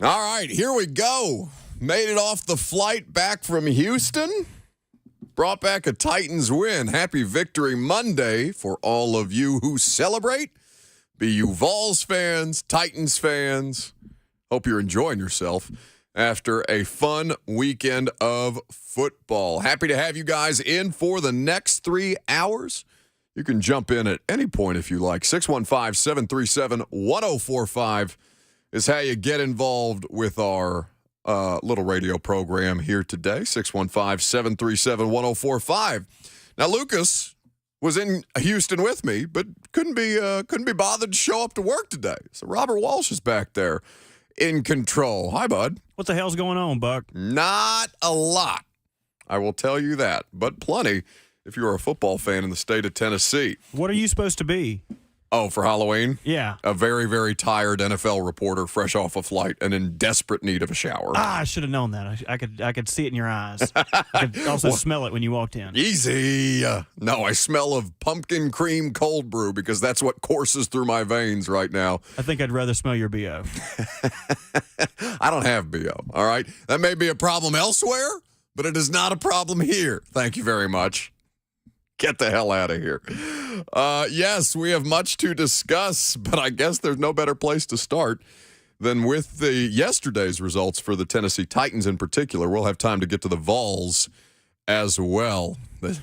All right, here we go. Made it off the flight back from Houston. Brought back a Titans win. Happy Victory Monday for all of you who celebrate. Be you Vols fans, Titans fans. Hope you're enjoying yourself after a fun weekend of football. Happy to have you guys in for the next 3 hours. You can jump in at any point if you like. 615-737-1045 is how you get involved with our little radio program here today. 615-737-1045. Now, Lucas was in Houston with me, but couldn't be bothered to show up to work today. So Robert Walsh is back there in control. Hi, bud. What the hell's going on, Buck? Not a lot, I will tell you that, but plenty if you're a football fan in the state of Tennessee. What are you supposed to be? Oh, for Halloween? Yeah. A very, very tired NFL reporter fresh off a flight and in desperate need of a shower. I should have known that. I could see it in your eyes. I could also smell it when you walked in. Easy. No, I smell of pumpkin cream cold brew because that's what courses through my veins right now. I think I'd rather smell your BO. I don't have BO, all right? That may be a problem elsewhere, but it is not a problem here. Thank you very much. Get the hell out of here. Yes, we have much to discuss, but I guess there's no better place to start than with yesterday's results for the Tennessee Titans in particular. We'll have time to get to the Vols as well.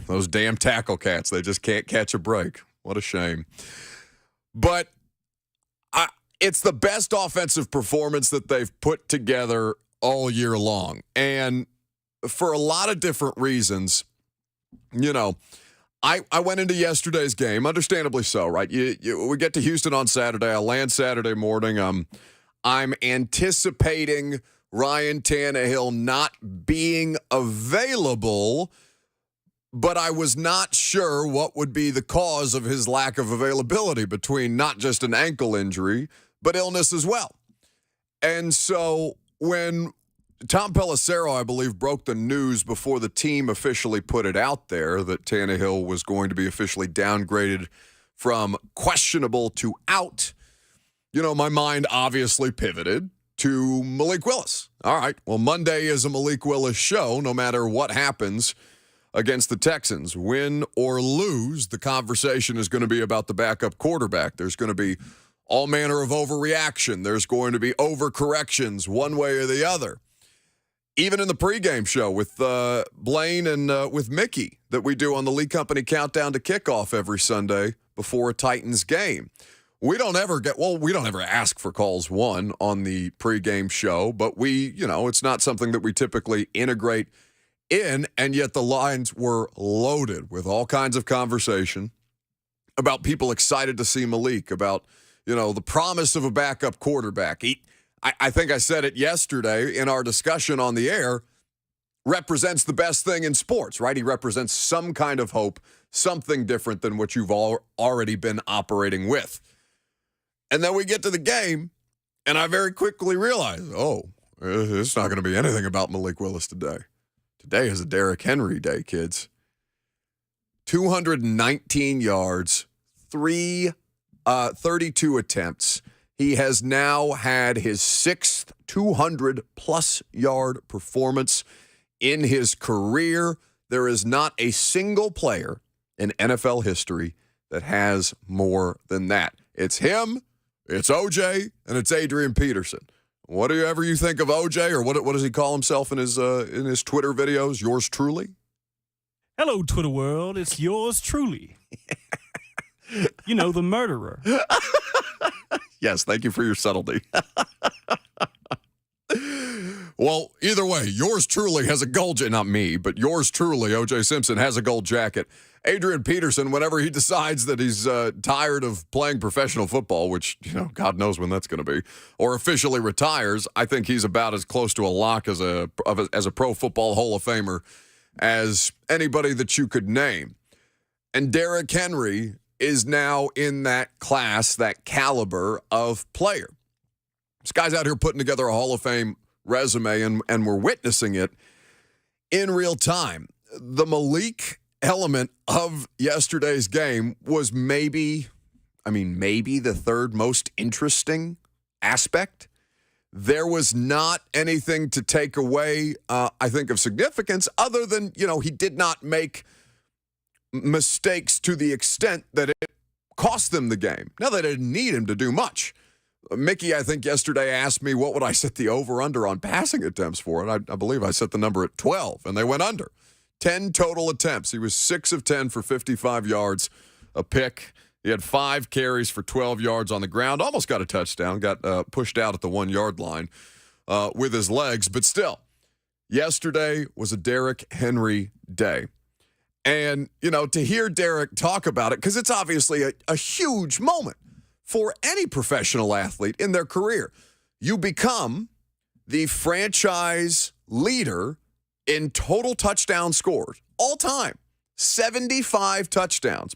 Those damn tackle cats, they just can't catch a break. What a shame. But it's the best offensive performance that they've put together all year long. And for a lot of different reasons, you know, I went into yesterday's game, understandably so, right? We get to Houston on Saturday. I land Saturday morning. I'm anticipating Ryan Tannehill not being available, but I was not sure what would be the cause of his lack of availability between not just an ankle injury, but illness as well. And so when Tom Pelissero, I believe, broke the news before the team officially put it out there that Tannehill was going to be officially downgraded from questionable to out. You know, my mind obviously pivoted to Malik Willis. All right, well, Monday is a Malik Willis show, no matter what happens against the Texans. Win or lose, the conversation is going to be about the backup quarterback. There's going to be all manner of overreaction. There's going to be overcorrections one way or the other. Even in the pregame show with Blaine and with Mickey that we do on the Lee Company Countdown to Kickoff every Sunday before a Titans game. We don't ever ask for calls one on the pregame show, but it's not something that we typically integrate in, and yet the lines were loaded with all kinds of conversation about people excited to see Malik, about, the promise of a backup quarterback. I think I said it yesterday in our discussion on the air, represents the best thing in sports, right? He represents some kind of hope, something different than what you've already been operating with. And then we get to the game, and I very quickly realize, it's not going to be anything about Malik Willis today. Today is a Derrick Henry day, kids. 219 yards, 32 attempts. He has now had his sixth 200-plus yard performance in his career. There is not a single player in NFL history that has more than that. It's him, it's OJ, and it's Adrian Peterson. Whatever you think of OJ, or what does he call himself in his Twitter videos? Yours truly? Hello, Twitter world. It's yours truly. The murderer. Yes, thank you for your subtlety. Well, either way, yours truly has a gold jacket. Not me, but yours truly, O.J. Simpson, has a gold jacket. Adrian Peterson, whenever he decides that he's tired of playing professional football, which, God knows when that's going to be, or officially retires, I think he's about as close to a lock as a Pro Football Hall of Famer as anybody that you could name. And Derrick Henry is now in that class, that caliber of player. This guy's out here putting together a Hall of Fame resume, and we're witnessing it in real time. The Malik element of yesterday's game was maybe the third most interesting aspect. There was not anything to take away, I think, of significance other than, he did not make mistakes to the extent that it cost them the game. Now, they didn't need him to do much. Mickey, I think, yesterday asked me what would I set the over-under on passing attempts for, and I believe I set the number at 12, and they went under. 10 total attempts. He was 6 of 10 for 55 yards, a pick. He had 5 carries for 12 yards on the ground. Almost got a touchdown. Got pushed out at the 1-yard line with his legs. But still, yesterday was a Derrick Henry day. And, to hear Derrick talk about it, because it's obviously a huge moment for any professional athlete in their career. You become the franchise leader in total touchdown scores all time. 75 touchdowns.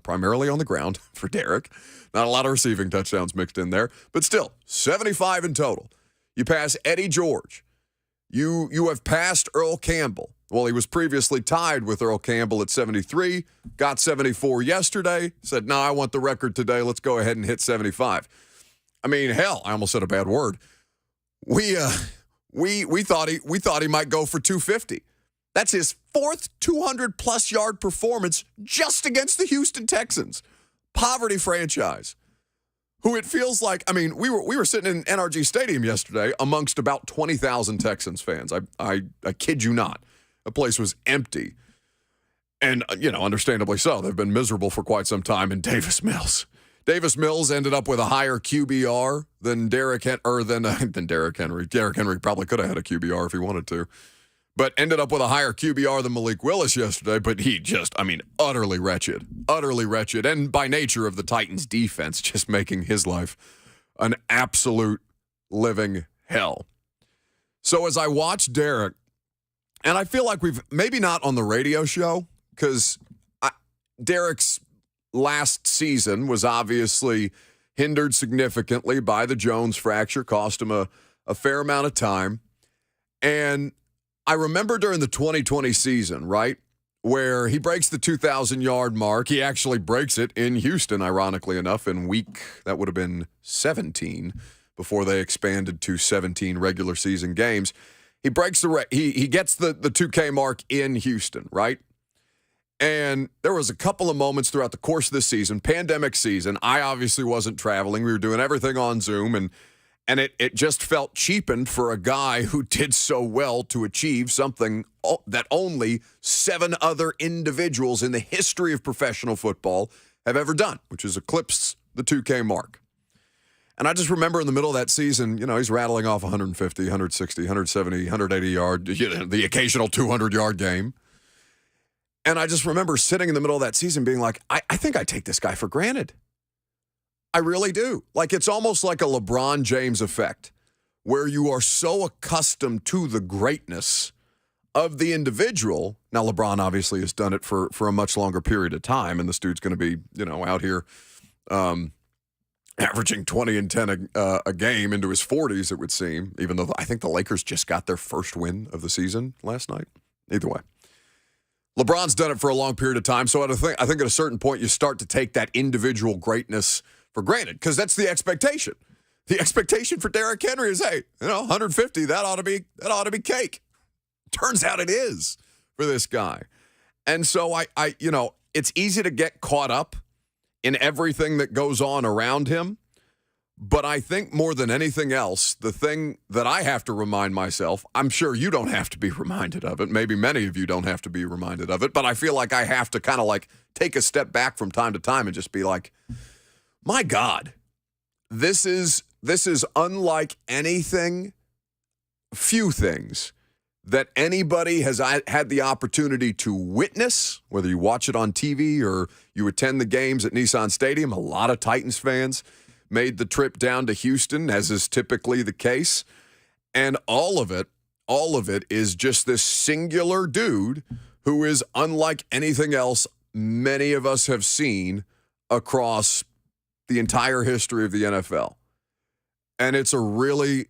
Primarily on the ground for Derrick. Not a lot of receiving touchdowns mixed in there, but still, 75 in total. You pass Eddie George. You have passed Earl Campbell. Well, he was previously tied with Earl Campbell at 73, got 74 yesterday, said, no, I want the record today. Let's go ahead and hit 75. I mean, hell, I almost said a bad word. We thought he might go for 250. That's his 4th 200-plus yard performance just against the Houston Texans. Poverty franchise. Who it feels like, we were sitting in NRG Stadium yesterday amongst about 20,000 Texans fans. I kid you not. The place was empty. And, understandably so. They've been miserable for quite some time in Davis Mills. Davis Mills ended up with a higher QBR than Derrick Henry. Derrick Henry probably could have had a QBR if he wanted to. But ended up with a higher QBR than Malik Willis yesterday. But he just, utterly wretched. Utterly wretched. And by nature of the Titans' defense, just making his life an absolute living hell. So as I watch Derrick, and I feel like we've, maybe not on the radio show, because Derrick's last season was obviously hindered significantly by the Jones fracture, cost him a fair amount of time. And I remember during the 2020 season, right, where he breaks the 2,000-yard mark. He actually breaks it in Houston, ironically enough, in that would have been 17 before they expanded to 17 regular season games. He breaks he gets the 2K mark in Houston, right? And there was a couple of moments throughout the course of this season, pandemic season. I obviously wasn't traveling. We were doing everything on Zoom, and it just felt cheapened for a guy who did so well to achieve something that only 7 other individuals in the history of professional football have ever done, which is eclipse the 2K mark. And I just remember in the middle of that season, he's rattling off 150, 160, 170, 180 yard, the occasional 200-yard game. And I just remember sitting in the middle of that season being like, I think I take this guy for granted. I really do. Like, it's almost like a LeBron James effect, where you are so accustomed to the greatness of the individual. Now, LeBron obviously has done it for a much longer period of time, and this dude's going to be, out here averaging 20 and 10 a game into his 40s, it would seem, even though I think the Lakers just got their first win of the season last night. Either way. LeBron's done it for a long period of time, so I think at a certain point you start to take that individual greatness for granted, because that's the expectation. The expectation for Derrick Henry is, hey, 150, that ought to be cake. Turns out it is for this guy. And so I it's easy to get caught up in everything that goes on around him. But I think more than anything else, the thing that I have to remind myself, I'm sure you don't have to be reminded of it. Maybe many of you don't have to be reminded of it. But I feel like I have to kind of like take a step back from time to time and just be like, my God, this is unlike anything, few things that anybody has had the opportunity to witness, whether you watch it on TV or you attend the games at Nissan Stadium. A lot of Titans fans made the trip down to Houston, as is typically the case. And all of it is just this singular dude who is unlike anything else many of us have seen across the entire history of the NFL. And it's a really,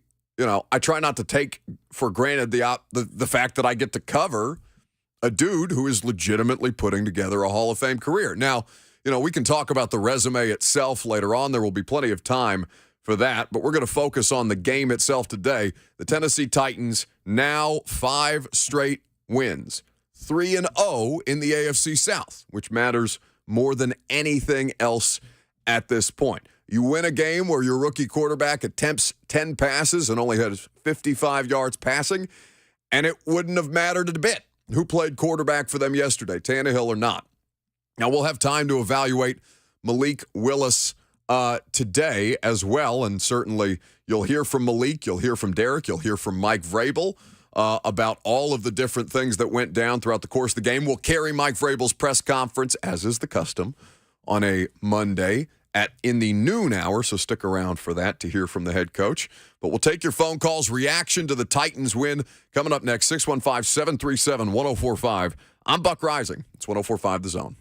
I try not to take for granted the fact that I get to cover a dude who is legitimately putting together a Hall of Fame career. Now, we can talk about the resume itself later on. There will be plenty of time for that. But we're going to focus on the game itself today. The Tennessee Titans now 5 straight wins, 3-0 in the AFC South, which matters more than anything else at this point. You win a game where your rookie quarterback attempts 10 passes and only has 55 yards passing, and it wouldn't have mattered a bit who played quarterback for them yesterday, Tannehill or not. Now, we'll have time to evaluate Malik Willis today as well, and certainly you'll hear from Malik, you'll hear from Derrick, you'll hear from Mike Vrabel about all of the different things that went down throughout the course of the game. We'll carry Mike Vrabel's press conference, as is the custom, on a Monday in the noon hour, so stick around for that to hear from the head coach. But we'll take your phone calls. Reaction to the Titans win coming up next, 615-737-1045. I'm Buck Reising. It's 1045 The Zone.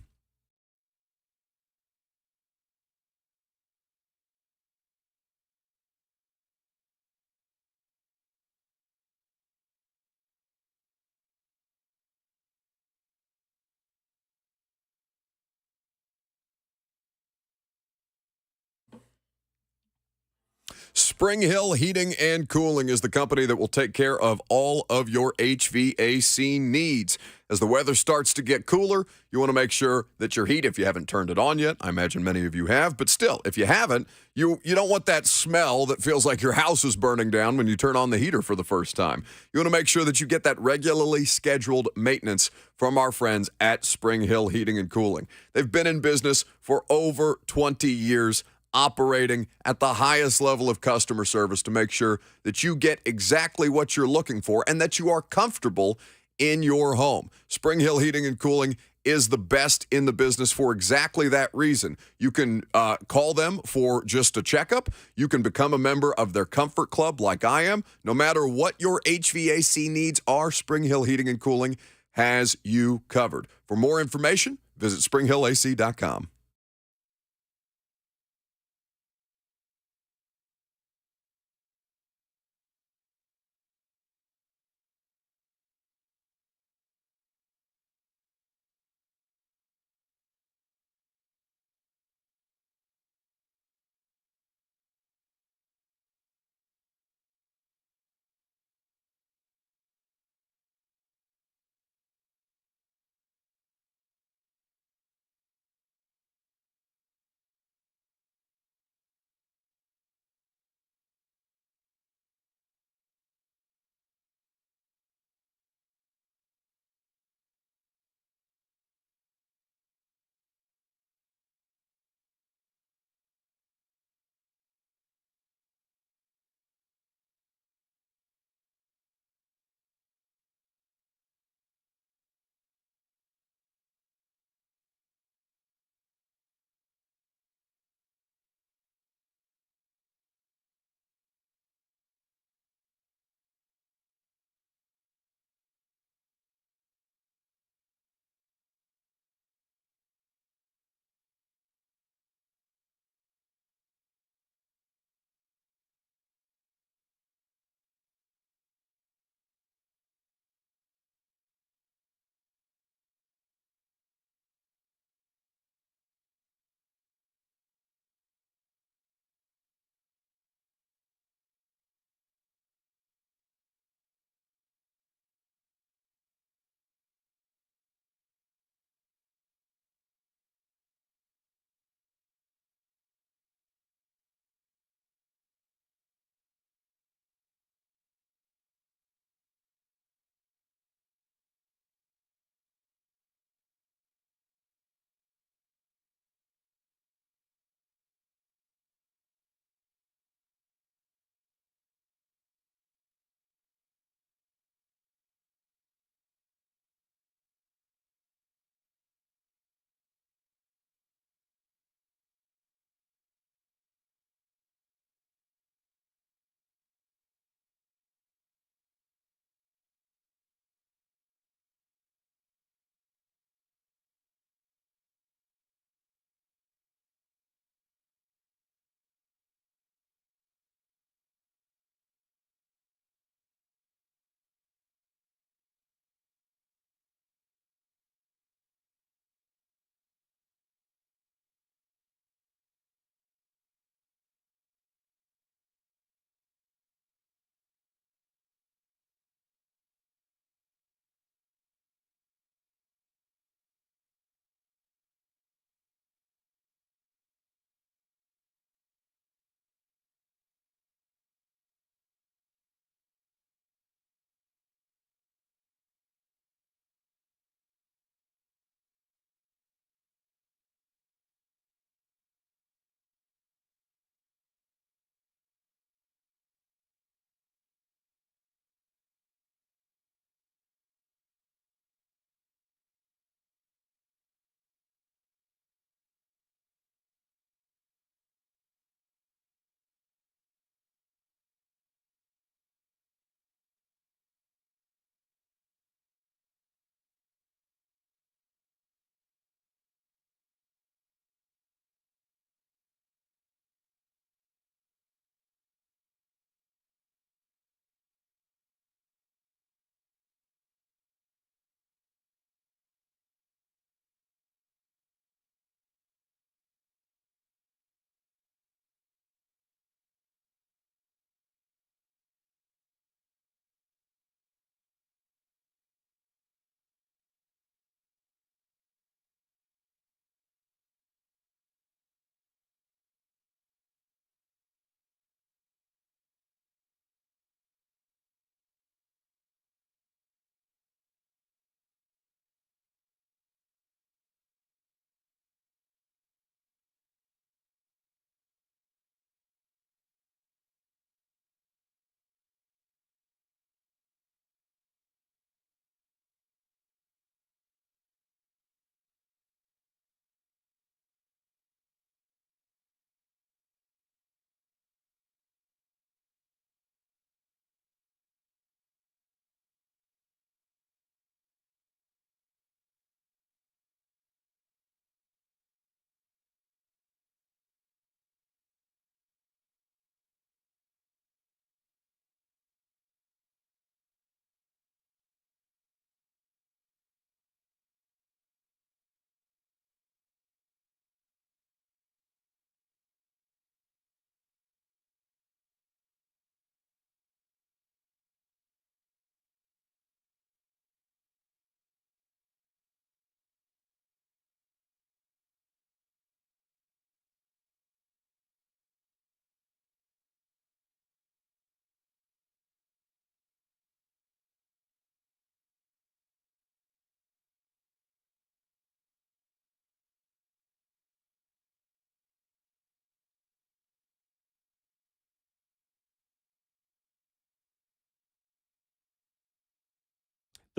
Spring Hill Heating and Cooling is the company that will take care of all of your HVAC needs. As the weather starts to get cooler, you want to make sure that your heat, if you haven't turned it on yet, I imagine many of you have, but still, if you haven't, you don't want that smell that feels like your house is burning down when you turn on the heater for the first time. You want to make sure that you get that regularly scheduled maintenance from our friends at Spring Hill Heating and Cooling. They've been in business for over 20 years, operating at the highest level of customer service to make sure that you get exactly what you're looking for and that you are comfortable in your home. Spring Hill Heating and Cooling is the best in the business for exactly that reason. You can call them for just a checkup. You can become a member of their comfort club like I am. No matter what your HVAC needs are, Spring Hill Heating and Cooling has you covered. For more information, visit springhillac.com.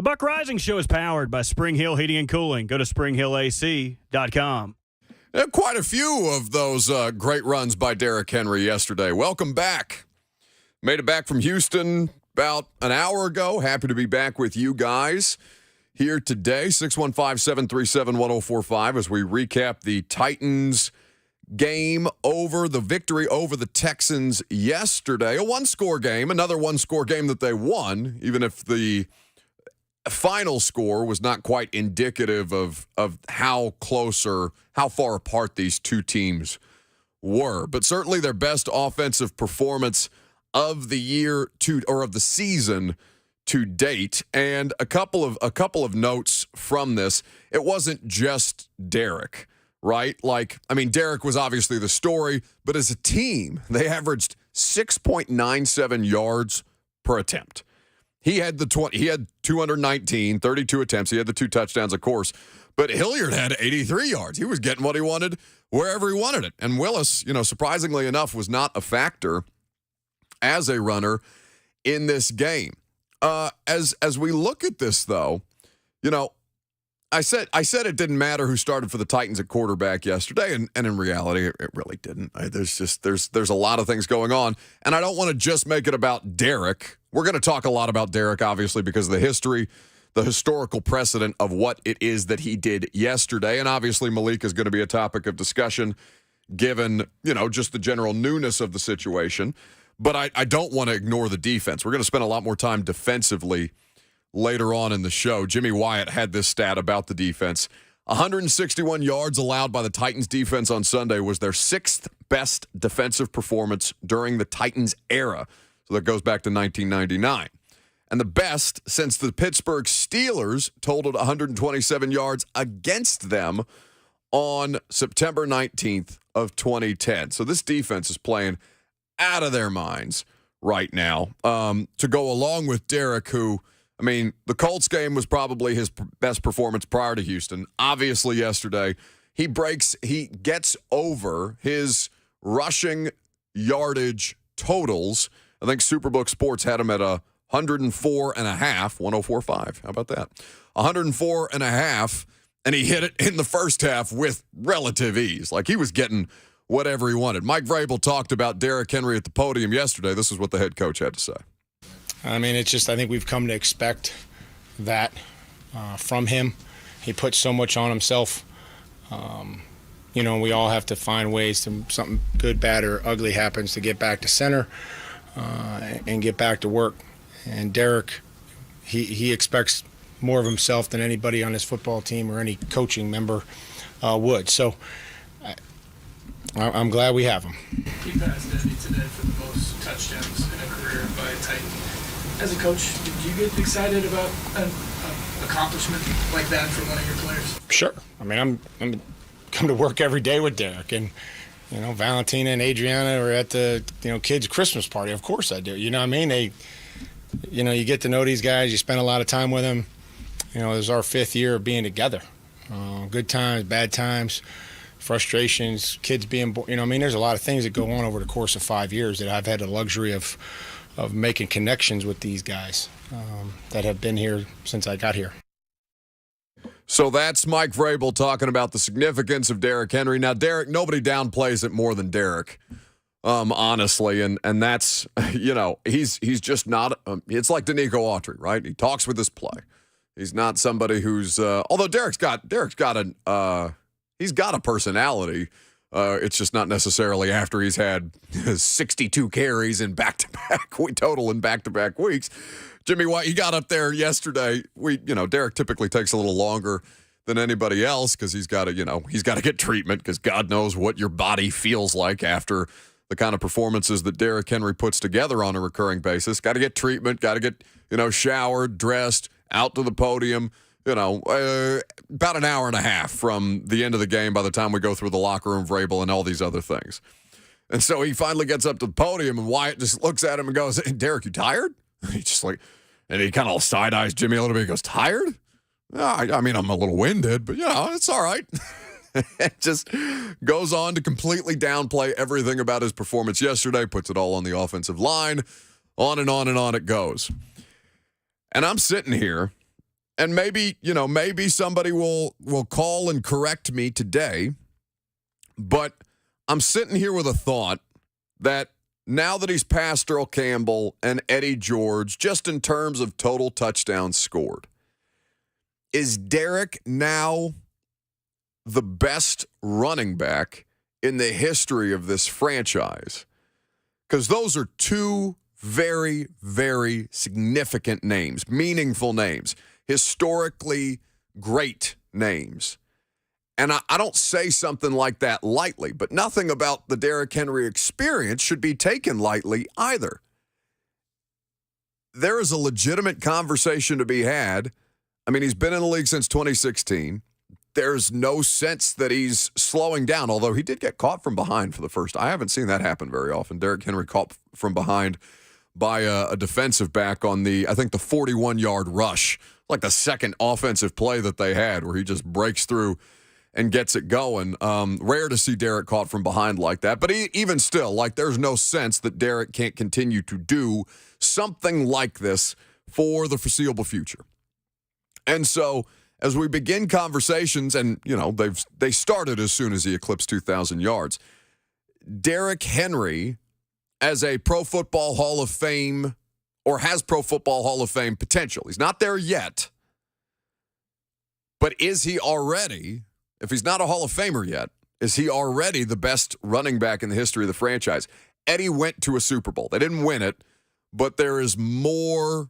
The Buck Reising Show is powered by Spring Hill Heating and Cooling. Go to springhillac.com. Quite a few of those great runs by Derrick Henry yesterday. Welcome back. Made it back from Houston about an hour ago. Happy to be back with you guys here today. 615-737-1045 as we recap the Titans game the victory over the Texans yesterday. A one-score game, another one-score game that they won, even if the final score was not quite indicative of how close or how far apart these two teams were. But certainly their best offensive performance of the year of the season to date. And a couple of notes from this. It wasn't just Derrick, right? Derrick was obviously the story, but as a team, they averaged 6.97 yards per attempt. He had 219, 32 attempts. He had the 2 touchdowns, of course. But Hilliard had 83 yards. He was getting what he wanted wherever he wanted it. And Willis, surprisingly enough, was not a factor as a runner in this game. As we look at this, though, I said it didn't matter who started for the Titans at quarterback yesterday, and in reality, it really didn't. There's a lot of things going on, and I don't want to just make it about Derrick. We're going to talk a lot about Derrick, obviously, because of the history, the historical precedent of what it is that he did yesterday, and obviously Malik is going to be a topic of discussion given, just the general newness of the situation. But I don't want to ignore the defense. We're going to spend a lot more time defensively later on in the show. Jimmy Wyatt had this stat about the defense. 161 yards allowed by the Titans defense on Sunday was their 6th best defensive performance during the Titans era. So that goes back to 1999. And the best since the Pittsburgh Steelers totaled 127 yards against them on September 19th of 2010. So this defense is playing out of their minds right now. To go along with Derrick, who, the Colts game was probably his best performance prior to Houston. Obviously, yesterday, he gets over his rushing yardage totals. I think Superbook Sports had him at 104.5, 104.5. How about that? 104.5, and he hit it in the first half with relative ease. He was getting whatever he wanted. Mike Vrabel talked about Derrick Henry at the podium yesterday. This is what the head coach had to say. I think we've come to expect that from him. He puts so much on himself. We all have to find ways to something good, bad, or ugly happens to get back to center and get back to work. And Derrick, he expects more of himself than anybody on his football team or any coaching member would. So I'm glad we have him. He passed Eddie today for the most touchdowns in a career by a Titan. As a coach, did you get excited about an accomplishment like that for one of your players? Sure. I'm come to work every day with Derrick, and Valentina and Adriana are at the kids' Christmas party. Of course I do. They, you get to know these guys. You spend a lot of time with them. It was our 5th year of being together. Good times, bad times, frustrations, kids being born. There's a lot of things that go on over the course of 5 years that I've had the luxury of making connections with these guys that have been here since I got here. So that's Mike Vrabel talking about the significance of Derrick Henry. Now, Derrick, nobody downplays it more than Derrick, honestly, and that's he's just not. It's like Danico Autry, right? He talks with his play. He's not somebody who's although Derrick's got a personality. It's just not necessarily after he's had 62 carries in back-to-back weeks. Jimmy White, he got up there yesterday. Derrick typically takes a little longer than anybody else because he's got to get treatment because God knows what your body feels like after the kind of performances that Derrick Henry puts together on a recurring basis. Got to get treatment, got to get, showered, dressed, out to the podium. About an hour and a half from the end of the game by the time we go through the locker room, Vrabel, and all these other things. And so he finally gets up to the podium, and Wyatt just looks at him and goes, "Hey, Derrick, you tired?" He just and he kind of side-eyes Jimmy a little bit. He goes, "Tired? I'm a little winded, but, it's all right." It just goes on to completely downplay everything about his performance yesterday, puts it all on the offensive line, on and on and on it goes. And I'm sitting here, And maybe somebody will call and correct me today, but I'm sitting here with a thought that now that he's past Earl Campbell and Eddie George, just in terms of total touchdowns scored, is Derrick now the best running back in the history of this franchise? Because those are two very, very significant names, meaningful names, historically great names. And I don't say something like that lightly, but nothing about the Derrick Henry experience should be taken lightly either. There is a legitimate conversation to be had. I mean, he's been in the league since 2016. There's no sense that he's slowing down, although he did get caught from behind for the first. I haven't seen that happen very often. Derrick Henry caught from behind by a defensive back on the 41-yard rush, like the second offensive play that they had where he just breaks through and gets it going. Rare to see Derrick caught from behind like that. But even still, like, there's no sense that Derrick can't continue to do something like this for the foreseeable future. And so as we begin conversations, and, they started as soon as he eclipsed 2,000 yards, Derrick Henry as a Pro Football Hall of Fame, or has Pro Football Hall of Fame potential. He's not there yet. But is he already, if he's not a Hall of Famer yet, is he already the best running back in the history of the franchise? Eddie went to a Super Bowl. They didn't win it, but there is more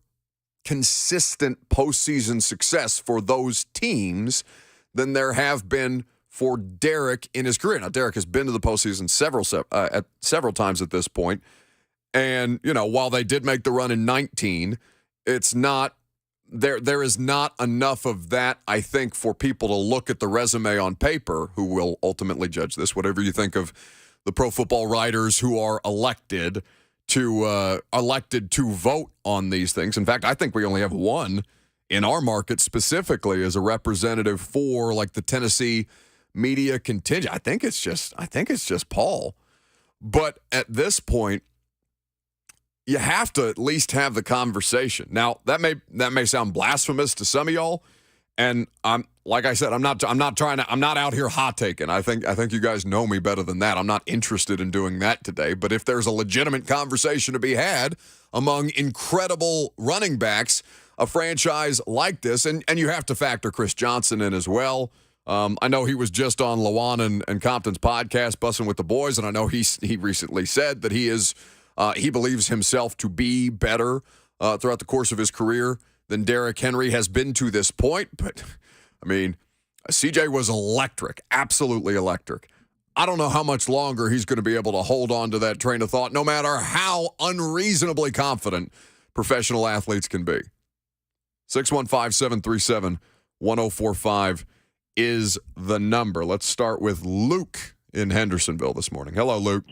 consistent postseason success for those teams than there have been for Derrick in his career. Now, Derrick has been to the postseason several times at this point. And, while they did make the run in 19, it's not there is not enough of that, I think, for people to look at the resume on paper, who will ultimately judge this, whatever you think of the pro football writers who are elected to vote on these things. In fact, I think we only have one in our market specifically as a representative for, like, the Tennessee media contingent. I think it's just Paul. But at this point, you have to at least have the conversation. Now, that may sound blasphemous to some of y'all, and I'm not out here hot taking. I think you guys know me better than that. I'm not interested in doing that today. But if there's a legitimate conversation to be had among incredible running backs, a franchise like this, and you have to factor Chris Johnson in as well. I know he was just on Lawan and Compton's podcast, Bussing with the Boys, and I know he recently said that he believes himself to be better throughout the course of his career than Derrick Henry has been to this point. But, I mean, CJ was electric, absolutely electric. I don't know how much longer he's going to be able to hold on to that train of thought, no matter how unreasonably confident professional athletes can be. 615-737-1045 is the number. Let's start with Luke in Hendersonville this morning. Hello, Luke.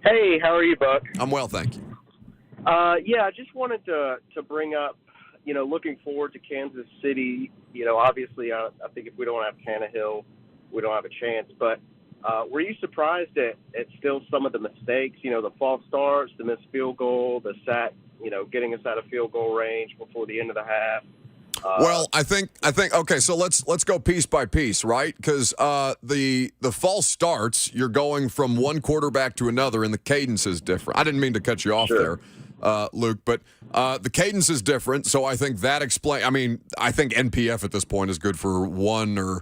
Hey, how are you, Buck? I'm well, thank you. I just wanted to bring up, looking forward to Kansas City. Obviously, I think if we don't have Tannehill, we don't have a chance. But were you surprised at still some of the mistakes? The false starts, the missed field goal, the sack, getting us out of field goal range before the end of the half. Well, I think okay, so let's go piece by piece, right? Because the false starts, you're going from one quarterback to another, and the cadence is different. I didn't mean to cut you off there, Luke, but the cadence is different. So I think that explains. I mean, I think NPF at this point is good for one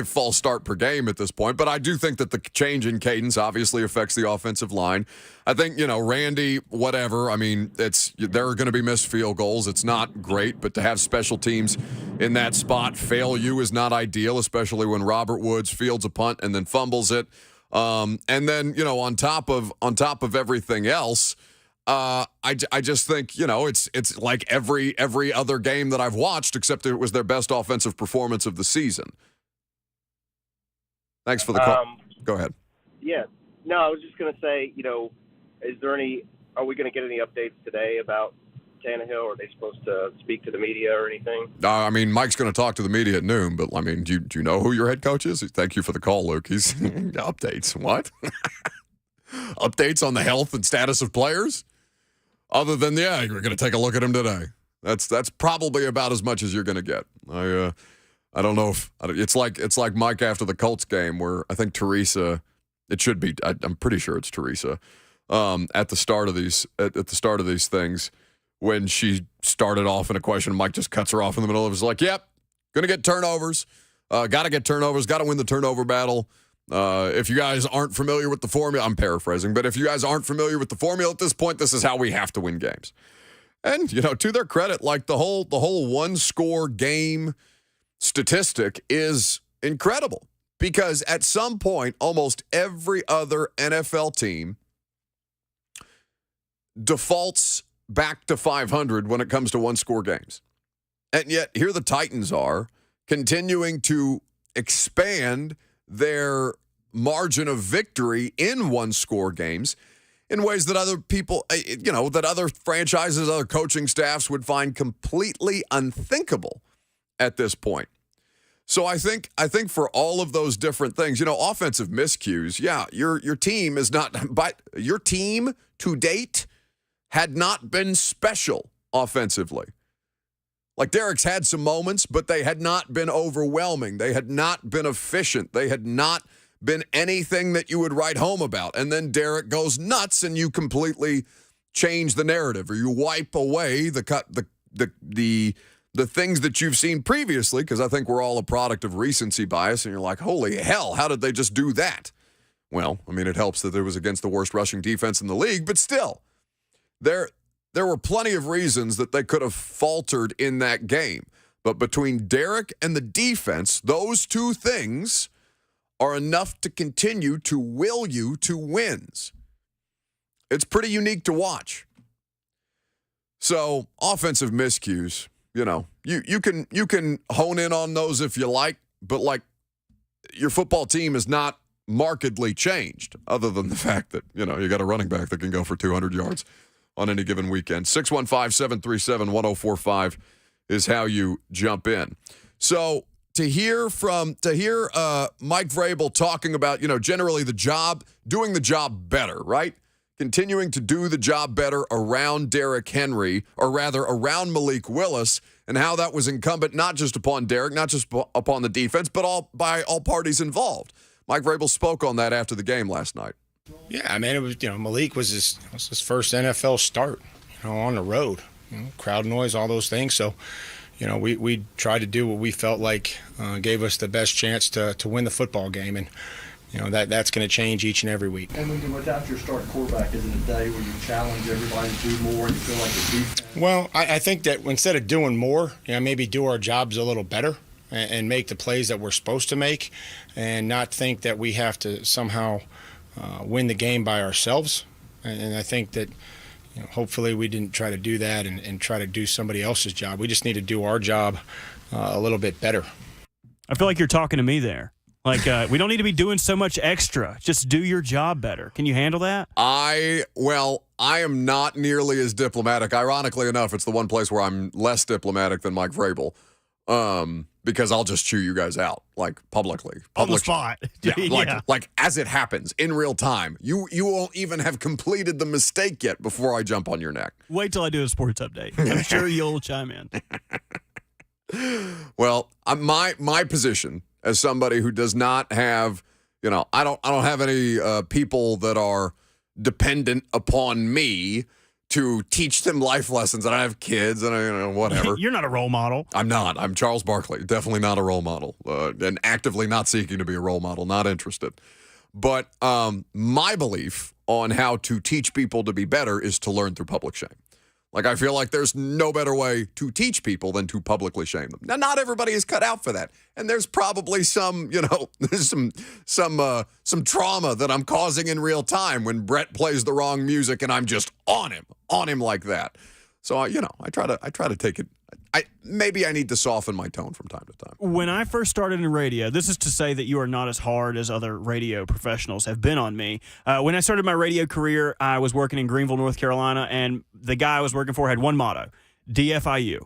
false start per game at this point. But I do think that the change in cadence obviously affects the offensive line. I think, Randy, whatever. I mean, there are going to be missed field goals. It's not great, but to have special teams in that spot fail you is not ideal, especially when Robert Woods fields a punt and then fumbles it. And then, on top of everything else, I just think, it's like every other game that I've watched, except it was their best offensive performance of the season. Thanks for the call. Go ahead. Yeah. No, I was just going to say, are we going to get any updates today about Tannehill? Are they supposed to speak to the media or anything? I mean, Mike's going to talk to the media at noon, but I mean, do you know who your head coach is? Thank you for the call, Luke. He's updates. What? Updates on the health and status of players? Other than, we're going to take a look at him today. That's probably about as much as you're going to get. I don't know if it's like Mike after the Colts game where I think Teresa. It should be. I'm pretty sure it's Teresa. At the start of these things, when she started off in a question, Mike just cuts her off in the middle of it. It's like, yep, gonna get turnovers. Got to get turnovers. Got to win the turnover battle. If you guys aren't familiar with the formula, I'm paraphrasing, but if you guys aren't familiar with the formula at this point, this is how we have to win games. And to their credit, like the whole one-score game statistic is incredible. Because at some point, almost every other NFL team defaults back to 500 when it comes to one-score games. And yet, here the Titans are continuing to expand their margin of victory in one-score games in ways that other people, that other franchises, other coaching staffs would find completely unthinkable at this point. So I think for all of those different things, offensive miscues, yeah, your team is not, but your team to date had not been special offensively. Like Derrick's had some moments, but they had not been overwhelming. They had not been efficient. They had not been anything that you would write home about. And then Derrick goes nuts and you completely change the narrative, or you wipe away the things that you've seen previously, because I think we're all a product of recency bias, and you're like, holy hell, how did they just do that? Well, I mean, it helps that it was against the worst rushing defense in the league, but still, there were plenty of reasons that they could have faltered in that game. But between Derrick and the defense, those two things are enough to continue to will you to wins. It's pretty unique to watch. So, offensive miscues. You can hone in on those if you like, but like your football team is not markedly changed, other than the fact that, you got a running back that can go for 200 yards on any given weekend. 615-737-1045 is how you jump in. So to hear Mike Vrabel talking about, generally doing the job better, right? Continuing to do the job better around Derrick Henry, or rather around Malik Willis, and how that was incumbent not just upon Derrick, not just upon the defense, but by all parties involved. Mike Vrabel spoke on that after the game last night. Yeah, I mean, it was Malik was his first NFL start, on the road, crowd noise, all those things. So, we tried to do what we felt like gave us the best chance to win the football game, and that's going to change each and every week. And without your starting quarterback, is it a day where you challenge everybody to do more and you feel like the defense? Well, I think that instead of doing more, maybe do our jobs a little better and make the plays that we're supposed to make, and not think that we have to somehow win the game by ourselves. And I think that hopefully we didn't try to do that and try to do somebody else's job. We just need to do our job a little bit better. I feel like you're talking to me there. Like, we don't need to be doing so much extra. Just do your job better. Can you handle that? I am not nearly as diplomatic. Ironically enough, it's the one place where I'm less diplomatic than Mike Vrabel, because I'll just chew you guys out, like, publicly. On the spot. Yeah, like as it happens, in real time. You won't even have completed the mistake yet before I jump on your neck. Wait till I do a sports update. I'm sure you'll chime in. Well, my position as somebody who does not have, I don't have any people that are dependent upon me to teach them life lessons. I don't have kids and whatever. You're not a role model. I'm not. I'm Charles Barkley. Definitely not a role model, and actively not seeking to be a role model. Not interested. But my belief on how to teach people to be better is to learn through public shame. Like, I feel like there's no better way to teach people than to publicly shame them. Now, not everybody is cut out for that. And there's probably some, there's some trauma that I'm causing in real time when Brett plays the wrong music and I'm just on him like that. So, I try to take it. Maybe I need to soften my tone from time to time. When I first started in radio, this is to say that you are not as hard as other radio professionals have been on me. When I started my radio career, I was working in Greenville, North Carolina, and the guy I was working for had one motto, DFIU.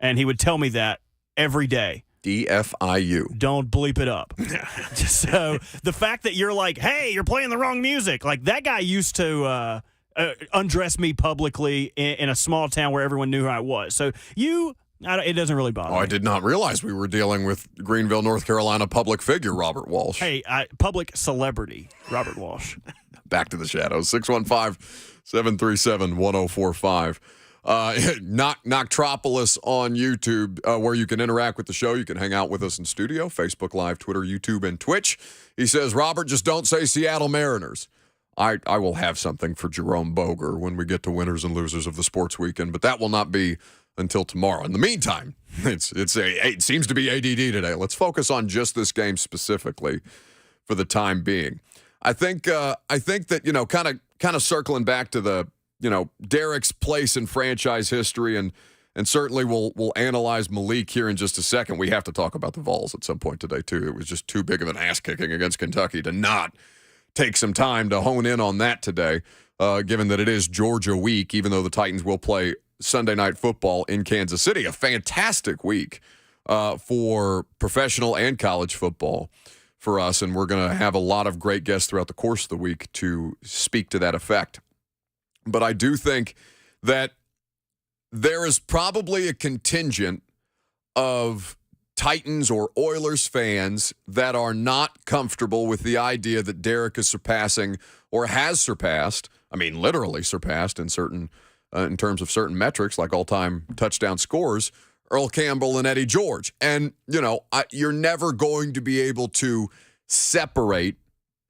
And he would tell me that every day. DFIU. Don't bleep it up. So the fact that you're like, hey, you're playing the wrong music, like that guy used to undress me publicly in a small town where everyone knew who I was. So it doesn't really bother me. I did not realize we were dealing with Greenville, North Carolina public figure Robert Walsh. Hey, public celebrity Robert Walsh. Back to the shadows. 615-737-1045. Noctropolis on YouTube, where you can interact with the show. You can hang out with us in studio, Facebook Live, Twitter, YouTube, and Twitch. He says, Robert, just don't say Seattle Mariners. I will have something for Jerome Boger when we get to winners and losers of the sports weekend, but that will not be until tomorrow. In the meantime, it seems to be ADD today. Let's focus on just this game specifically for the time being. I think that, kind of circling back to the, Derrick's place in franchise history, and certainly we'll analyze Malik here in just a second. We have to talk about the Vols at some point today, too. It was just too big of an ass-kicking against Kentucky to not take some time to hone in on that today, given that it is Georgia week, even though the Titans will play Sunday Night Football in Kansas City. A fantastic week for professional and college football for us, and we're going to have a lot of great guests throughout the course of the week to speak to that effect. But I do think that there is probably a contingent of Titans or Oilers fans that are not comfortable with the idea that Derrick is surpassing or has surpassed, literally surpassed in terms of certain metrics like all-time touchdown scores, Earl Campbell and Eddie George. And, you're never going to be able to separate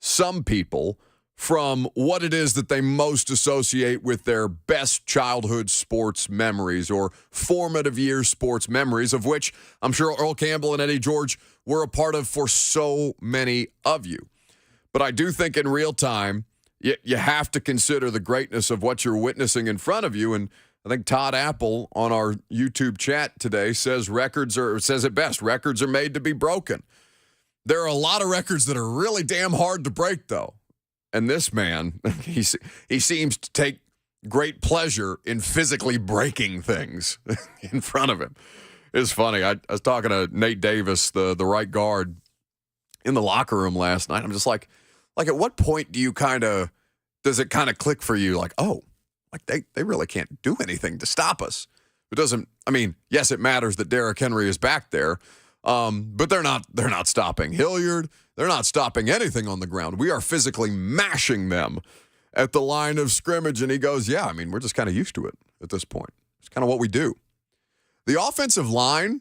some people from what it is that they most associate with their best childhood sports memories or formative year sports memories, of which I'm sure Earl Campbell and Eddie George were a part of for so many of you. But I do think in real time, you have to consider the greatness of what you're witnessing in front of you. And I think Todd Apple on our YouTube chat today says it best, records are made to be broken. There are a lot of records that are really damn hard to break, though. And this man, he seems to take great pleasure in physically breaking things in front of him. It's funny. I was talking to Nate Davis, the right guard, in the locker room last night. I'm just like at what point does it kind of click for you? They really can't do anything to stop us. It doesn't. Yes, it matters that Derrick Henry is back there, but they're not stopping Hilliard. They're not stopping anything on the ground. We are physically mashing them at the line of scrimmage. And he goes, yeah, we're just kind of used to it at this point. It's kind of what we do. The offensive line,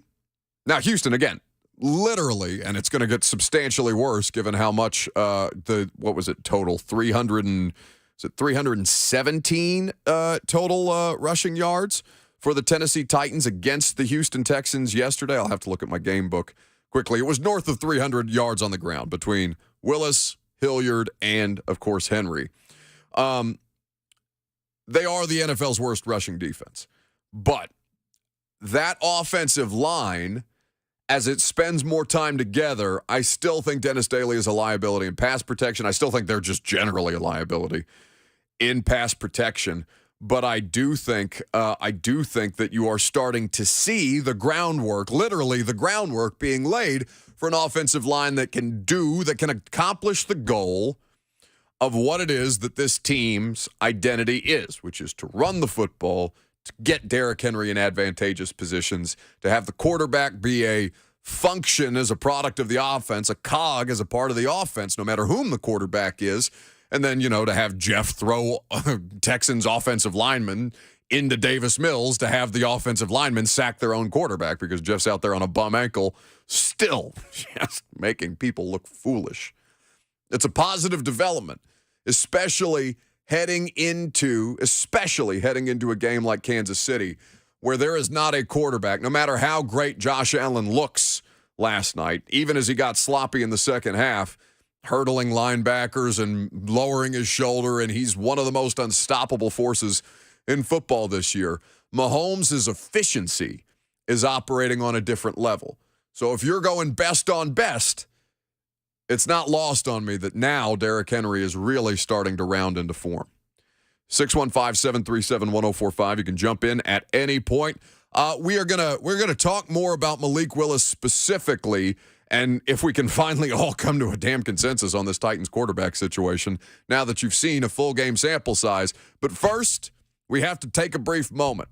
now Houston, again, literally, and it's going to get substantially worse given how much total 317 total rushing yards for the Tennessee Titans against the Houston Texans yesterday. I'll have to look at my game book quickly. It was north of 300 yards on the ground between Willis, Hilliard, and, of course, Henry. They are the NFL's worst rushing defense. But that offensive line, as it spends more time together, I still think Dennis Daly is a liability in pass protection. I still think they're just generally a liability in pass protection. But I do think that you are starting to see the groundwork, literally the groundwork being laid for an offensive line that can accomplish the goal of what it is that this team's identity is, which is to run the football, to get Derrick Henry in advantageous positions, to have the quarterback be a function as a product of the offense, a cog as a part of the offense, no matter whom the quarterback is. And then, to have Jeff throw Texans offensive lineman into Davis Mills to have the offensive lineman sack their own quarterback because Jeff's out there on a bum ankle, still just making people look foolish. It's a positive development, especially heading into a game like Kansas City, where there is not a quarterback, no matter how great Josh Allen looks last night, even as he got sloppy in the second half, hurdling linebackers and lowering his shoulder, and he's one of the most unstoppable forces in football this year. Mahomes' efficiency is operating on a different level. So if you're going best on best, it's not lost on me that now Derrick Henry is really starting to round into form. 615-737-1045. You can jump in at any point. We're gonna talk more about Malik Willis specifically And if we can finally all come to a damn consensus on this Titans quarterback situation, now that you've seen a full game sample size. But first, we have to take a brief moment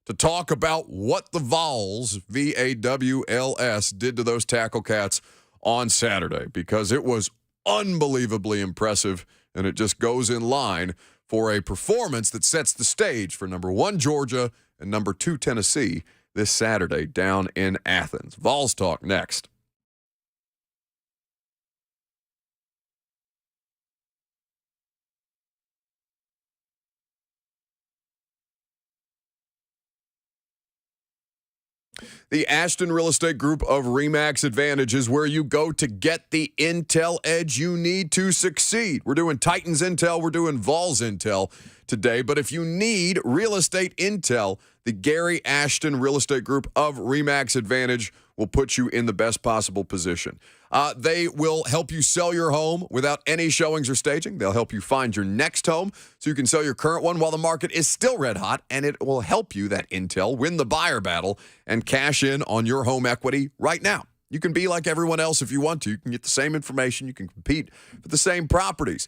to talk about what the Vols, V-A-W-L-S, did to those Tackle Cats on Saturday, because it was unbelievably impressive, and it just goes in line for a performance that sets the stage for number 1 Georgia and number 2 Tennessee this Saturday down in Athens. Vols talk next. The Ashton Real Estate Group of RE/MAX Advantage is where you go to get the intel edge you need to succeed. We're doing Titans intel, we're doing Vols intel today, but if you need real estate intel, the Gary Ashton Real Estate Group of RE/MAX Advantage will put you in the best possible position. They will help you sell your home without any showings or staging. They'll help you find your next home so you can sell your current one while the market is still red hot, and it will help you, that intel, win the buyer battle and cash in on your home equity right now. You can be like everyone else if you want to. You can get the same information. You can compete for the same properties.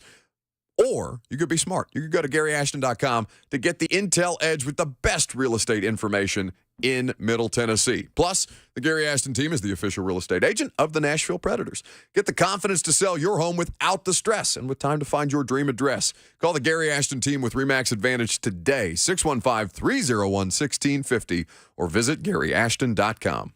Or you could be smart. You could go to GaryAshton.com to get the intel edge with the best real estate information in Middle Tennessee. Plus, the Gary Ashton team is the official real estate agent of the Nashville Predators. Get the confidence to sell your home without the stress and with time to find your dream address. Call the Gary Ashton team with RE/MAX Advantage today, 615-301-1650, or visit GaryAshton.com.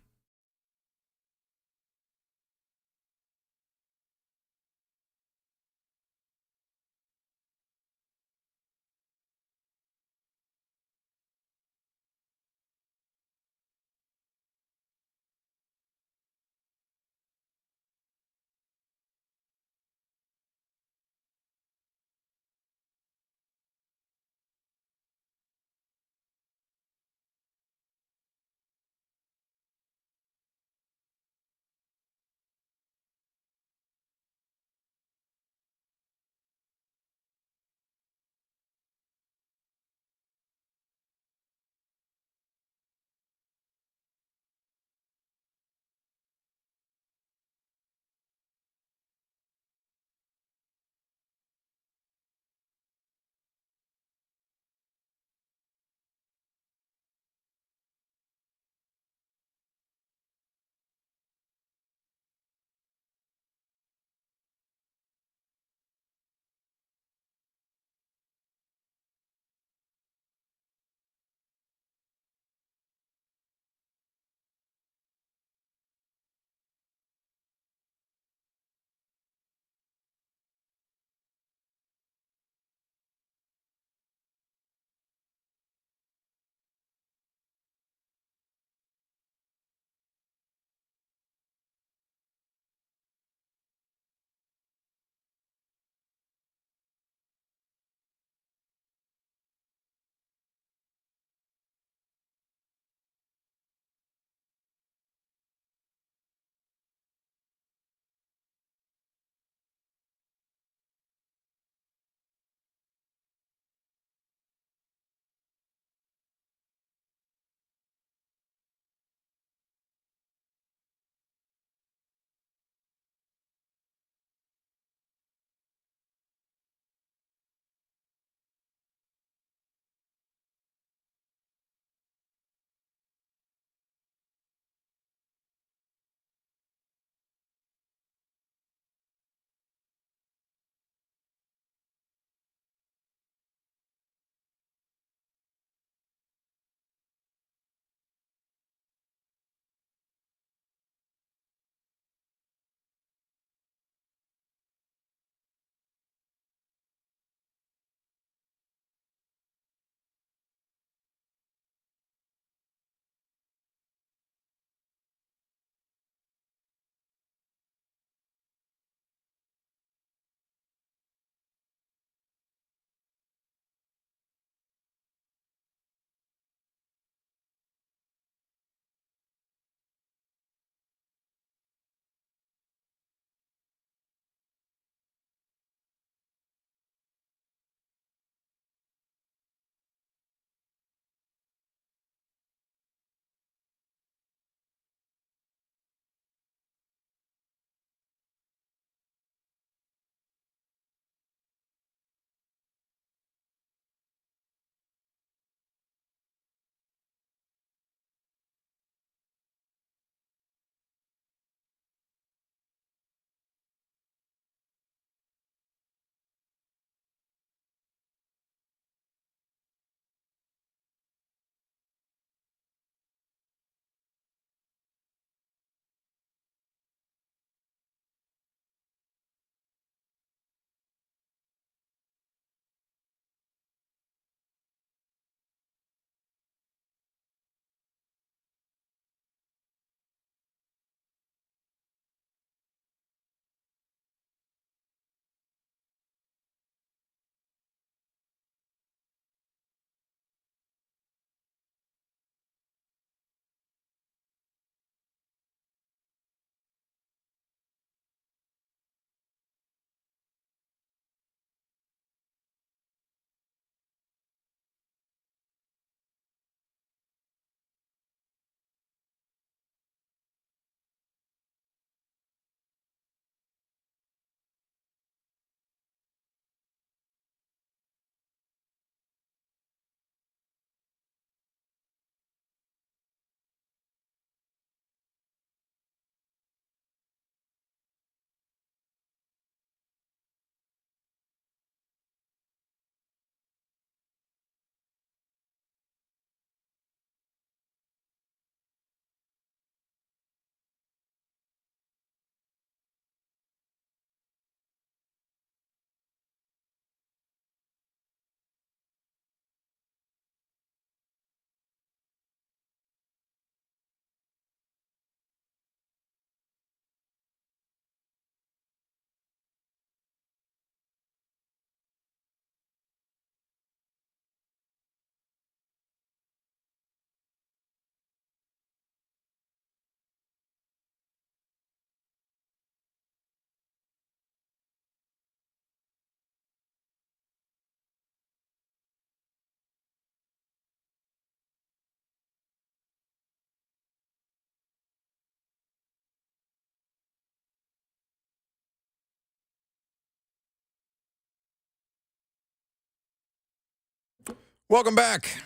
Welcome back.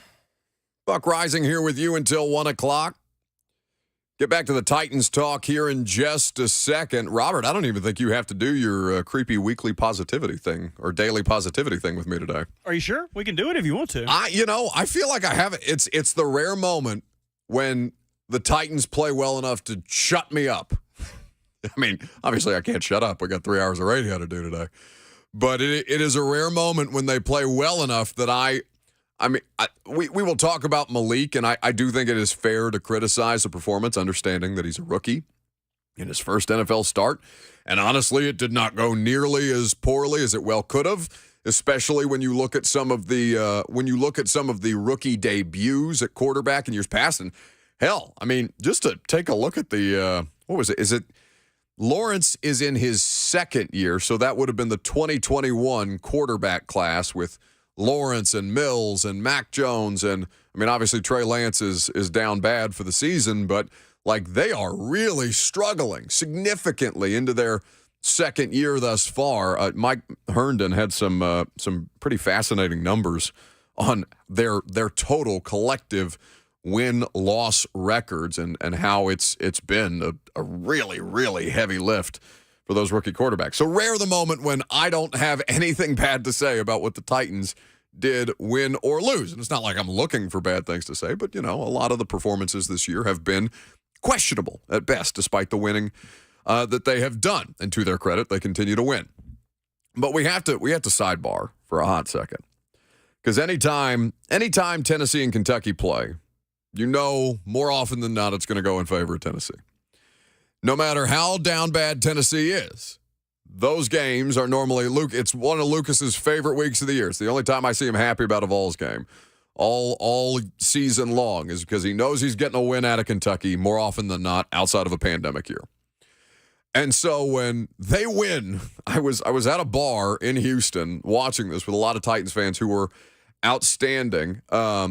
Buck Reising here with you until 1 o'clock. Get back to the Titans talk here in just a second. Robert, I don't even think you have to do your creepy weekly positivity thing or daily positivity thing with me today. Are you sure? We can do it if you want to. I feel like I have it. It's the rare moment when the Titans play well enough to shut me up. I mean, obviously I can't shut up. We got 3 hours of radio to do today. But it is a rare moment when they play well enough that we will talk about Malik, and I do think it is fair to criticize the performance, understanding that he's a rookie in his first NFL start. And honestly, it did not go nearly as poorly as it well could have, especially when you look at some of the rookie debuts at quarterback in years past. And hell, I mean, just to take a look at the what was it? Is it Lawrence is in his second year, so that would have been the 2021 quarterback class with Lawrence and Mills and Mac Jones. And, I mean, obviously Trey Lance is down bad for the season, but, like, they are really struggling significantly into their second year thus far. Mike Herndon had some pretty fascinating numbers on their total collective win-loss records and how it's been a really, really heavy lift for those rookie quarterbacks. So rare the moment when I don't have anything bad to say about what the Titans did, win or lose. And it's not like I'm looking for bad things to say, but, a lot of the performances this year have been questionable at best, despite the winning that they have done. And to their credit, they continue to win. But we have to sidebar for a hot second. Because anytime Tennessee and Kentucky play, more often than not, it's going to go in favor of Tennessee. No matter how down bad Tennessee is, those games are normally it's one of Lucas's favorite weeks of the year. It's the only time I see him happy about a Vols game all season long is because he knows he's getting a win out of Kentucky more often than not outside of a pandemic year. And so when they win, I was at a bar in Houston watching this with a lot of Titans fans who were outstanding to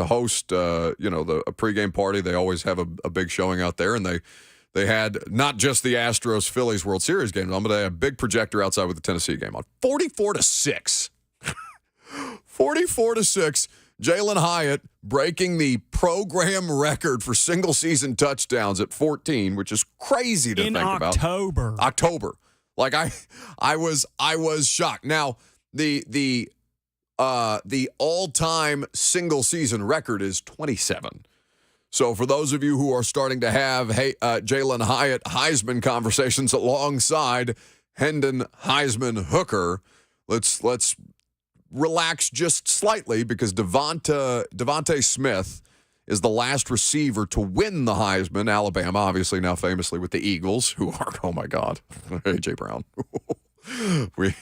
host, a pregame party. They always have a big showing out there, and they had not just the Astros-Phillies World Series game on, but they had a big projector outside with the Tennessee game on. 44-6. 44-6. Jalen Hyatt breaking the program record for single-season touchdowns at 14, which is crazy to think about. In October. Like, I was shocked. Now, the all-time single-season record is 27. So for those of you who are starting to have Jalen Hyatt Heisman conversations alongside Hendon Heisman Hooker, let's relax just slightly because Devontae Smith is the last receiver to win the Heisman. Alabama, obviously now famously with the Eagles, who are, oh my God, A.J. Brown. We'll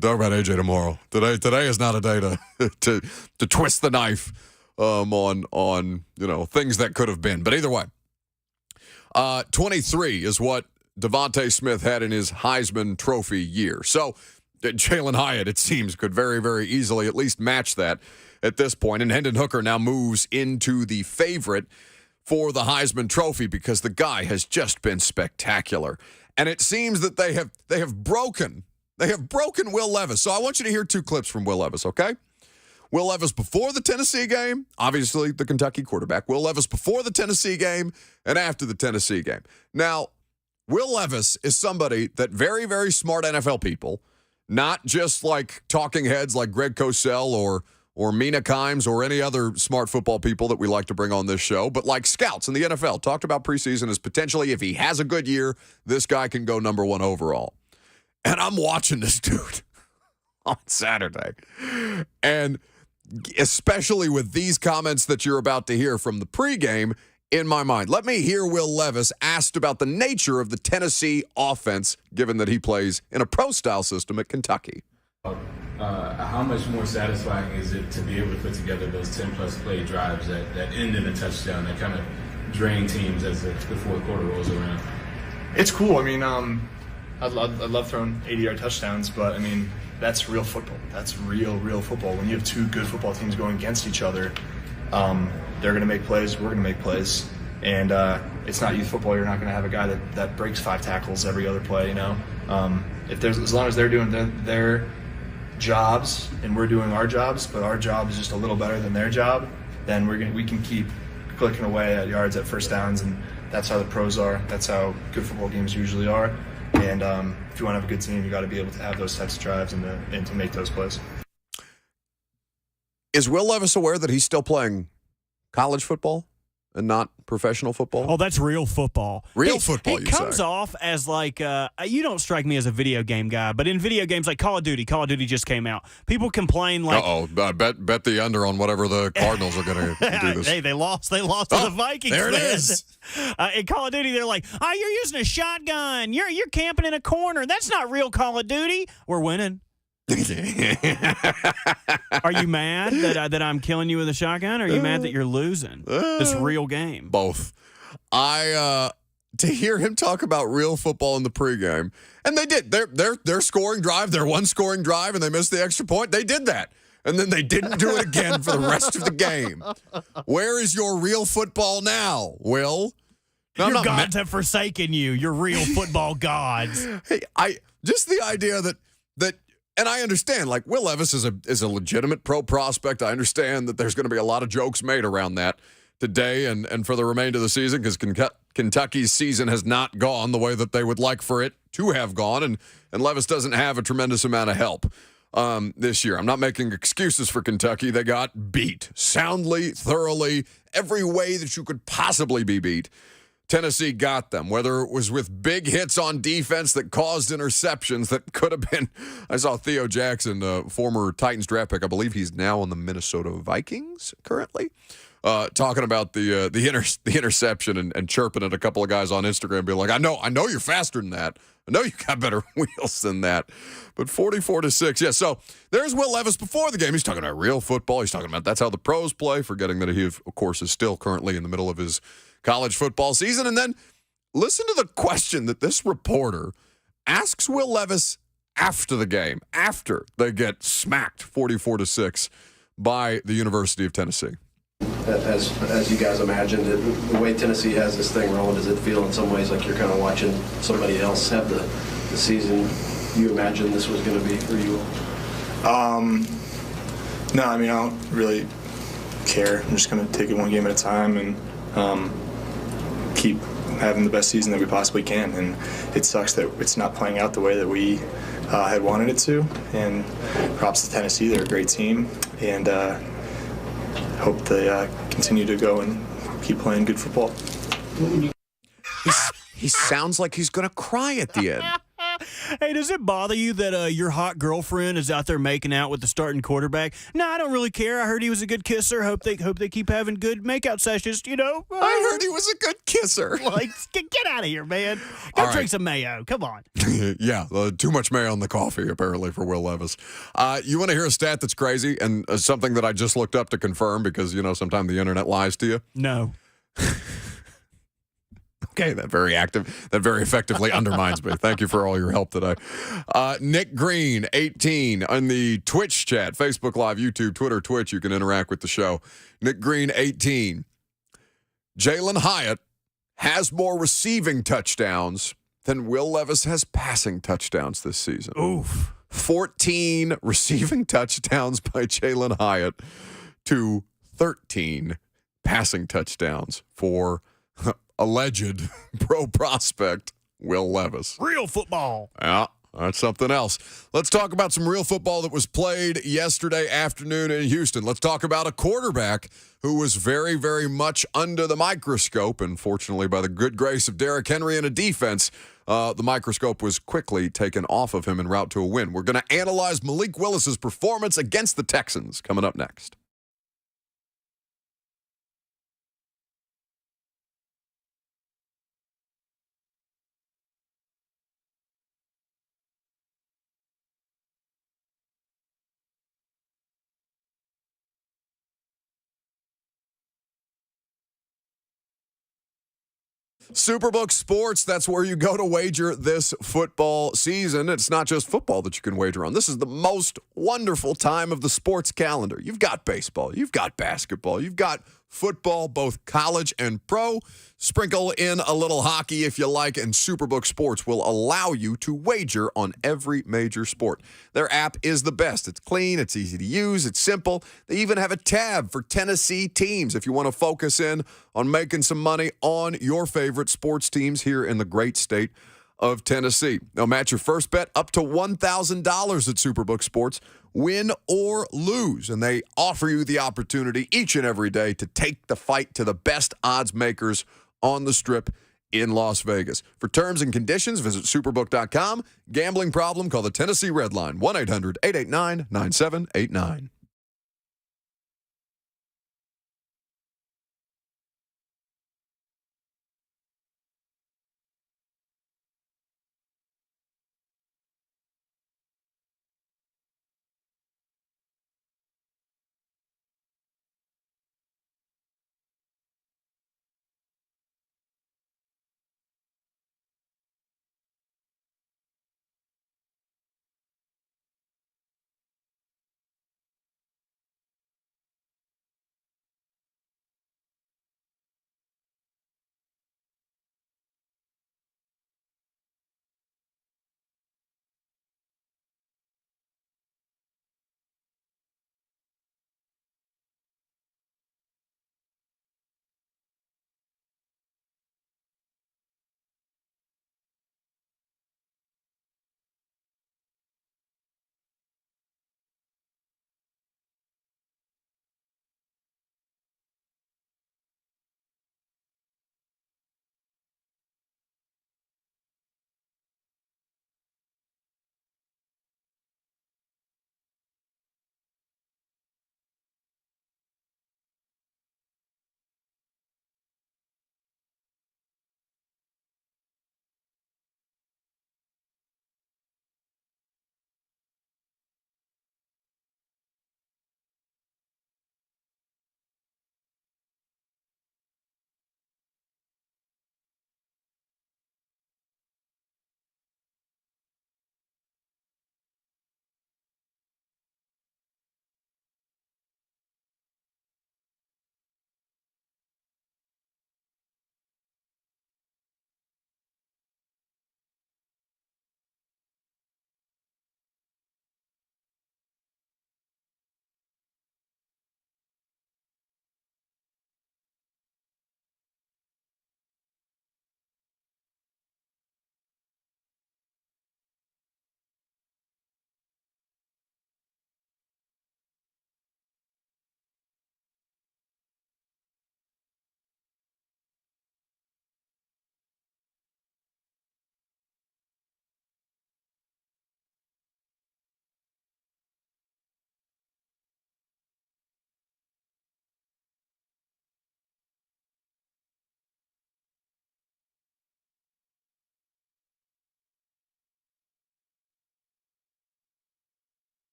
talk about AJ tomorrow. Today is not a day to twist the knife on things that could have been. But either way, 23 is what Devontae Smith had in his Heisman Trophy year. So Jalen Hyatt, it seems, could very, very easily at least match that at this point. And Hendon Hooker now moves into the favorite for the Heisman Trophy because the guy has just been spectacular. And it seems that they have broken Will Levis. So I want you to hear two clips from Will Levis, okay? Will Levis before the Tennessee game, obviously the Kentucky quarterback. Will Levis before the Tennessee game and after the Tennessee game. Now, Will Levis is somebody that very, very smart NFL people, not just like talking heads like Greg Cosell or Mina Kimes or any other smart football people that we like to bring on this show, but like scouts in the NFL, talked about preseason as potentially, if he has a good year, this guy can go number one overall. And I'm watching this dude on Saturday. And especially with these comments that you're about to hear from the pregame in my mind. Let me hear Will Levis asked about the nature of the Tennessee offense, given that he plays in a pro-style system at Kentucky. How much more satisfying is it to be able to put together those 10-plus play drives that end in a touchdown, that kind of drain teams as the fourth quarter rolls around? It's cool. I mean, I love throwing 80-yard touchdowns, but, I mean, that's real football. That's real football. When you have two good football teams going against each other, they're going to make plays, we're going to make plays. And it's not youth football. You're not going to have a guy that breaks 5 tackles every other play, you know. As long as they're doing their jobs and we're doing our jobs, but our job is just a little better than their job, then we can keep clicking away at yards, at first downs, and that's how the pros are. That's how good football games usually are. And if you want to have a good team, you got to be able to have those types of drives and to make those plays. Is Will Levis aware that he's still playing college football and not professional football? Oh, that's real football. Real football, He you comes say? off as like, you don't strike me as a video game guy, but in video games like Call of Duty just came out. People complain like, bet the under on whatever the Cardinals are going to do this. hey, they lost to the Vikings. There it man. is. In Call of Duty, they're like, oh, you're using a shotgun. You're camping in a corner. That's not real Call of Duty. We're winning. Are you mad that I'm killing you with a shotgun? Or are you mad that you're losing this real game? Both. To hear him talk about real football in the pregame, and they did. Their scoring drive, their one scoring drive, and they missed the extra point. They did that. And then they didn't do it again for the rest of the game. Where is your real football now, Will? No, Your gods have forsaken you. Your real football gods. Hey, just the idea that and I understand, like, Will Levis is a legitimate pro prospect. I understand that there's going to be a lot of jokes made around that today and for the remainder of the season, because Kentucky's season has not gone the way that they would like for it to have gone, and Levis doesn't have a tremendous amount of help this year. I'm not making excuses for Kentucky. They got beat soundly, thoroughly, every way that you could possibly be beat. Tennessee got them, whether it was with big hits on defense that caused interceptions that could have been. I saw Theo Jackson, former Titans draft pick. I believe he's now on the Minnesota Vikings currently, talking about the interception and chirping at a couple of guys on Instagram, being like, I know you're faster than that. I know you got better wheels than that. But 44-6, yeah. So there's Will Levis before the game. He's talking about real football. He's talking about that's how the pros play, forgetting that he, of course, is still currently in the middle of his college football season. And then listen to the question that this reporter asks Will Levis after the game, after they get smacked 44-6 by the University of Tennessee. As you guys imagined, the way Tennessee has this thing rolling, does it feel in some ways like you're kind of watching somebody else have the season you imagined this was going to be for you? No, I mean, I don't really care. I'm just going to take it one game at a time and keep having the best season that we possibly can. And it sucks that it's not playing out the way that we had wanted it to. And props to Tennessee. They're a great team. And hope they continue to go and keep playing good football. He sounds like he's going to cry at the end. Hey, does it bother you that your hot girlfriend is out there making out with the starting quarterback? No, I don't really care. I heard he was a good kisser. Hope they keep having good makeout sessions, you know. I heard he was a good kisser. Like, get out of here, man. Go drink some mayo. Come on. Yeah, too much mayo on the coffee, apparently, for Will Levis. You want to hear a stat that's crazy and something that I just looked up to confirm because, sometimes the internet lies to you? No. Okay, that very effectively undermines me. Thank you for all your help today. Nick Green, 18, on the Twitch chat, Facebook Live, YouTube, Twitter, Twitch. You can interact with the show. Nick Green, 18. Jalen Hyatt has more receiving touchdowns than Will Levis has passing touchdowns this season. Oof. 14 receiving touchdowns by Jalen Hyatt to 13 passing touchdowns for alleged pro prospect Will Levis. Real football. Yeah, that's something else. Let's talk about some real football that was played yesterday afternoon in Houston. Let's talk about a quarterback who was very, very much under the microscope, and fortunately, by the good grace of Derrick Henry and a defense, the microscope was quickly taken off of him en route to a win. We're going to analyze Malik Willis's performance against the Texans coming up next. Superbook Sports, that's where you go to wager this football season. It's not just football that you can wager on. This is the most wonderful time of the sports calendar. You've got baseball, you've got basketball, you've got football, both college and pro. Sprinkle in a little hockey if you like, and Superbook Sports will allow you to wager on every major sport. Their app is the best. It's clean, it's easy to use, it's simple. They even have a tab for Tennessee teams if you want to focus in on making some money on your favorite sports teams here in the great state of Tennessee. They'll match your first bet up to $1,000 at Superbook Sports, win or lose. And they offer you the opportunity each and every day to take the fight to the best odds makers on the Strip in Las Vegas. For terms and conditions, visit superbook.com. Gambling problem? Call the Tennessee Red Line, 1-800-889-9789.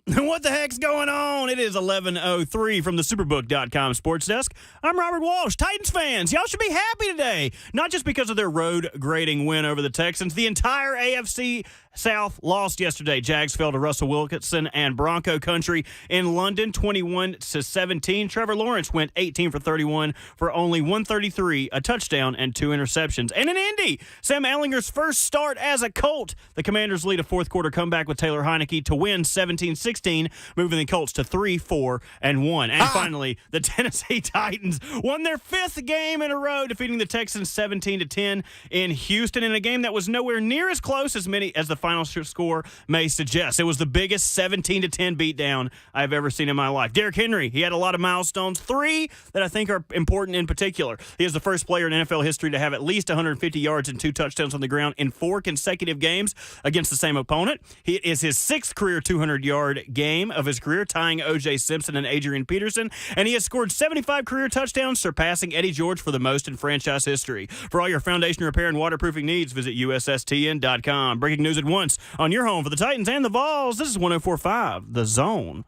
What the heck's going on? It is 11:03 from the Superbook.com sports desk. I'm Robert Walsh. Titans fans, y'all should be happy today. Not just because of their road grading win over the Texans. The entire AFC South lost yesterday. Jags fell to Russell Wilson and Bronco country in London, 21-17. Trevor Lawrence went 18 for 31 for only 133, a touchdown, and 2 interceptions. And in Indy, Sam Ehlinger's first start as a Colt. The Commanders lead a fourth-quarter comeback with Taylor Heineke to win 17-16, moving the Colts to 3-4-1. And finally, the Tennessee Titans won their 5th game in a row, defeating the Texans 17-10 in Houston in a game that was nowhere near as close as the final score may suggest. It was the biggest 17-10 beatdown I've ever seen in my life. Derrick Henry, he had a lot of milestones, 3 that I think are important in particular. He is the first player in NFL history to have at least 150 yards and 2 touchdowns on the ground in 4 consecutive games against the same opponent. He is his 6th career 200-yard game of his career, tying O.J. Simpson and Adrian Peterson, and he has scored 75 career touchdowns, surpassing Eddie George for the most in franchise history. For all your foundation repair and waterproofing needs, visit USSTN.com. Breaking news at once on your home for the Titans and the Vols. This is 104.5 The Zone.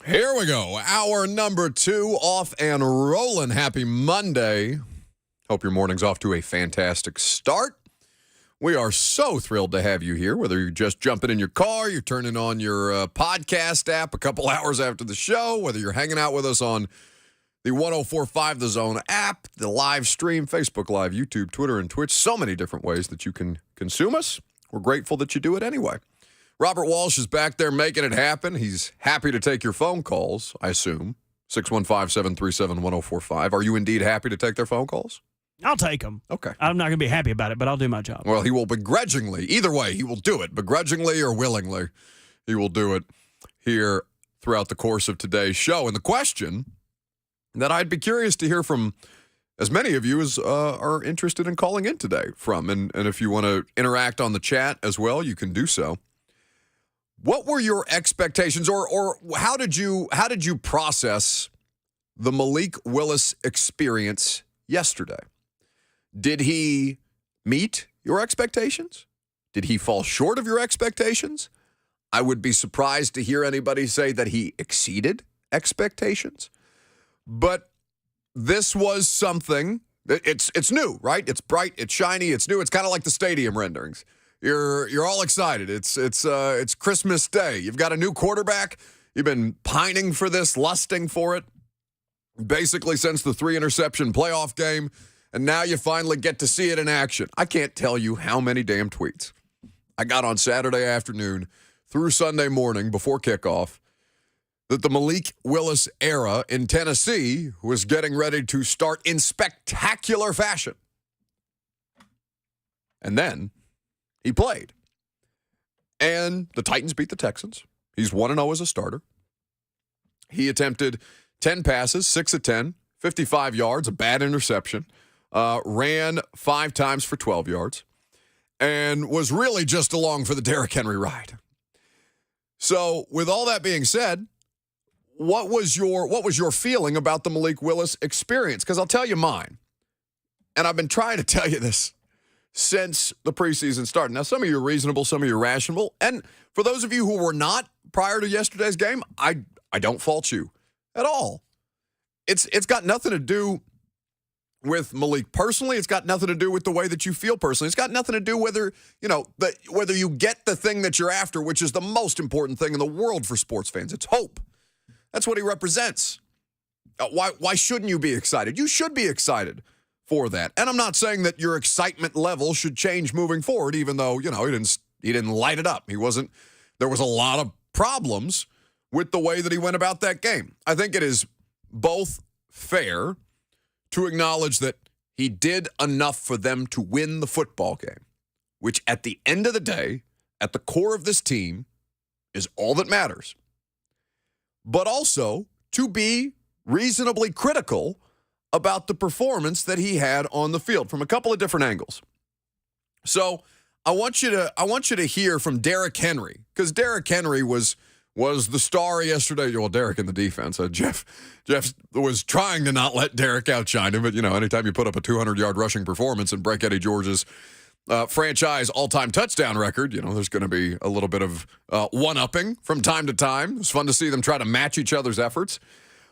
Here we go. Hour number 2 off and rolling. Happy Monday. Hope your morning's off to a fantastic start. We are so thrilled to have you here, whether you're just jumping in your car, you're turning on your podcast app a couple hours after the show, whether you're hanging out with us on the 104.5 The Zone app, the live stream, Facebook Live, YouTube, Twitter, and Twitch. So many different ways that you can consume us. We're grateful that you do it anyway. Robert Walsh is back there making it happen. He's happy to take your phone calls, I assume. 615-737-1045. Are you indeed happy to take their phone calls? I'll take them. Okay. I'm not going to be happy about it, but I'll do my job. Well, he will begrudgingly, either way, he will do it. Begrudgingly or willingly, he will do it here throughout the course of today's show. And the question that I'd be curious to hear from as many of you as are interested in calling in today from, and if you want to interact on the chat as well, you can do so. What were your expectations, or how did you process the Malik Willis experience yesterday? Did he meet your expectations? Did he fall short of your expectations? I would be surprised to hear anybody say that he exceeded expectations. But this was something. It's new, right? It's bright, it's shiny, it's new. It's kind of like the stadium renderings. You're all excited. It's Christmas Day. You've got a new quarterback. You've been pining for this, lusting for it, basically since the 3-interception playoff game, and now you finally get to see it in action. I can't tell you how many damn tweets I got on Saturday afternoon through Sunday morning before kickoff that the Malik Willis era in Tennessee was getting ready to start in spectacular fashion. And then he played. And the Titans beat the Texans. He's 1-0 as a starter. He attempted 10 passes, 6 of 10, 55 yards, a bad interception, ran 5 times for 12 yards, and was really just along for the Derrick Henry ride. So with all that being said, what was your feeling about the Malik Willis experience? Because I'll tell you mine. And I've been trying to tell you this since the preseason started. Now, some of you are reasonable, some of you are rational. And for those of you who were not prior to yesterday's game, I don't fault you at all. It's got nothing to do with Malik personally. It's got nothing to do with the way that you feel personally. It's got nothing to do whether you get the thing that you're after, which is the most important thing in the world for sports fans. It's hope. That's what he represents. Why shouldn't you be excited? You should be excited for that. And I'm not saying that your excitement level should change moving forward, even though, he didn't light it up. There was a lot of problems with the way that he went about that game. I think it is both fair to acknowledge that he did enough for them to win the football game, which at the end of the day, at the core of this team, is all that matters. but also to be reasonably critical about the performance that he had on the field from a couple of different angles. So I want you to hear from Derrick Henry, because Derrick Henry was the star yesterday. Well, Derrick in the defense. Jeff was trying to not let Derrick outshine him, but anytime you put up a 200-yard rushing performance and break Eddie George's franchise all-time touchdown record, there's going to be a little bit of one-upping from time to time. It's fun to see them try to match each other's efforts.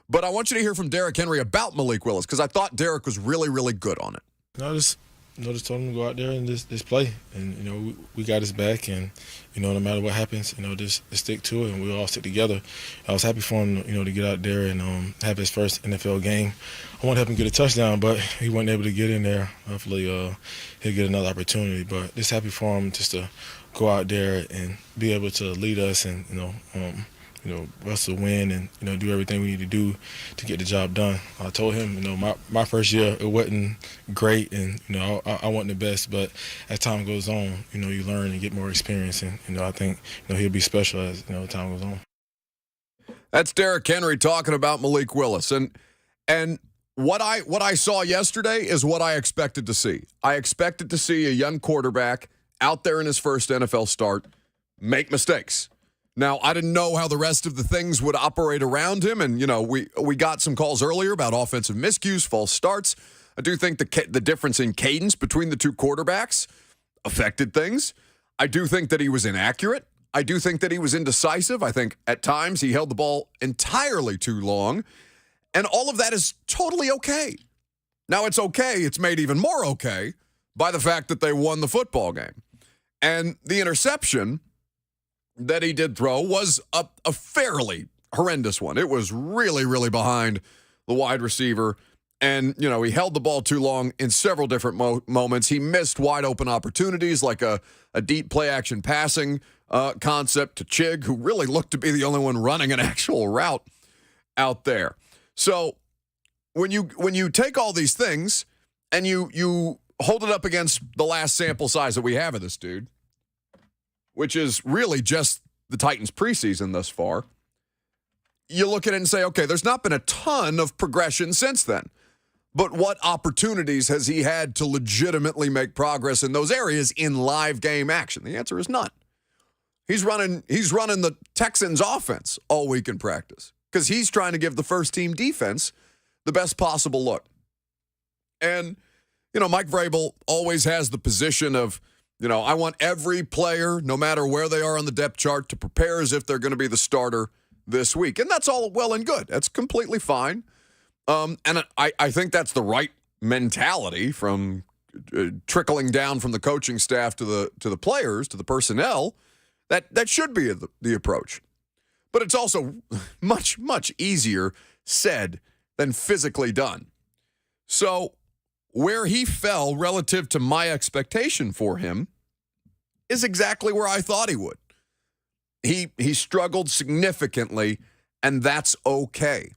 But I want you to hear from Derrick Henry about Malik Willis, because I thought Derrick was really, really good on it. Just told him to go out there and just play. And, we got his back. And, no matter what happens, just stick to it. And we'll all stick together. I was happy for him, to get out there and have his first NFL game. I want to help him get a touchdown, but he wasn't able to get in there. Hopefully he'll get another opportunity. But just happy for him just to go out there and be able to lead us and, us to win and, do everything we need to do to get the job done. I told him, my first year, it wasn't great and, I wasn't the best, but as time goes on, you learn and get more experience and, I think, he'll be special as, time goes on. That's Derrick Henry talking about Malik Willis. And what I saw yesterday is what I expected to see. I expected to see a young quarterback out there in his first NFL start make mistakes. Now, I didn't know how the rest of the things would operate around him, and, we got some calls earlier about offensive miscues, false starts. I do think the difference in cadence between the two quarterbacks affected things. I do think that he was inaccurate. I do think that he was indecisive. I think at times he held the ball entirely too long, and all of that is totally okay. Now, it's okay. It's made even more okay by the fact that they won the football game. And the interception that he did throw was a fairly horrendous one. It was really, really behind the wide receiver. And, he held the ball too long in several different moments. He missed wide open opportunities like a deep play action passing concept to Chig, who really looked to be the only one running an actual route out there. So when you take all these things and you hold it up against the last sample size that we have of this dude, which is really just the Titans preseason thus far, you look at it and say, okay, there's not been a ton of progression since then. But what opportunities has he had to legitimately make progress in those areas in live game action? The answer is none. He's running the Texans offense all week in practice because he's trying to give the first team defense the best possible look. And, Mike Vrabel always has the position of, I want every player, no matter where they are on the depth chart, to prepare as if they're going to be the starter this week. And that's all well and good. That's completely fine. And I think that's the right mentality from trickling down from the coaching staff to the players, to the personnel. That should be the approach. But it's also much, much easier said than physically done. So where he fell relative to my expectation for him is exactly where I thought he would. He struggled significantly, and that's okay.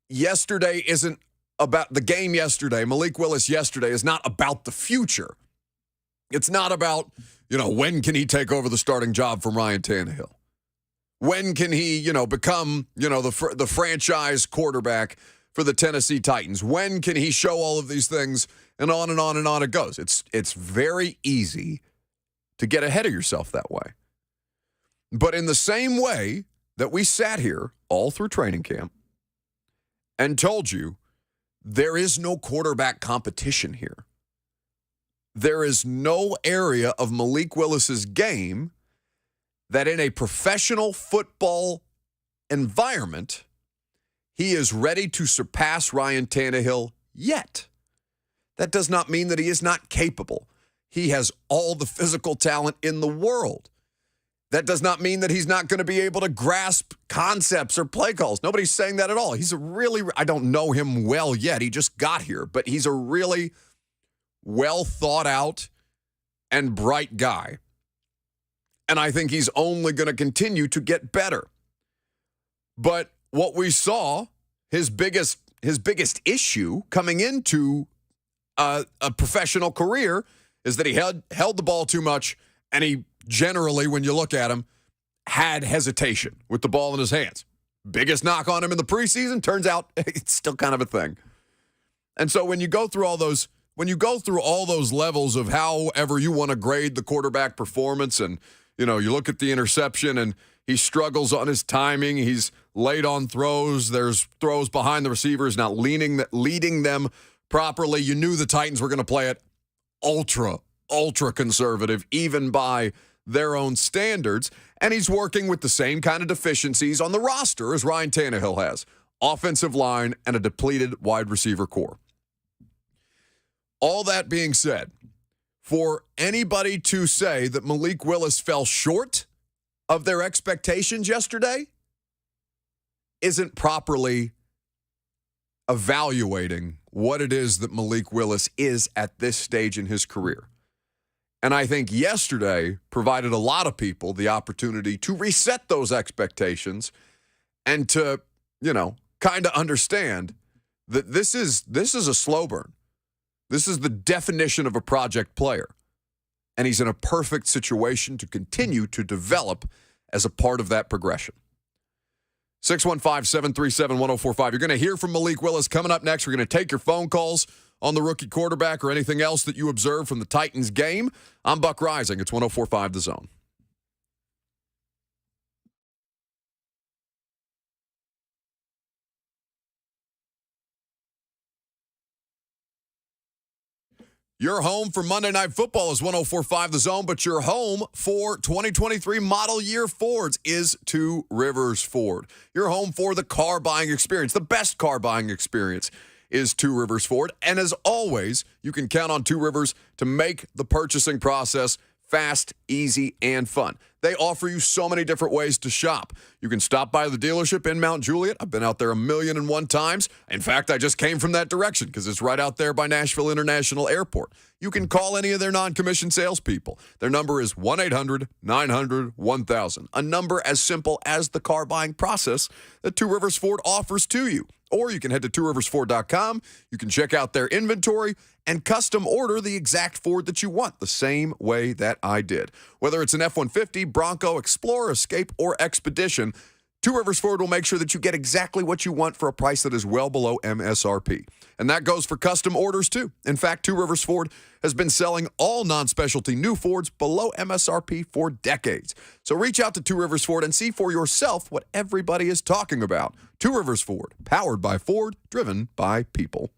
Yesterday isn't about the game yesterday. Malik Willis yesterday is not about the future. It's not about, when can he take over the starting job from Ryan Tannehill? When can he, become, the franchise quarterback for the Tennessee Titans? When can he show all of these things? And on and on and on it goes. It's very easy to get ahead of yourself that way. But in the same way that we sat here all through training camp and told you there is no quarterback competition here. There is no area of Malik Willis's game that in a professional football environment he is ready to surpass Ryan Tannehill yet. That does not mean that he is not capable. He has all the physical talent in the world. That does not mean that he's not going to be able to grasp concepts or play calls. Nobody's saying that at all. He's I don't know him well yet. He just got here, but he's a really well thought out and bright guy. And I think he's only going to continue to get better. But what we saw, his biggest issue coming into a professional career is that he held the ball too much, and he generally, when you look at him, had hesitation with the ball in his hands. Biggest knock on him in the preseason, turns out it's still kind of a thing. And so when you go through all those levels of however you want to grade the quarterback performance, and you look at the interception and he struggles on his timing, he's late on throws, there's throws behind the receivers, not leading them properly. You knew the Titans were going to play it ultra conservative, even by their own standards. And he's working with the same kind of deficiencies on the roster as Ryan Tannehill has. Offensive line and a depleted wide receiver core. All that being said, for anybody to say that Malik Willis fell short of their expectations yesterday isn't properly evaluating what it is that Malik Willis is at this stage in his career. And I think yesterday provided a lot of people the opportunity to reset those expectations and to, kind of understand that this is a slow burn. This is the definition of a project player. And he's in a perfect situation to continue to develop as a part of that progression. 615-737-1045. You're going to hear from Malik Willis coming up next. We're going to take your phone calls on the rookie quarterback or anything else that you observe from the Titans game. I'm Buck Reising. It's 104.5 The Zone. Your home for Monday Night Football is 104.5 The Zone, but your home for 2023 model year Fords is Two Rivers Ford. Your home for the car buying experience, the best car buying experience is Two Rivers Ford. And as always, you can count on Two Rivers to make the purchasing process fast, easy, and fun. They offer you so many different ways to shop. You can stop by the dealership in Mount Juliet. I've been out there 1,000,001 times. In fact, I just came from that direction because it's right out there by Nashville International Airport. You can call any of their non-commissioned salespeople. Their number is 1-800-900-1000, a number as simple as the car buying process that Two Rivers Ford offers to you. Or you can head to tworiversford.com. You can check out their inventory and custom order the exact Ford that you want, the same way that I did. Whether it's an F-150, Bronco, Explorer, Escape, or Expedition, Two Rivers Ford will make sure that you get exactly what you want for a price that is well below MSRP. And that goes for custom orders, too. In fact, Two Rivers Ford has been selling all non-specialty new Fords below MSRP for decades. So reach out to Two Rivers Ford and see for yourself what everybody is talking about. Two Rivers Ford, powered by Ford, driven by people.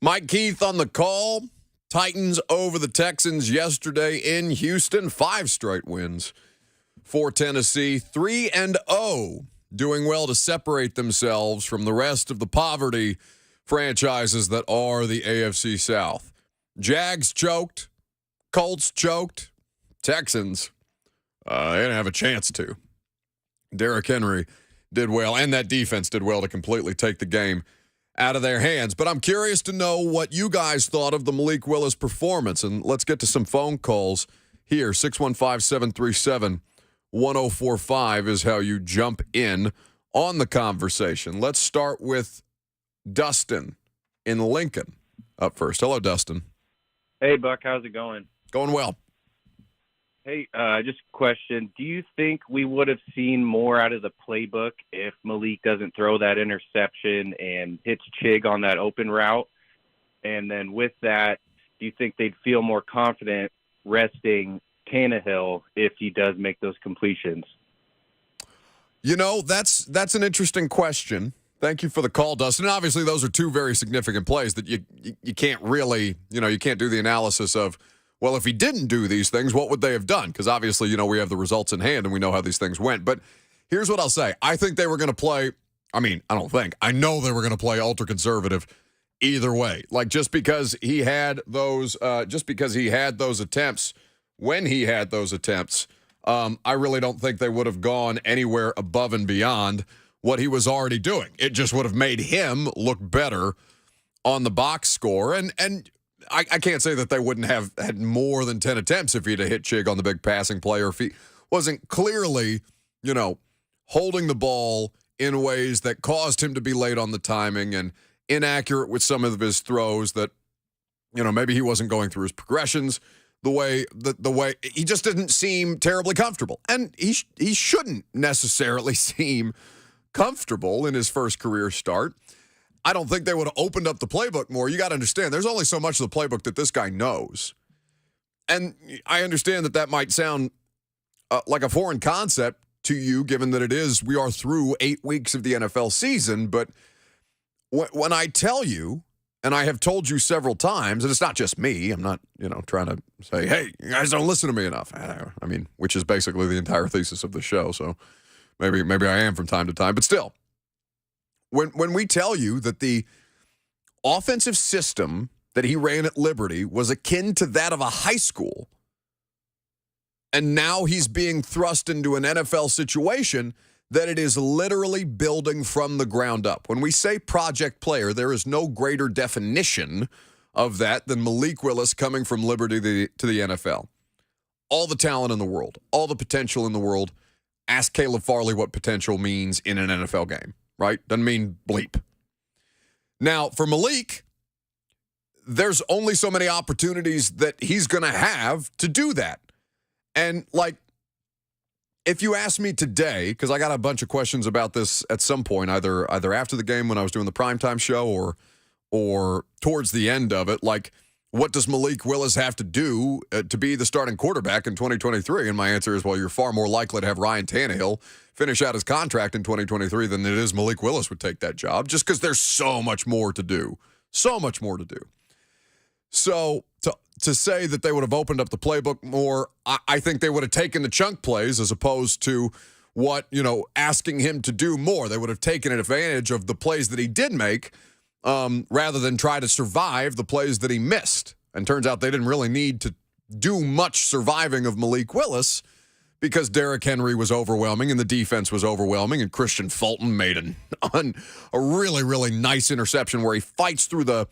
Mike Keith on the call. Titans over the Texans yesterday in Houston. 5 straight wins for Tennessee. 3-0, doing well to separate themselves from the rest of the poverty franchises that are the AFC South. Jags choked. Colts choked. Texans, they didn't have a chance to. Derrick Henry did well, and that defense did well to completely take the game out of their hands. But I'm curious to know what you guys thought of the Malik Willis performance. And let's get to some phone calls here. 615-737-1045 is how you jump in on the conversation. Let's start with Dustin in Lincoln up first. Hello, Dustin. Hey, Buck. How's it going? Going well. Hey, just a question. Do you think we would have seen more out of the playbook if Malik doesn't throw that interception and hits Chig on that open route? And then with that, do you think they'd feel more confident resting Tannehill if he does make those completions? You know, that's an interesting question. Thank you for the call, Dustin. And obviously, those are 2 very significant plays that you can't really, you can't do the analysis of, well, if he didn't do these things, what would they have done? Because obviously, we have the results in hand and we know how these things went. But here's what I'll say. I think they were going to play, I know they were going to play ultra-conservative either way. Like, just because he had those attempts, when he had those attempts, I really don't think they would have gone anywhere above and beyond what he was already doing. It just would have made him look better on the box score. And I can't say that they wouldn't have had more than 10 attempts if he'd have hit Chig on the big passing play, or if he wasn't clearly, holding the ball in ways that caused him to be late on the timing and inaccurate with some of his throws that, maybe he wasn't going through his progressions the way he just didn't seem terribly comfortable. And he shouldn't necessarily seem comfortable in his first career start. I don't think they would have opened up the playbook more. You got to understand, there's only so much of the playbook that this guy knows. And I understand that might sound like a foreign concept to you, given that we are through 8 weeks of the NFL season. But when I tell you, and I have told you several times, and it's not just me, I'm not, trying to say, hey, you guys don't listen to me enough. I mean, which is basically the entire thesis of the show. So maybe I am from time to time, but still. When we tell you that the offensive system that he ran at Liberty was akin to that of a high school, and now he's being thrust into an NFL situation that it is literally building from the ground up. When we say project player, there is no greater definition of that than Malik Willis coming from Liberty to the NFL. All the talent in the world, all the potential in the world. Ask Caleb Farley what potential means in an NFL game. Right? Doesn't mean bleep. Now, for Malik, there's only so many opportunities that he's going to have to do that. And, if you ask me today, because I got a bunch of questions about this at some point, either after the game when I was doing the primetime show or towards the end of it, what does Malik Willis have to do to be the starting quarterback in 2023? And my answer is, well, you're far more likely to have Ryan Tannehill finish out his contract in 2023 than it is Malik Willis would take that job, just because there's so much more to do. So much more to do. So to say that they would have opened up the playbook more, I think they would have taken the chunk plays as opposed to asking him to do more. They would have taken advantage of the plays that he did make rather than try to survive the plays that he missed. And turns out they didn't really need to do much surviving of Malik Willis because Derrick Henry was overwhelming and the defense was overwhelming, and Christian Fulton made a really, really nice interception where he fights through the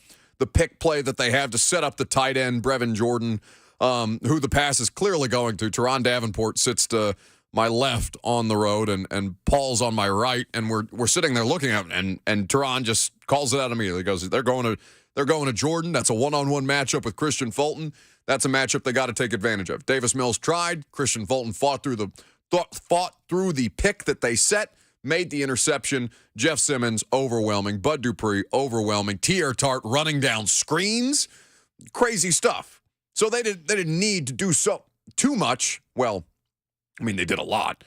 pick play that they have to set up the tight end, Brevin Jordan, who the pass is clearly going to. Teron Davenport sits to my left on the road, and Paul's on my right, and we're sitting there looking at him, and Teron just calls it out immediately. He goes, they're going to Jordan. That's a one-on-one matchup with Christian Fulton. That's a matchup they got to take advantage of. Davis Mills tried. Christian Fulton fought through the pick that they set, made the interception. Jeff Simmons, overwhelming. Bud Dupree, overwhelming. T.R. Tart running down screens. Crazy stuff. So they didn't need to do too much. Well, I mean, they did a lot.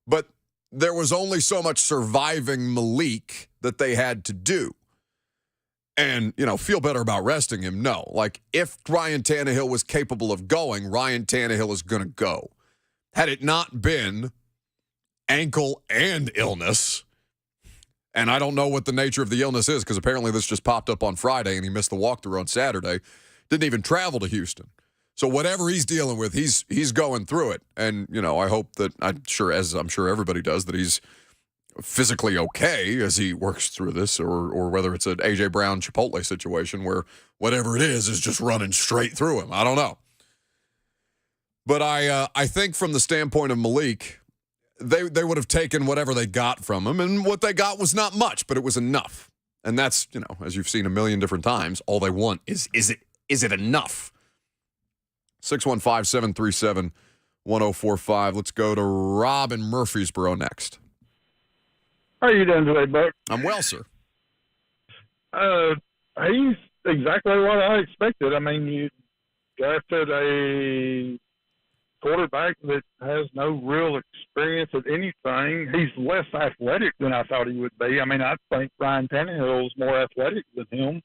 But there was only so much surviving Malik that they had to do. and, feel better about resting him. No. Like, if Ryan Tannehill was capable of going, Ryan Tannehill is going to go. Had it not been ankle and illness, and I don't know what the nature of the illness is because apparently this just popped up on Friday and he missed the walkthrough on Saturday, didn't even travel to Houston. So whatever he's dealing with, he's going through it. And, I hope that, I'm sure everybody does, that he's physically okay as he works through this, or whether it's an A.J. Brown Chipotle situation where whatever it is just running straight through him. I don't know. But I think from the standpoint of Malik, they would have taken whatever they got from him, and what they got was not much, but it was enough. And that's, as you've seen a million different times, all they want is it enough? 615-737-1045. Let's go to Rob in Murfreesboro next. How are you doing today, Buck? I'm well, sir. He's exactly what I expected. I mean, you drafted a quarterback that has no real experience at anything. He's less athletic than I thought he would be. I mean, I think Ryan Tannehill is more athletic than him,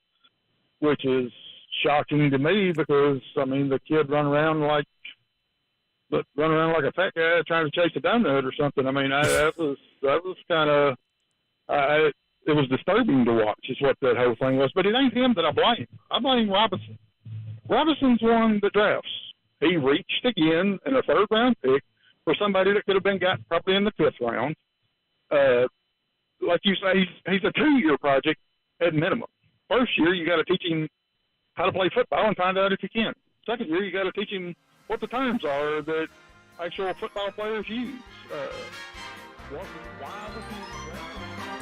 which is shocking to me because, I mean, the kid run around like a fat guy trying to chase a donut or something. I mean, that was kind of it was disturbing to watch is what that whole thing was. But it ain't him that I blame. I blame Robinson. Robinson's one the drafts. He reached again in a third-round pick for somebody that could have been got probably in the fifth round. Like you say, he's a 2-year project at minimum. First year, you got to teach him how to play football and find out if he can. Second year, you got to teach him what the terms are that actual football players use.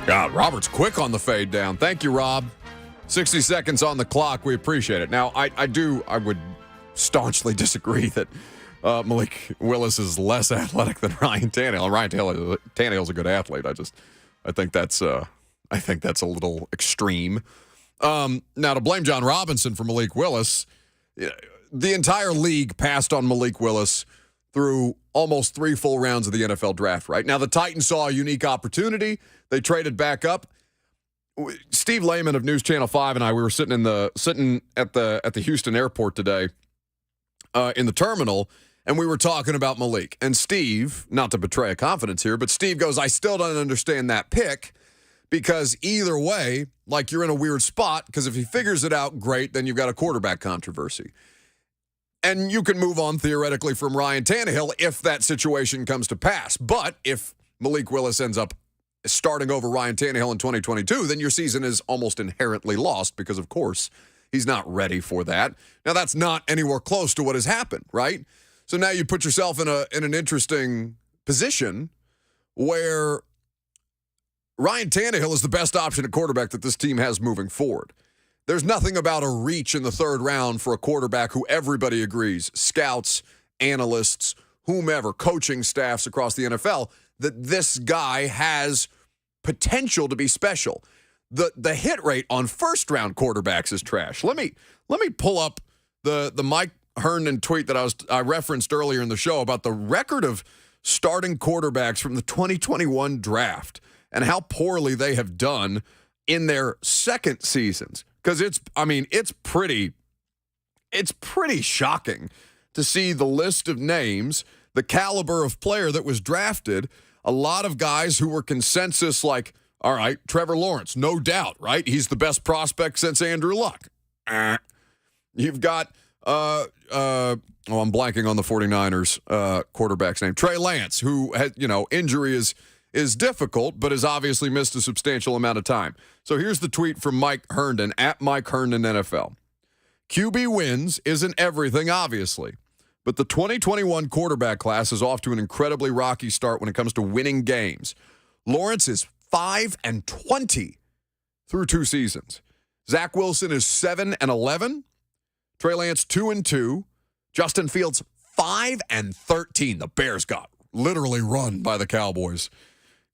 God, Robert's quick on the fade down. Thank you, Rob. 60 seconds on the clock. We appreciate it. Now, I would staunchly disagree that Malik Willis is less athletic than Ryan Tannehill. Ryan Tannehill's a good athlete. I think that's a little extreme. Now, to blame John Robinson for Malik Willis, the entire league passed on Malik Willis through almost 3 full rounds of the NFL draft, right? Now, the Titans saw a unique opportunity. They traded back up. Steve Lehman of News Channel 5 and I, we were sitting at the Houston airport today in the terminal, and we were talking about Malik. And Steve, not to betray a confidence here, but Steve goes, I still don't understand that pick because either way, like you're in a weird spot because if he figures it out, great, then you've got a quarterback controversy. And you can move on theoretically from Ryan Tannehill if that situation comes to pass. But if Malik Willis ends up starting over Ryan Tannehill in 2022, then your season is almost inherently lost because, of course, he's not ready for that. Now, that's not anywhere close to what has happened, right? So now you put yourself in an interesting position where Ryan Tannehill is the best option at quarterback that this team has moving forward. There's nothing about a reach in the third round for a quarterback who everybody agrees, scouts, analysts, whomever, coaching staffs across the NFL, that this guy has potential to be special. The hit rate on first-round quarterbacks is trash. Let me pull up the Mike Herndon tweet that I referenced earlier in the show about the record of starting quarterbacks from the 2021 draft and how poorly they have done in their second seasons. Because it's pretty shocking to see the list of names, the caliber of player that was drafted. A lot of guys who were consensus like, all right, Trevor Lawrence, no doubt, right? He's the best prospect since Andrew Luck. You've got, I'm blanking on the 49ers quarterback's name, Trey Lance, who has, injury is difficult, but has obviously missed a substantial amount of time. So here's the tweet from Mike Herndon, at Mike Herndon NFL. QB wins isn't everything, obviously, but the 2021 quarterback class is off to an incredibly rocky start when it comes to winning games. Lawrence is 5-20 through 2 seasons. Zach Wilson is 7-11. Trey Lance 2-2. Justin Fields 5-13. The Bears got literally run by the Cowboys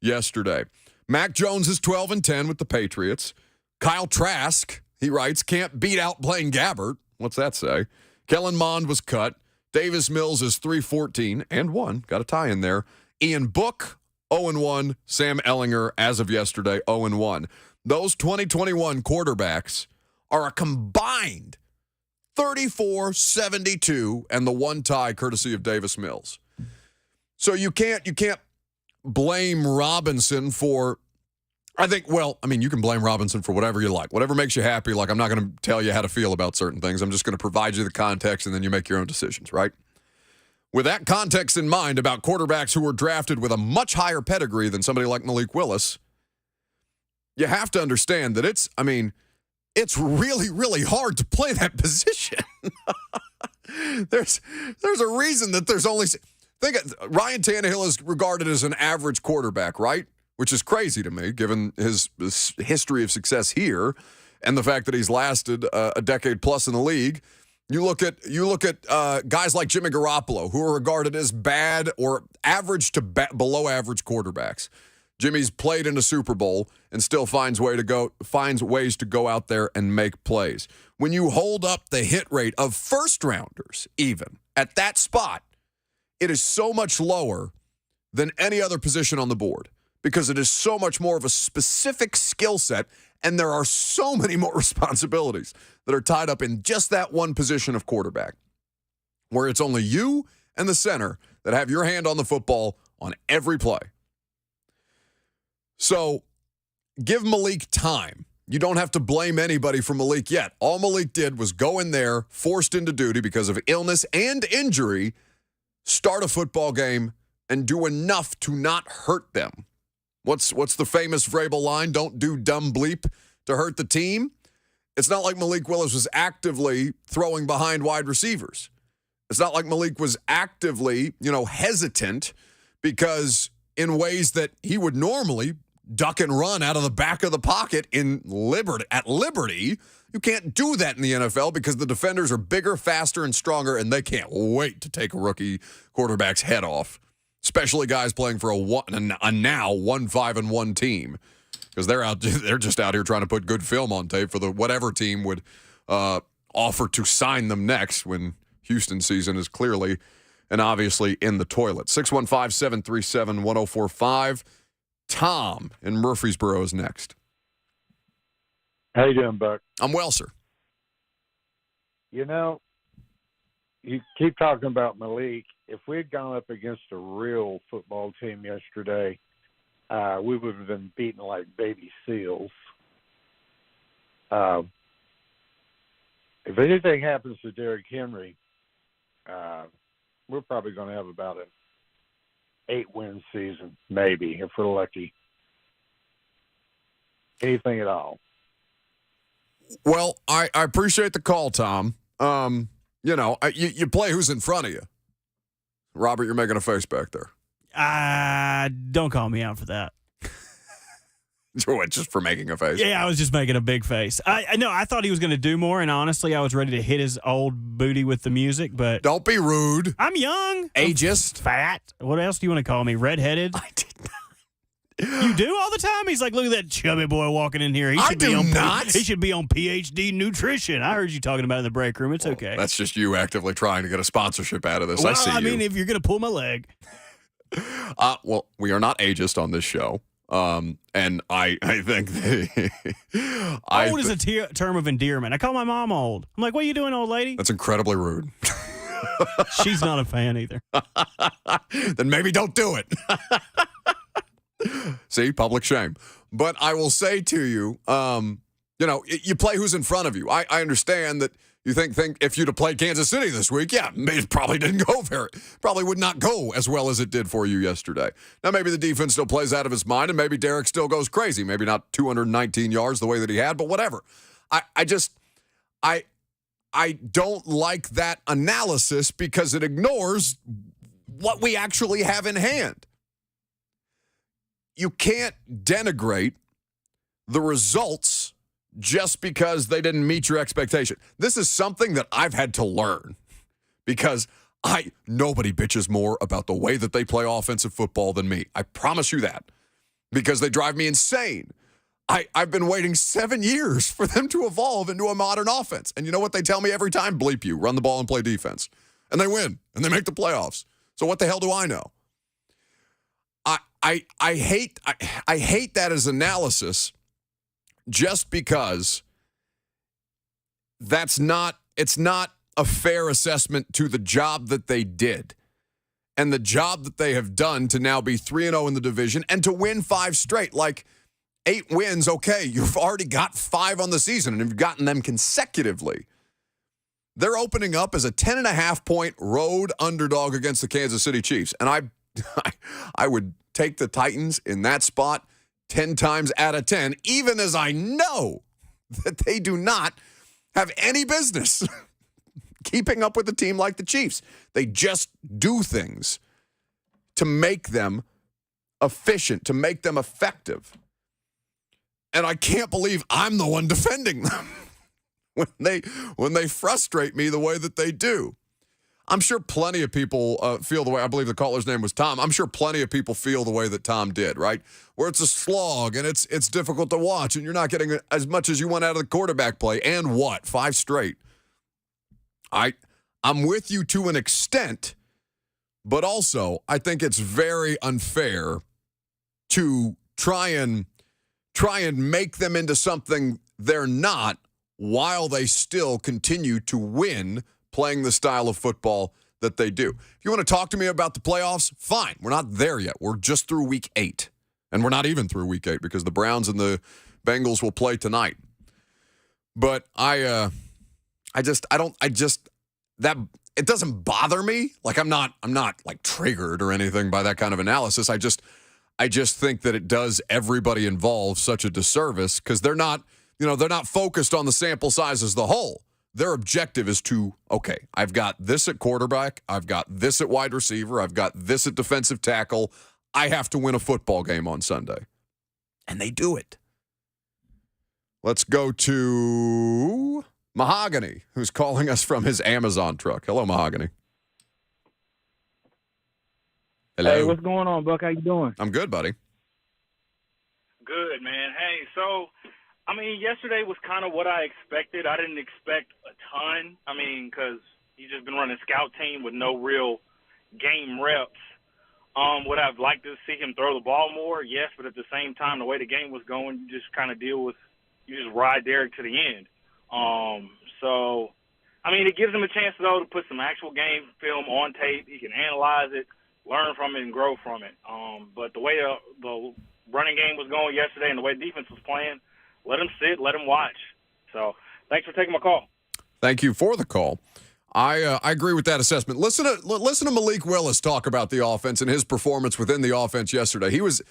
yesterday. Mac Jones is 12-10 with the Patriots. Kyle Trask, he writes, can't beat out Blaine Gabbert. What's that say? Kellen Mond was cut. Davis Mills is 3-14-1. Got a tie in there. Ian Book, 0-1. Sam Ellinger, as of yesterday, 0-1. Those 2021 quarterbacks are a combined 34-72 and the one tie courtesy of Davis Mills. So you can't blame Robinson for, I think, you can blame Robinson for whatever you like. Whatever makes you happy. Like, I'm not going to tell you how to feel about certain things. I'm just going to provide you the context, and then you make your own decisions, right? With that context in mind about quarterbacks who were drafted with a much higher pedigree than somebody like Malik Willis, you have to understand that it's really, really hard to play that position. There's a reason that there's only... Ryan Tannehill is regarded as an average quarterback, right? Which is crazy to me, given his history of success here and the fact that he's lasted a decade plus in the league. You look at guys like Jimmy Garoppolo, who are regarded as bad or average to below average quarterbacks. Jimmy's played in a Super Bowl and still finds ways to go out there and make plays. When you hold up the hit rate of first rounders, even at that spot, it is so much lower than any other position on the board because it is so much more of a specific skill set, and there are so many more responsibilities that are tied up in just that one position of quarterback, where it's only you and the center that have your hand on the football on every play. So give Malik time. You don't have to blame anybody for Malik yet. All Malik did was go in there, forced into duty because of illness and injury, start a football game, and do enough to not hurt them. What's the famous Vrabel line? Don't do dumb bleep to hurt the team. It's not like Malik Willis was actively throwing behind wide receivers. It's not like Malik was actively, hesitant because in ways that he would normally duck and run out of the back of the pocket at Liberty. You can't do that in the NFL because the defenders are bigger, faster, and stronger, and they can't wait to take a rookie quarterback's head off, especially guys playing for a now 1-5-1 team because they're just out here trying to put good film on tape for whatever team would offer to sign them next when Houston season is clearly and obviously in the toilet. 615-737-1045. Tom in Murfreesboro is next. How you doing, Buck? I'm well, sir. You keep talking about Malik. If we had gone up against a real football team yesterday, we would have been beaten like baby seals. If anything happens to Derrick Henry, we're probably going to have about an 8-win season, maybe, if we're lucky. Anything at all. Well, I appreciate the call, Tom. You play who's in front of you. Robert, you're making a face back there. Don't call me out for that. What, just for making a face? Yeah, I was just making a big face. I thought he was going to do more, and honestly, I was ready to hit his old booty with the music, but... Don't be rude. I'm young. Ageist. I'm fat. What else do you want to call me? Redheaded? I did not. You do all the time? He's like, look at that chubby boy walking in here. He should be on PhD nutrition. I heard you talking about it in the break room. It's okay. That's just you actively trying to get a sponsorship out of this. Well, I see I mean, if you're going to pull my leg. We are not ageist on this show. And I think old is a term of endearment. I call my mom old. I'm like, what are you doing, old lady? That's incredibly rude. She's not a fan either. Then maybe don't do it. See, public shame. But I will say to you, you play who's in front of you. I understand that you think if you'd have played Kansas City this week, it probably probably would not go as well as it did for you yesterday. Now, maybe the defense still plays out of his mind, and maybe Derrick still goes crazy. Maybe not 219 yards the way that he had, but whatever. I don't like that analysis because it ignores what we actually have in hand. You can't denigrate the results just because they didn't meet your expectation. This is something that I've had to learn because nobody bitches more about the way that they play offensive football than me. I promise you that because they drive me insane. I've been waiting 7 years for them to evolve into a modern offense. And you know what they tell me every time? Bleep you, run the ball and play defense. And they win, and they make the playoffs. So what the hell do I know? I hate that as analysis just because it's not a fair assessment to the job that they did and the job that they have done to now be 3-0 in the division and to win 5 straight. Like 8 wins, okay, you've already got 5 on the season and you've gotten them consecutively. They're opening up as a 10.5-point road underdog against the Kansas City Chiefs. And I would take the Titans in that spot 10 times out of 10, even as I know that they do not have any business keeping up with a team like the Chiefs. They just do things to make them efficient, to make them effective. And I can't believe I'm the one defending them when they frustrate me the way that they do. I'm sure plenty of people feel the way, I believe the caller's name was Tom. I'm sure plenty of people feel the way that Tom did, right? Where it's a slog and it's difficult to watch and you're not getting as much as you want out of the quarterback play. And what? 5 straight. I'm with you to an extent, but also I think it's very unfair to try and make them into something they're not while they still continue to win playing the style of football that they do. If you want to talk to me about the playoffs, fine. We're not there yet. We're just through week 8. And we're not even through week 8 because the Browns and the Bengals will play tonight. But it doesn't bother me. Like I'm not like triggered or anything by that kind of analysis. I just think that it does everybody involved such a disservice because they're not focused on the sample size as the whole. Their objective is to, okay, I've got this at quarterback, I've got this at wide receiver, I've got this at defensive tackle. I have to win a football game on Sunday. And they do it. Let's go to Mahogany, who's calling us from his Amazon truck. Hello, Mahogany. Hello. Hey, what's going on, Buck? How you doing? I'm good, buddy. Good, man. Hey, so, yesterday was kind of what I expected. I didn't expect a ton. Because he's just been running scout team with no real game reps. Would I have liked to see him throw the ball more? Yes, but at the same time, the way the game was going, you just kind of you just ride Derrick to the end. It gives him a chance, though, to put some actual game film on tape. He can analyze it, learn from it, and grow from it. But the way the running game was going yesterday and the way the defense was playing, let him sit, let him watch. So thanks for taking my call. Thank you for the call. I agree with that assessment. Listen to Malik Willis talk about the offense and his performance within the offense yesterday. He was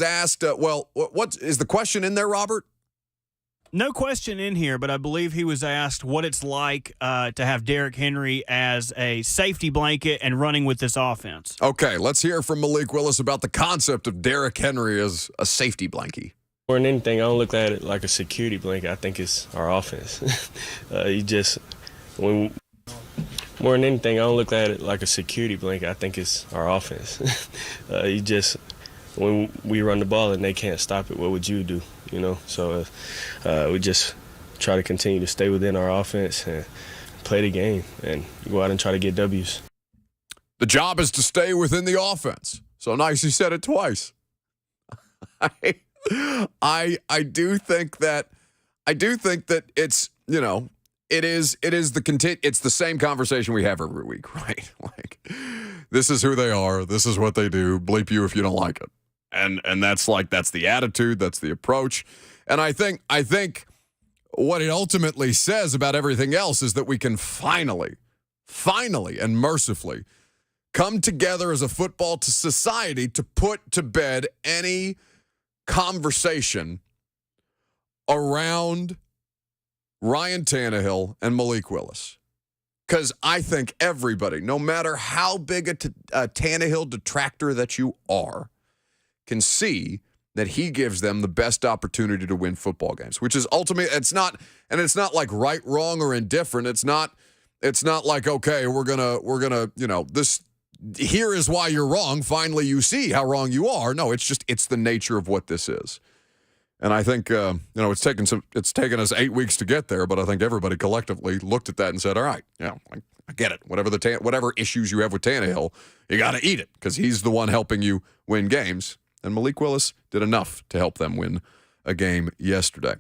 asked, what is the question in there, Robert? No question in here, but I believe he was asked what it's like to have Derrick Henry as a safety blanket and running with this offense. Okay, let's hear from Malik Willis about the concept of Derrick Henry as a safety blankie. More than anything, I don't look at it like a security blanket. I think it's our offense. More than anything, I don't look at it like a security blanket. I think it's our offense. When we run the ball and they can't stop it, what would you do? So we just try to continue to stay within our offense and play the game and go out and try to get W's. The job is to stay within the offense. So nice he said it twice. I do think that it's, it's the same conversation we have every week, right? Like, this is who they are, this is what they do, bleep you if you don't like it. And that's the attitude, that's the approach. And I think what it ultimately says about everything else is that we can finally and mercifully come together as a football society to put to bed any conversation around Ryan Tannehill and Malik Willis. Because I think everybody, no matter how big a Tannehill detractor that you are, can see that he gives them the best opportunity to win football games, which is ultimately, it's not like right, wrong, or indifferent. It's not like, okay, we're gonna, this, here is why you're wrong. Finally, you see how wrong you are. No, it's the nature of what this is. And I think, it's taken us 8 weeks to get there, but I think everybody collectively looked at that and said, all right, I get it. Whatever issues you have with Tannehill, you got to eat it because he's the one helping you win games. And Malik Willis did enough to help them win a game yesterday.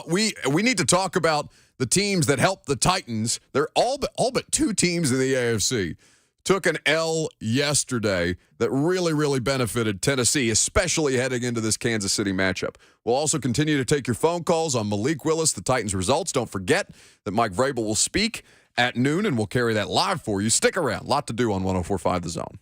We need to talk about the teams that helped the Titans, they're all but two teams in the AFC, took an L yesterday that really, really benefited Tennessee, especially heading into this Kansas City matchup. We'll also continue to take your phone calls on Malik Willis, the Titans results. Don't forget that Mike Vrabel will speak at noon, and we'll carry that live for you. Stick around. A lot to do on 104.5 The Zone.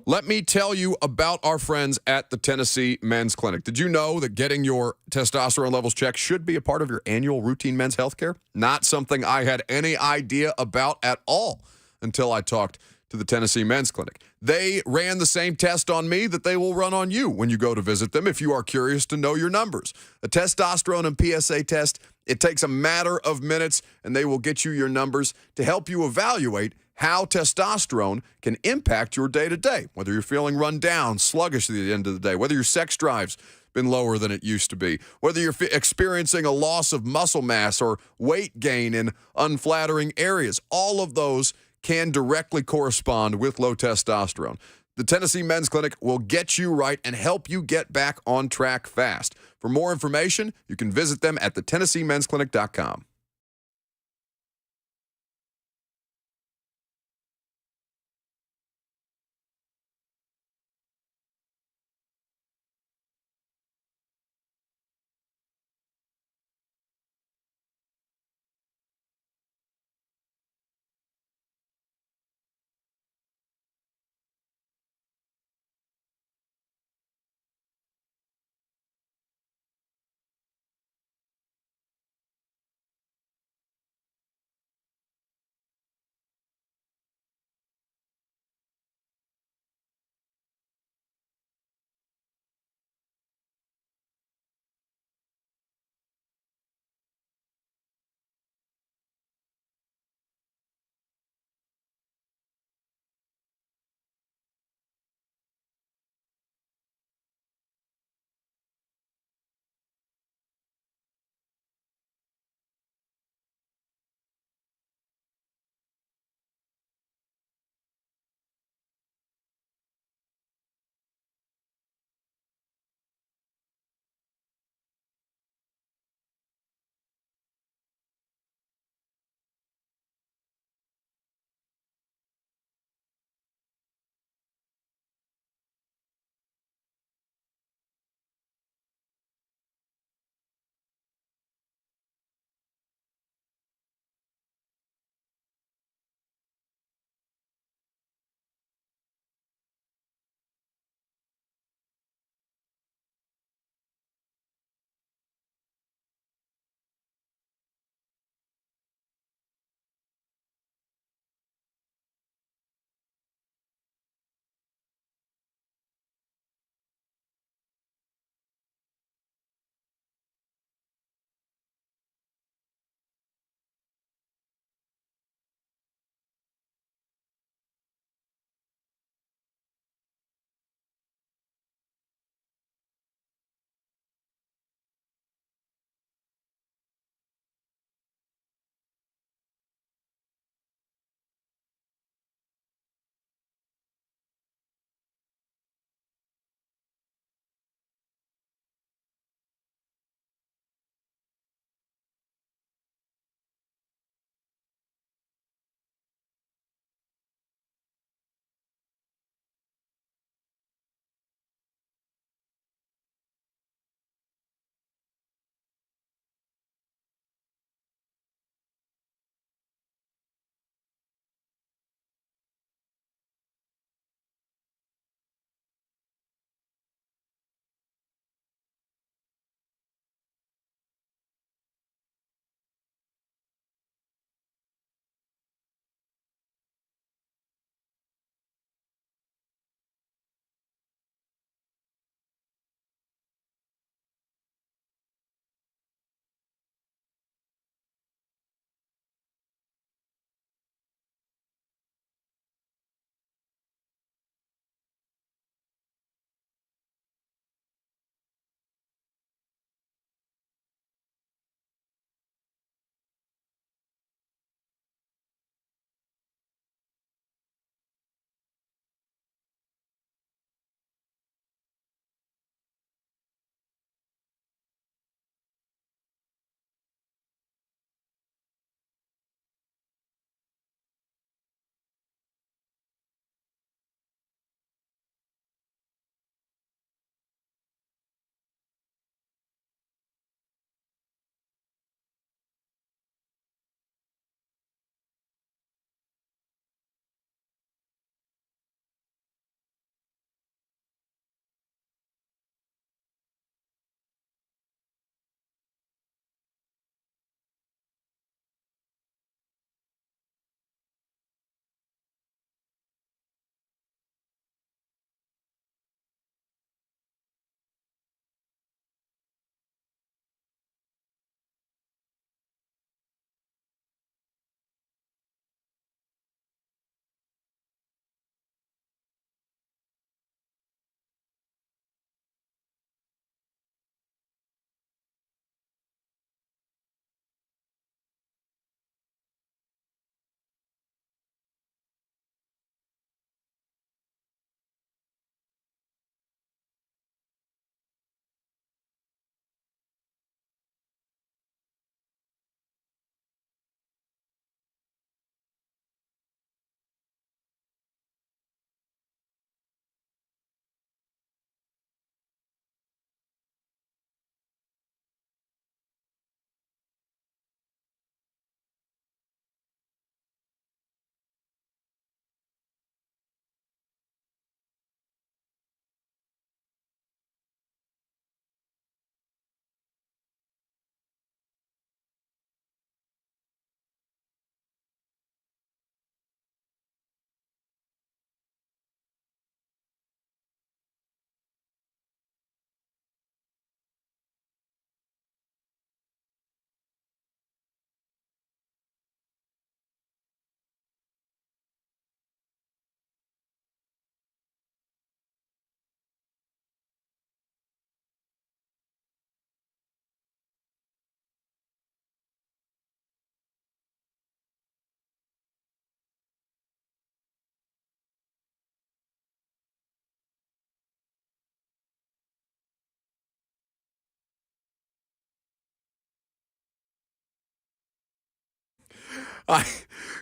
Let me tell you about our friends at the Tennessee Men's Clinic. Did you know that getting your testosterone levels checked should be a part of your annual routine men's health care? Not something I had any idea about at all until I talked to the Tennessee Men's Clinic. They ran the same test on me that they will run on you when you go to visit them if you are curious to know your numbers. A testosterone and PSA test, it takes a matter of minutes, and they will get you your numbers to help you evaluate how testosterone can impact your day-to-day, whether you're feeling run down, sluggish at the end of the day, whether your sex drive's been lower than it used to be, whether you're experiencing a loss of muscle mass or weight gain in unflattering areas. All of those can directly correspond with low testosterone. The Tennessee Men's Clinic will get you right and help you get back on track fast. For more information, you can visit them at thetennesseemensclinic.com.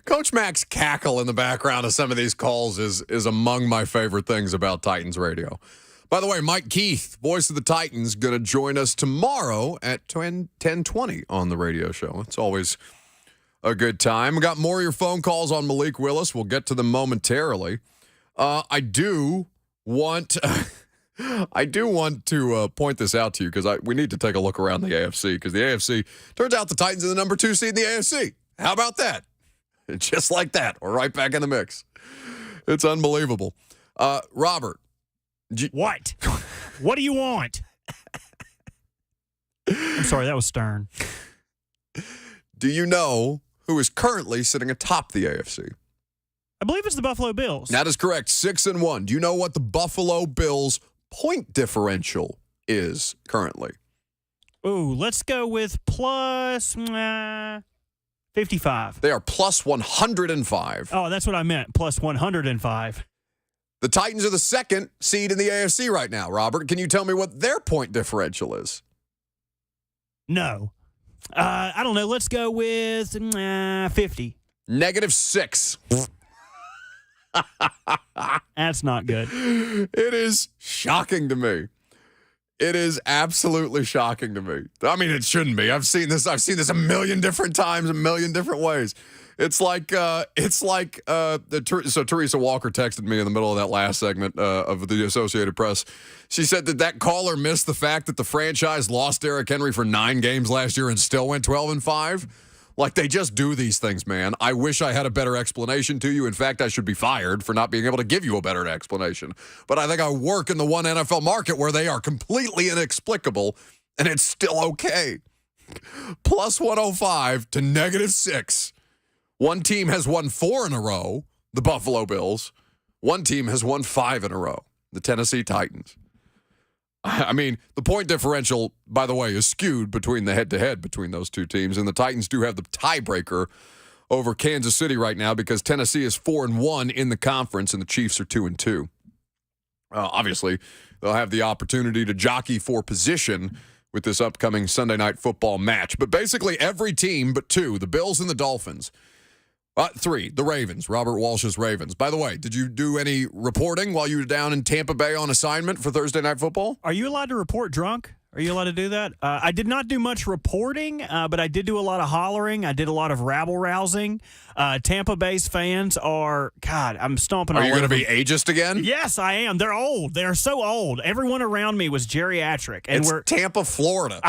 Coach Mac's cackle in the background of some of these calls is among my favorite things about Titans radio. By the way, Mike Keith, voice of the Titans, going to join us tomorrow at 10:20 on the radio show. It's always a good time. We got more of your phone calls on Malik Willis. We'll get to them momentarily. I do want to point this out to you because we need to take a look around the AFC because the AFC, turns out the Titans are the number 2 seed in the AFC. How about that? Just like that, we're right back in the mix. It's unbelievable. Robert. What? What do you want? I'm sorry, that was stern. Do you know who is currently sitting atop the AFC? I believe it's the Buffalo Bills. That is correct, 6-1. Do you know what the Buffalo Bills' point differential is currently? Ooh, let's go with plus 55. They are plus 105. Oh, that's what I meant, plus 105. The Titans are the 2nd seed in the AFC right now. Robert, can you tell me what their point differential is? No. I don't know. Let's go with 50. -6. That's not good. It is shocking to me. It is absolutely shocking to me. I mean, it shouldn't be. I've seen this a million different times, a million different ways. So Teresa Walker texted me in the middle of that last segment of the Associated Press. She said that caller missed the fact that the franchise lost Derrick Henry for 9 games last year and still went 12-5. Like, they just do these things, man. I wish I had a better explanation to you. In fact, I should be fired for not being able to give you a better explanation. But I think I work in the one NFL market where they are completely inexplicable, and it's still okay. Plus 105 to -6. One team has won 4 in a row, the Buffalo Bills. One team has won 5 in a row, the Tennessee Titans. I mean, the point differential, by the way, is skewed between the head-to-head between those two teams, and the Titans do have the tiebreaker over Kansas City right now because Tennessee is 4-1 in the conference, and the Chiefs are 2-2. Obviously, they'll have the opportunity to jockey for position with this upcoming Sunday Night Football match. But basically, every team but 2, the Bills and the Dolphins. 3, the Ravens, Robert Walsh's Ravens. By the way, did you do any reporting while you were down in Tampa Bay on assignment for Thursday Night Football? Are you allowed to report drunk? Are you allowed to do that? I did not do much reporting, but I did do a lot of hollering. I did a lot of rabble-rousing. Tampa Bay's fans are, God, I'm stomping all over. Are you going to be ageist again? Yes, I am. They're old. They're so old. Everyone around me was geriatric. And it's Tampa, Florida.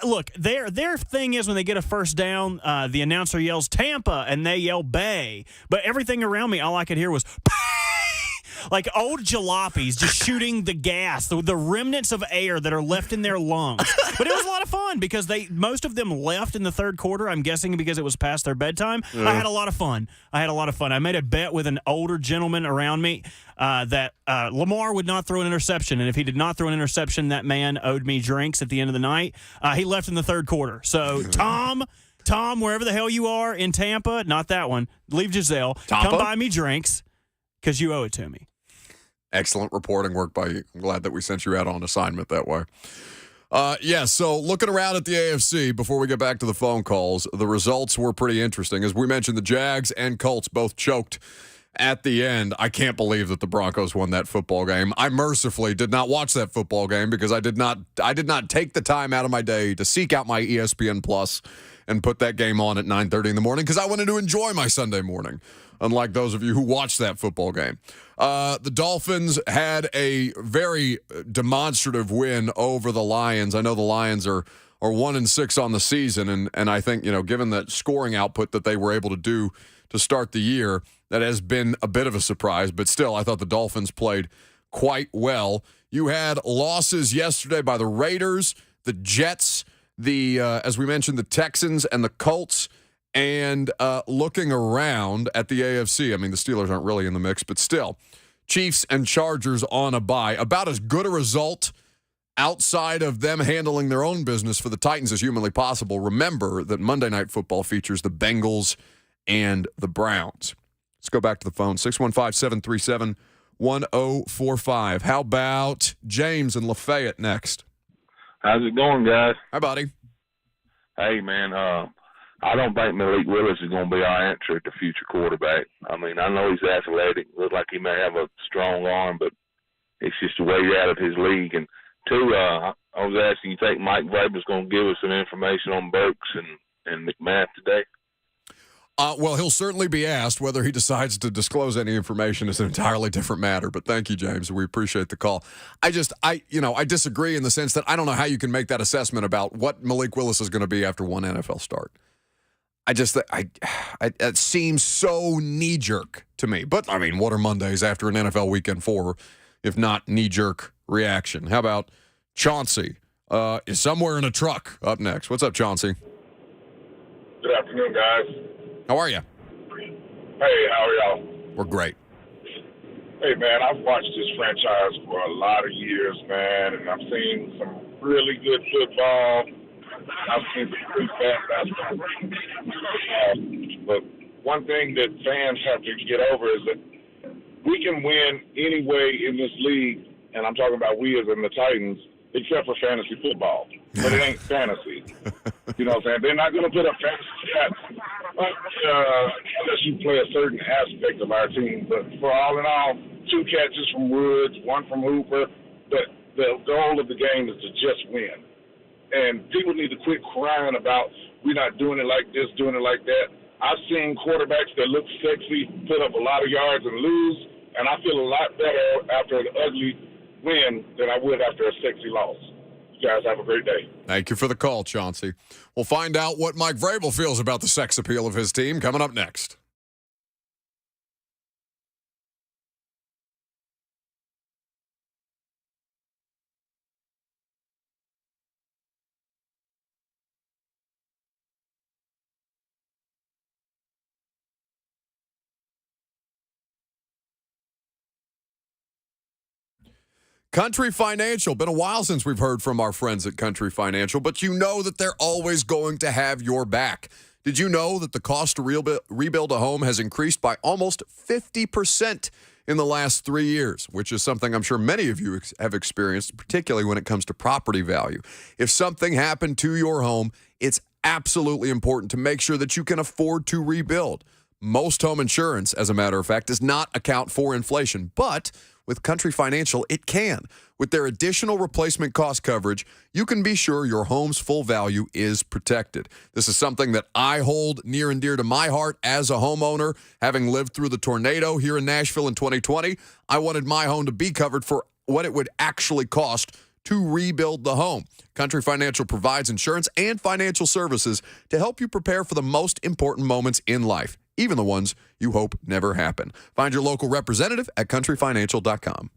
Look, their thing is when they get a first down, the announcer yells Tampa, and they yell Bay. But everything around me, all I could hear was like old jalopies just shooting the gas, the remnants of air that are left in their lungs. But it was a lot of fun because most of them left in the third quarter, I'm guessing because it was past their bedtime. Yeah. I had a lot of fun. I made a bet with an older gentleman around me that Lamar would not throw an interception. And if he did not throw an interception, that man owed me drinks at the end of the night. He left in the third quarter. So, Tom, wherever the hell you are in Tampa, not that one, leave Giselle. Tampa? Come buy me drinks because you owe it to me. Excellent reporting work by you. I'm glad that we sent you out on assignment that way. So looking around at the AFC, before we get back to the phone calls, the results were pretty interesting. As we mentioned, the Jags and Colts both choked at the end. I can't believe that the Broncos won that football game. I mercifully did not watch that football game because I did not take the time out of my day to seek out my ESPN Plus and put that game on at 9:30 in the morning because I wanted to enjoy my Sunday morning, unlike those of you who watched that football game. The Dolphins had a very demonstrative win over the Lions. I know the Lions are 1-6 on the season, and I think, given the scoring output that they were able to do to start the year, that has been a bit of a surprise. But still, I thought the Dolphins played quite well. You had losses yesterday by the Raiders, the Jets, as we mentioned, the Texans and the Colts. And looking around at the AFC, I mean, the Steelers aren't really in the mix, but still, Chiefs and Chargers on a bye. About as good a result outside of them handling their own business for the Titans as humanly possible. Remember that Monday Night Football features the Bengals and the Browns. Let's go back to the phone, 615-737-1045. How about James in Lafayette next? How's it going, guys? Hi, buddy. Hey, man. I don't think Malik Willis is going to be our answer at the future quarterback. I mean, I know he's athletic. Looks like he may have a strong arm, but it's just way out of his league. And two, I was asking, you think Mike Vrabel's going to give us some information on Burks and McMath today? Well, he'll certainly be asked. Whether he decides to disclose any information is an entirely different matter. But thank you, James. We appreciate the call. I disagree in the sense that I don't know how you can make that assessment about what Malik Willis is going to be after one NFL start. It seems so knee-jerk to me. But, I mean, what are Mondays after an NFL weekend for, if not knee-jerk reaction? How about Chauncey is somewhere in a truck up next. What's up, Chauncey? Good afternoon, guys. How are you? Hey, how are y'all? We're great. Hey, man, I've watched this franchise for a lot of years, man, and I've seen some really good football. I've seen some pretty bad basketball. But one thing that fans have to get over is that we can win any way in this league, and I'm talking about we as in the Titans, except for fantasy football. But it ain't fantasy. You know what I'm saying? They're not going to put up fantasy stats unless you play a certain aspect of our team. But for all in all, 2 catches from Woods, 1 from Hooper. But the goal of the game is to just win. And people need to quit crying about we're not doing it like this, doing it like that. I've seen quarterbacks that look sexy put up a lot of yards and lose, and I feel a lot better after an ugly win than I would after a sexy loss. You guys have a great day. Thank you for the call, Chauncey. We'll find out what Mike Vrabel feels about the sex appeal of his team coming up next. Country Financial. Been a while since we've heard from our friends at Country Financial, but you know that they're always going to have your back. Did you know that the cost to rebuild a home has increased by almost 50% in the last 3 years, which is something I'm sure many of you have experienced, particularly when it comes to property value. If something happened to your home, it's absolutely important to make sure that you can afford to rebuild. Most home insurance, as a matter of fact, does not account for inflation, but with Country Financial, it can. With their additional replacement cost coverage, you can be sure your home's full value is protected. This is something that I hold near and dear to my heart as a homeowner. Having lived through the tornado here in Nashville in 2020, I wanted my home to be covered for what it would actually cost to rebuild the home. Country Financial provides insurance and financial services to help you prepare for the most important moments in life, even the ones you hope never happen. Find your local representative at countryfinancial.com.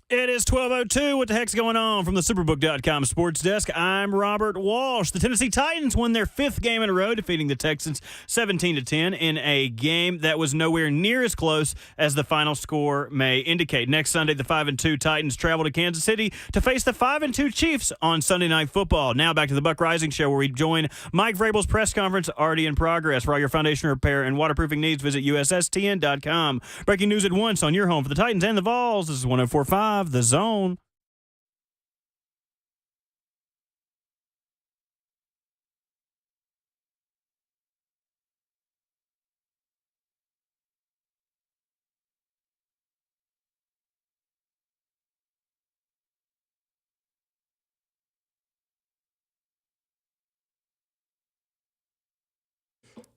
It is 12:02. What the heck's going on from the Superbook.com sports desk? I'm Robert Walsh. The Tennessee Titans won their 5th game in a row, defeating the Texans 17-10 in a game that was nowhere near as close as the final score may indicate. Next Sunday, the 5-2 Titans travel to Kansas City to face the 5-2 Chiefs on Sunday Night Football. Now back to the Buck Reising Show, where we join Mike Vrabel's press conference already in progress. For all your foundation repair and waterproofing needs, visit USSTN.com. Breaking news at once on your home for the Titans and the Vols. This is 104.5. The Zone.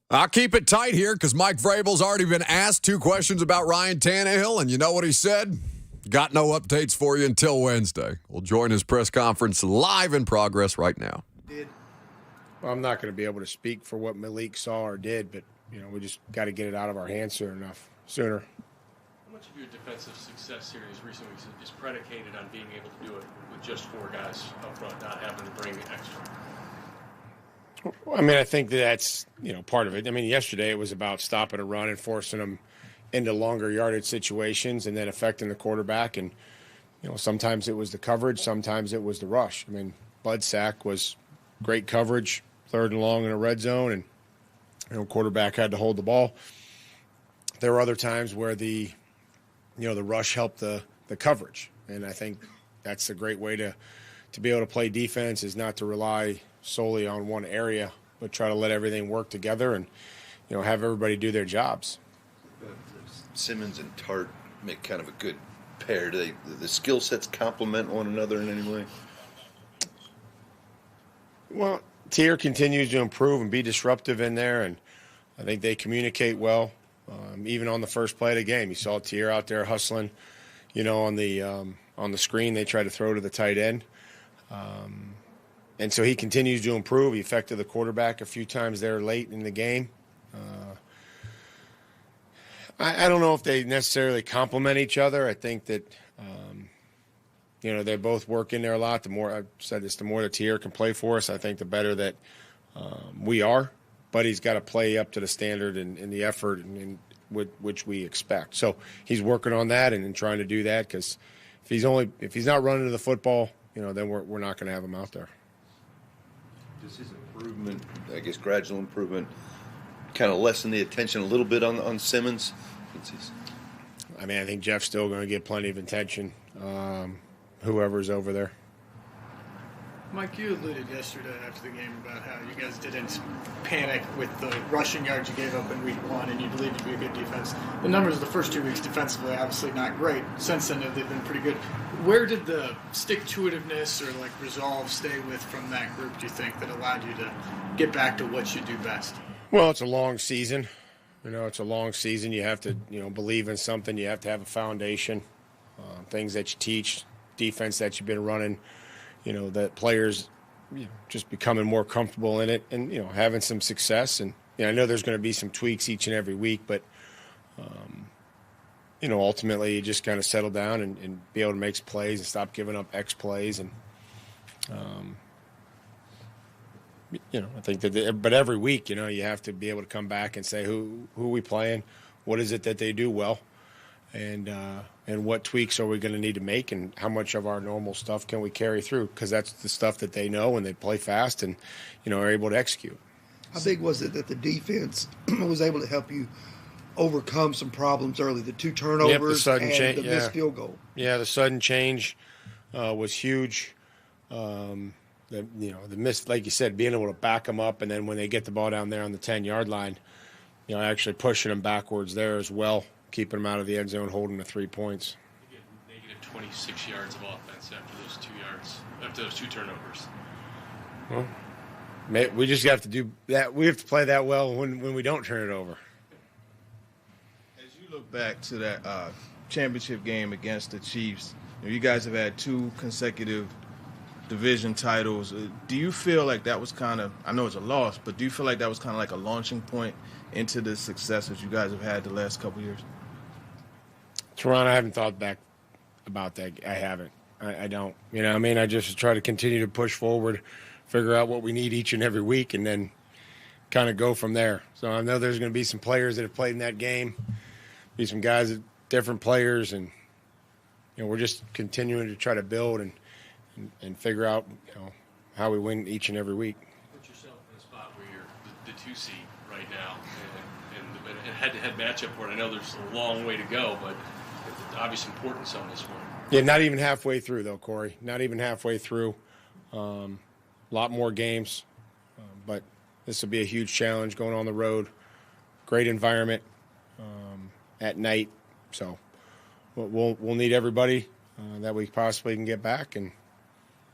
I'll keep it tight here because Mike Vrabel's already been asked 2 questions about Ryan Tannehill, and you know what he said? Got no updates for you until Wednesday. We'll join his press conference live in progress right now. Well, I'm not going to be able to speak for what Malik saw or did, but we just got to get it out of our hands sooner. How much of your defensive success here in recent weeks is predicated on being able to do it with just 4 guys up front, not having to bring extra? I mean, I think that's part of it. I mean, yesterday it was about stopping a run and forcing them into longer yardage situations and then affecting the quarterback. And, sometimes it was the coverage, sometimes it was the rush. I mean, Bud's sack was great coverage, 3rd and long in a red zone, and, quarterback had to hold the ball. There were other times where the rush helped the coverage. And I think that's a great way to be able to play defense, is not to rely solely on one area, but try to let everything work together and, have everybody do their jobs. Simmons and Tart make kind of a good pair. Do the skill sets complement one another in any way? Well, Tier continues to improve and be disruptive in there, and I think they communicate well. Even on the first play of the game, you saw Tier out there hustling. On the screen they try to throw to the tight end, and so he continues to improve. He affected the quarterback a few times there late in the game. I don't know if they necessarily complement each other. I think that, they both work in there a lot. The more, I've said this, the more the Tier can play for us, I think the better that we are. But he's got to play up to the standard and the effort and which we expect. So he's working on that and trying to do that, because if he's not running to the football, then we're not going to have him out there. Does his improvement, I guess gradual improvement, kind of lessen the attention a little bit on Simmons? I mean, I think Jeff's still going to get plenty of attention, whoever's over there. Mike, you alluded yesterday after the game about how you guys didn't panic with the rushing yards you gave up in week 1, and you believed to be a good defense. The numbers of the first 2 weeks defensively, obviously not great. Since then, they've been pretty good. Where did the stick-to-itiveness or resolve stay with from that group, do you think, that allowed you to get back to what you do best? Well, it's a long season. It's a long season. You have to, believe in something. You have to have a foundation, things that you teach, defense that you've been running, that players just becoming more comfortable in it and, having some success. And, I know there's going to be some tweaks each and every week, but, ultimately you just kind of settle down and be able to make some plays and stop giving up X plays. And, I think that, but every week, you have to be able to come back and say who are we playing, what is it that they do well, and what tweaks are we going to need to make, and how much of our normal stuff can we carry through, because that's the stuff that they know and they play fast and are able to execute. How big was it that the defense was able to help you overcome some problems early? The 2 turnovers and the missed field goal. Yeah, the sudden change was huge. The miss, like you said, being able to back them up, and then when they get the ball down there on the 10-yard line, actually pushing them backwards there as well, keeping them out of the end zone, holding the 3 points. You get negative 26 yards of offense after those 2 turnovers. Well, we just have to do that. We have to play that well when we don't turn it over. As you look back to that championship game against the Chiefs, you guys have had 2 consecutive division titles. Do you feel like that was kind of, I know it's a loss, but do you feel like that was kind of like a launching point into the success that you guys have had the last couple of years? Toronto, I haven't thought back about that. I haven't. I don't. You know what I mean? I just try to continue to push forward, figure out what we need each and every week, and then kind of go from there. So I know there's going to be some players that have played in that game, be some guys, that, different players, and we're just continuing to try to build and figure out how we win each and every week. Put yourself in a spot where you're the 2 seed right now, and a head-to-head matchup where I know there's a long way to go, but it's obvious importance on this one. Yeah, not even halfway through, though, Corey. Not even halfway through. A lot more games, but this will be a huge challenge going on the road. Great environment at night, so we'll need everybody that we possibly can get back and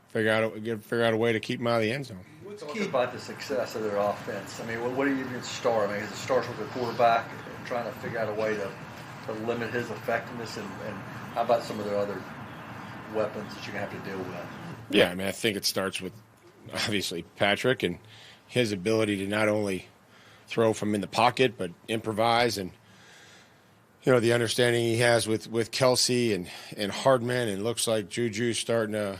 figure out a way to keep them out of the end zone. What's key about the success of their offense? I mean, what do you even start? I mean, it starts with the quarterback and trying to figure out a way to limit his effectiveness, and how about some of their other weapons that you're going to have to deal with? Yeah, I mean, I think it starts with, obviously, Patrick and his ability to not only throw from in the pocket but improvise, and the understanding he has with Kelsey and Hardman, and looks like Juju's starting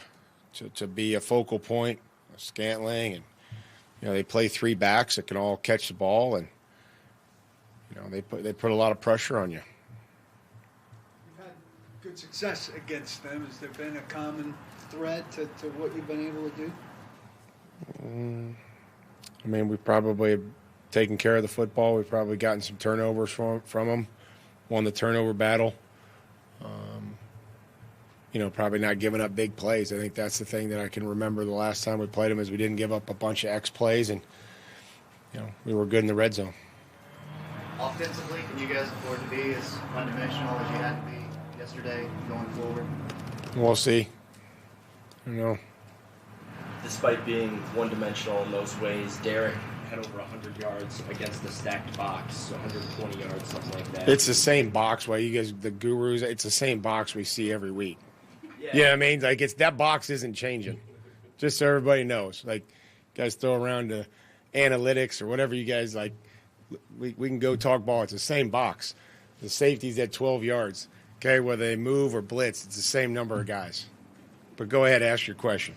to be a focal point, Scantling, and they play 3 backs that can all catch the ball, and they put a lot of pressure on you. You've had good success against them. Has there been a common thread to what you've been able to do? I mean, we probably have taken care of the football. We've probably gotten some turnovers from them, won the turnover battle. Probably not giving up big plays. I think that's the thing that I can remember the last time we played them, is we didn't give up a bunch of X plays, and we were good in the red zone. Offensively, can you guys afford to be as one-dimensional as you had to be yesterday going forward? We'll see. I don't know. Despite being one-dimensional in those ways, Derrick had over 100 yards against the stacked box, 120 yards, something like that. It's the same box. Well, you guys, the gurus, it's the same box we see every week. Yeah. You know what I mean? Like, that box isn't changing. Just so everybody knows. Like, you guys throw around the analytics or whatever you guys like. We can go talk ball. It's the same box. The safety's at 12 yards. Okay, whether they move or blitz, it's the same number of guys. But go ahead, ask your question.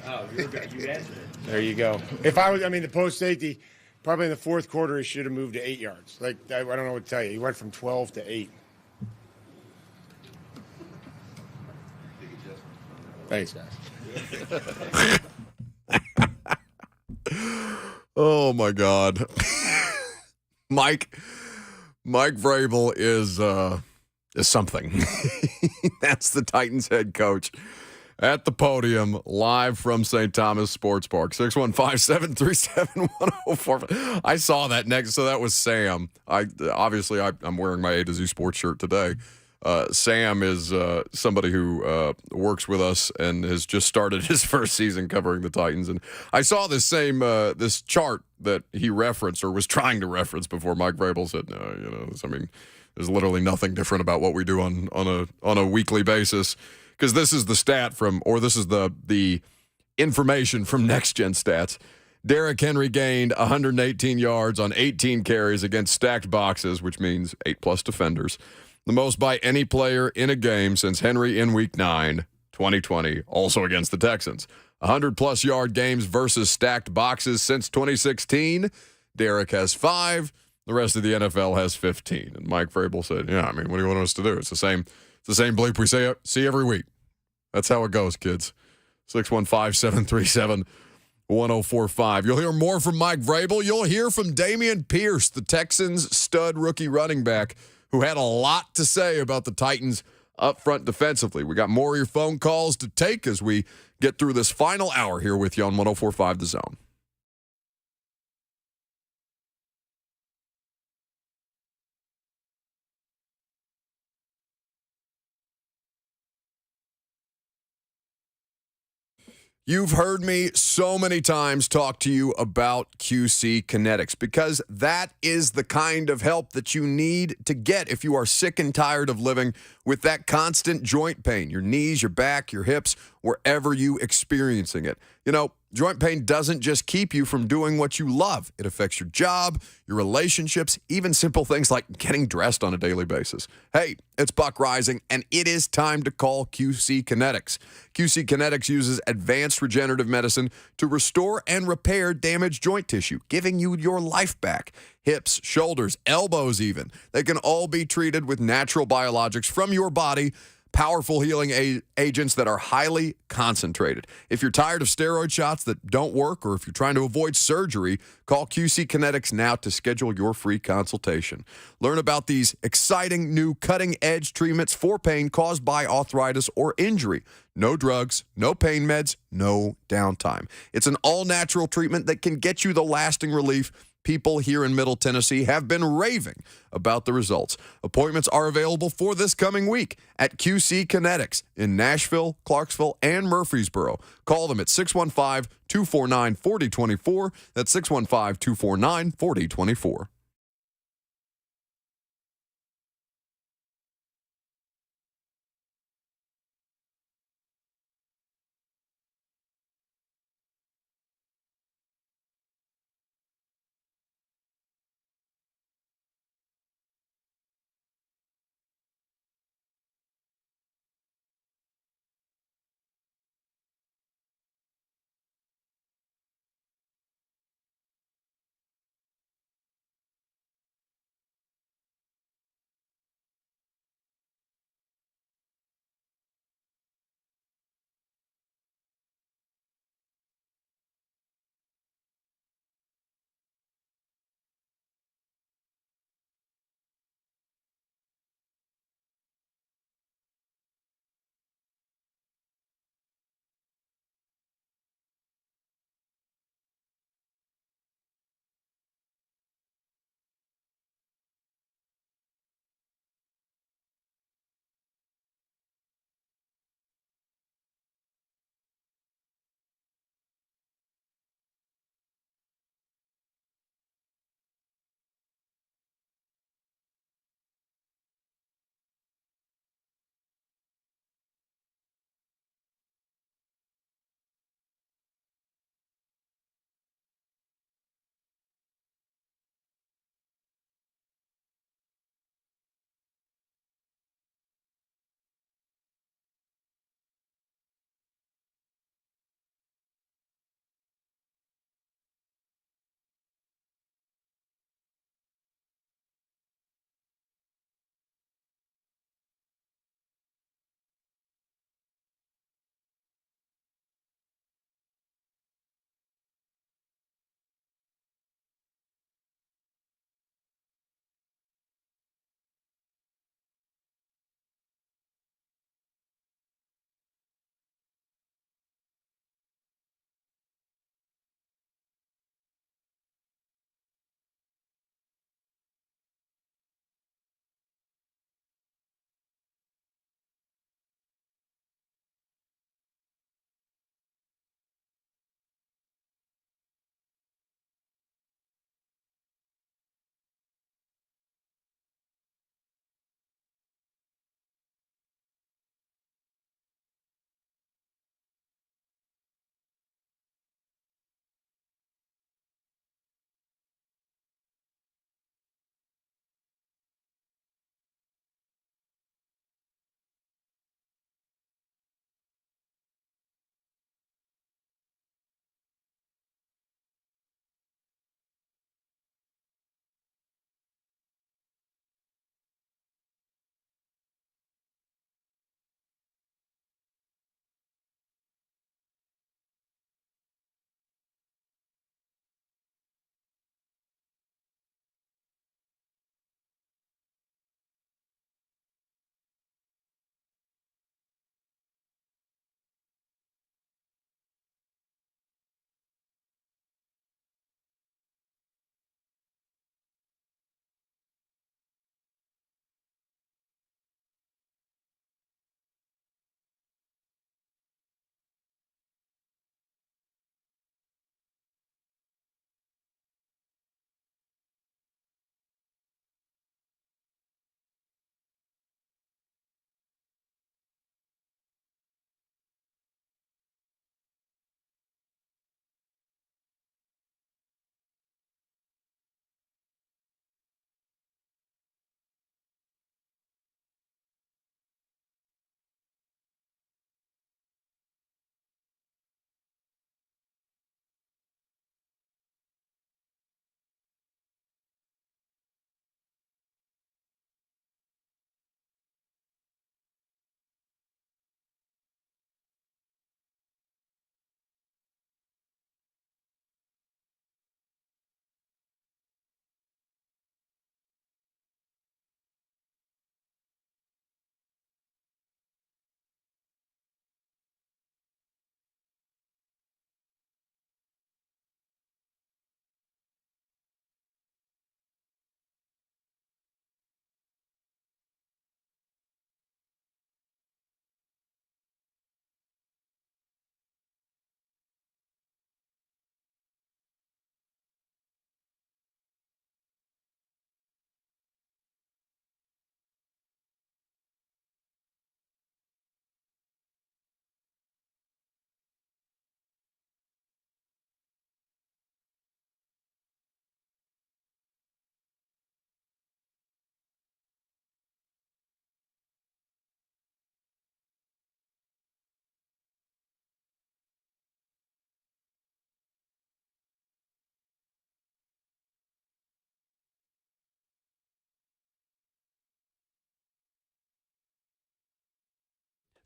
Oh, you answered it. There you go. The post safety, probably in the fourth quarter, he should have moved to 8 yards. Like, I don't know what to tell you. He went from 12 to 8. Thanks, guys. Oh, my God. Mike Vrabel is something. That's the Titans head coach at the podium, live from St. Thomas Sports Park. 615-737-1045. I saw that next. So that was Sam. I'm wearing my A to Z Sports shirt today. Sam is somebody who works with us and has just started his first season covering the Titans. And I saw this same this chart that he referenced, or was trying to reference, before Mike Vrabel said, "No, there's literally nothing different about what we do on a weekly basis." Because this is the this is the information from Next Gen Stats. Derrick Henry gained 118 yards on 18 carries against stacked boxes, which means 8+ defenders. The most by any player in a game since Henry in Week 9, 2020, also against the Texans. 100+ yard games versus stacked boxes since 2016. Derrick has 5. The rest of the NFL has 15. And Mike Vrabel said, what do you want us to do? It's the same bleep we see every week. That's how it goes, kids. 615-737-1045. You'll hear more from Mike Vrabel. You'll hear from Dameon Pierce, the Texans' stud rookie running back, who had a lot to say about the Titans up front defensively. We got more of your phone calls to take as we get through this final hour here with you on 104.5 The Zone. You've heard me so many times talk to you about QC Kinetics, because that is the kind of help that you need to get if you are sick and tired of living with that constant joint pain, your knees, your back, your hips, wherever you experiencing it. Joint pain doesn't just keep you from doing what you love. It affects your job, your relationships, even simple things like getting dressed on a daily basis. Hey, it's Buck Reising, and it is time to call QC Kinetics. QC Kinetics uses advanced regenerative medicine to restore and repair damaged joint tissue, giving you your life back. Hips, shoulders, elbows even. They can all be treated with natural biologics from your body, powerful healing agents that are highly concentrated. If you're tired of steroid shots that don't work, or if you're trying to avoid surgery, call QC Kinetics now to schedule your free consultation. Learn about these exciting new cutting-edge treatments for pain caused by arthritis or injury. No drugs, no pain meds, no downtime. It's an all-natural treatment that can get you the lasting relief. People here in Middle Tennessee have been raving about the results. Appointments are available for this coming week at QC Kinetics in Nashville, Clarksville, and Murfreesboro. Call them at 615-249-4024. That's 615-249-4024.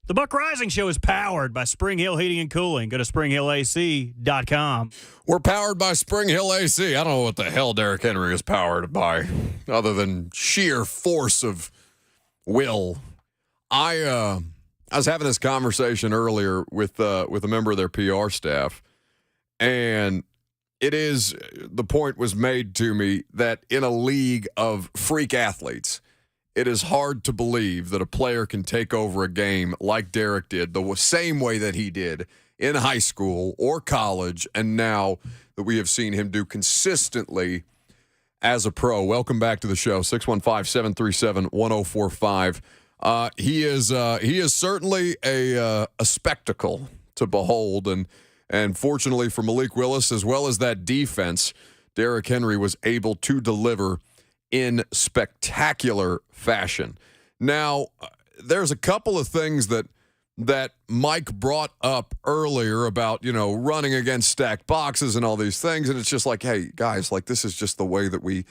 The Buck Reising Show is powered by Spring Hill Heating and Cooling. Go to springhillac.com. We're powered by Spring Hill AC. I don't know what the hell Derrick Henry is powered by, other than sheer force of will. I was having this conversation earlier with a member of their PR staff, and the point was made to me that in a league of freak athletes, it is hard to believe that a player can take over a game like Derrick did, the same way that he did in high school or college, and now that we have seen him do consistently as a pro. Welcome back to the show, 615-737-1045. He is certainly a spectacle to behold, and fortunately for Malik Willis, as well as that defense, Derrick Henry was able to deliver in spectacular fashion. Now, there's a couple of things that Mike brought up earlier about, running against stacked boxes and all these things, and it's just like, hey, guys, like, this is just the way that we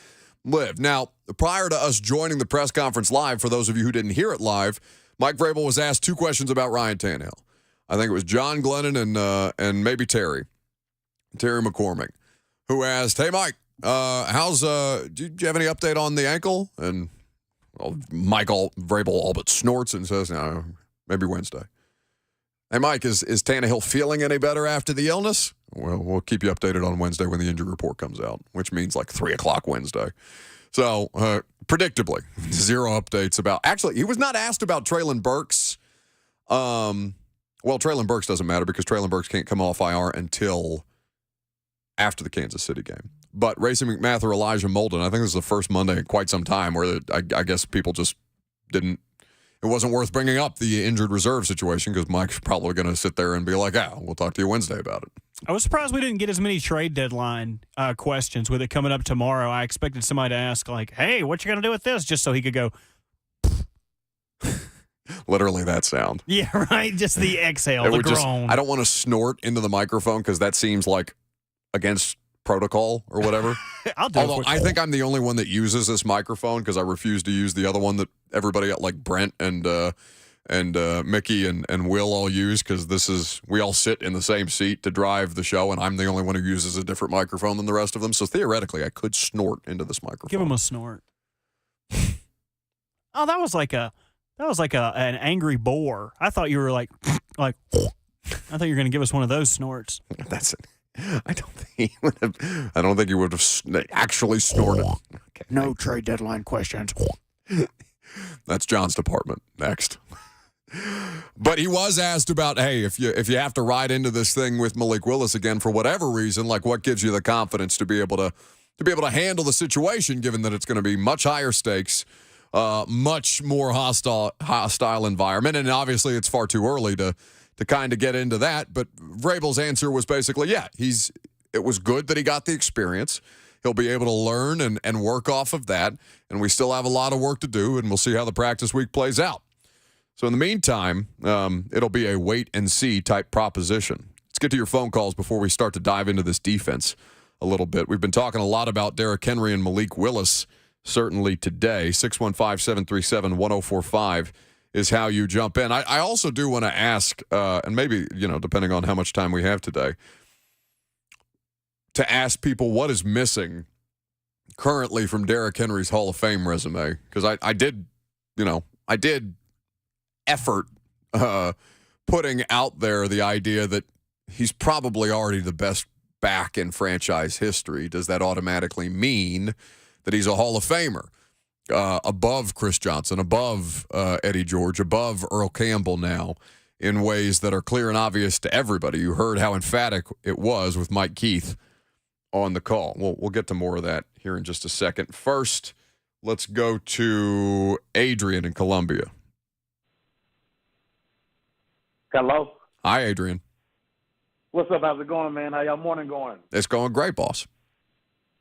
live. Now, prior to us joining the press conference live, for those of you who didn't hear it live, Mike Vrabel was asked two questions about Ryan Tannehill. I think it was John Glennon and maybe Terry McCormick, who asked, hey, Mike, do you have any update on the ankle? And Vrabel all but snorts and says, no, maybe Wednesday. Hey, Mike, is Tannehill feeling any better after the illness? Well, we'll keep you updated on Wednesday when the injury report comes out, which means like 3 o'clock Wednesday. So, predictably, zero updates about – actually, he was not asked about Treylon Burks. Well, Treylon Burks doesn't matter because Treylon Burks can't come off IR until after the Kansas City game. But Racing McMath or Elijah Molden, I think this is the first Monday in quite some time where I guess people just didn't – it wasn't worth bringing up the injured reserve situation because Mike's probably going to sit there and be like, we'll talk to you Wednesday about it. I was surprised we didn't get as many trade deadline questions with it coming up tomorrow. I expected somebody to ask, like, hey, what you going to do with this? Just so he could go. Literally that sound. Yeah, right? Just the exhale, the groan. I don't want to snort into the microphone because that seems like against protocol or whatever. I'll do Although I think I'm the only one that uses this microphone because I refuse to use the other one that everybody like Brent and Mickey and Will all use because we all sit in the same seat to drive the show, and I'm the only one who uses a different microphone than the rest of them. So theoretically, I could snort into this microphone. Give him a snort. Oh, that was like an angry boar. I thought you were like I thought you were going to give us one of those snorts. That's it. I don't think he would have actually snorted. Okay. No trade deadline questions. That's John's department. Next. But he was asked about, hey, if you have to ride into this thing with Malik Willis again for whatever reason, like what gives you the confidence to be able to handle the situation, given that it's going to be much higher stakes, much more hostile environment, and obviously it's far too early to kind of get into that. But Vrabel's answer was basically, it was good that he got the experience. He'll be able to learn and work off of that, and we still have a lot of work to do, and we'll see how the practice week plays out. So in the meantime, it'll be a wait-and-see type proposition. Let's get to your phone calls before we start to dive into this defense a little bit. We've been talking a lot about Derrick Henry and Malik Willis, certainly today. 615-737-1045 is how you jump in. I also do want to ask, and maybe, depending on how much time we have today, to ask people what is missing currently from Derrick Henry's Hall of Fame resume. Because I did effort putting out there the idea that he's probably already the best back in franchise history. Does that automatically mean that he's a Hall of Famer? Above Chris Johnson, above Eddie George, above Earl Campbell now in ways that are clear and obvious to everybody. You heard how emphatic it was with Mike Keith on the call. We'll get to more of that here in just a second. First, let's go to Adrian in Columbia. Hello. Hi, Adrian. What's up? How's it going, man? How y'all morning going? It's going great, boss.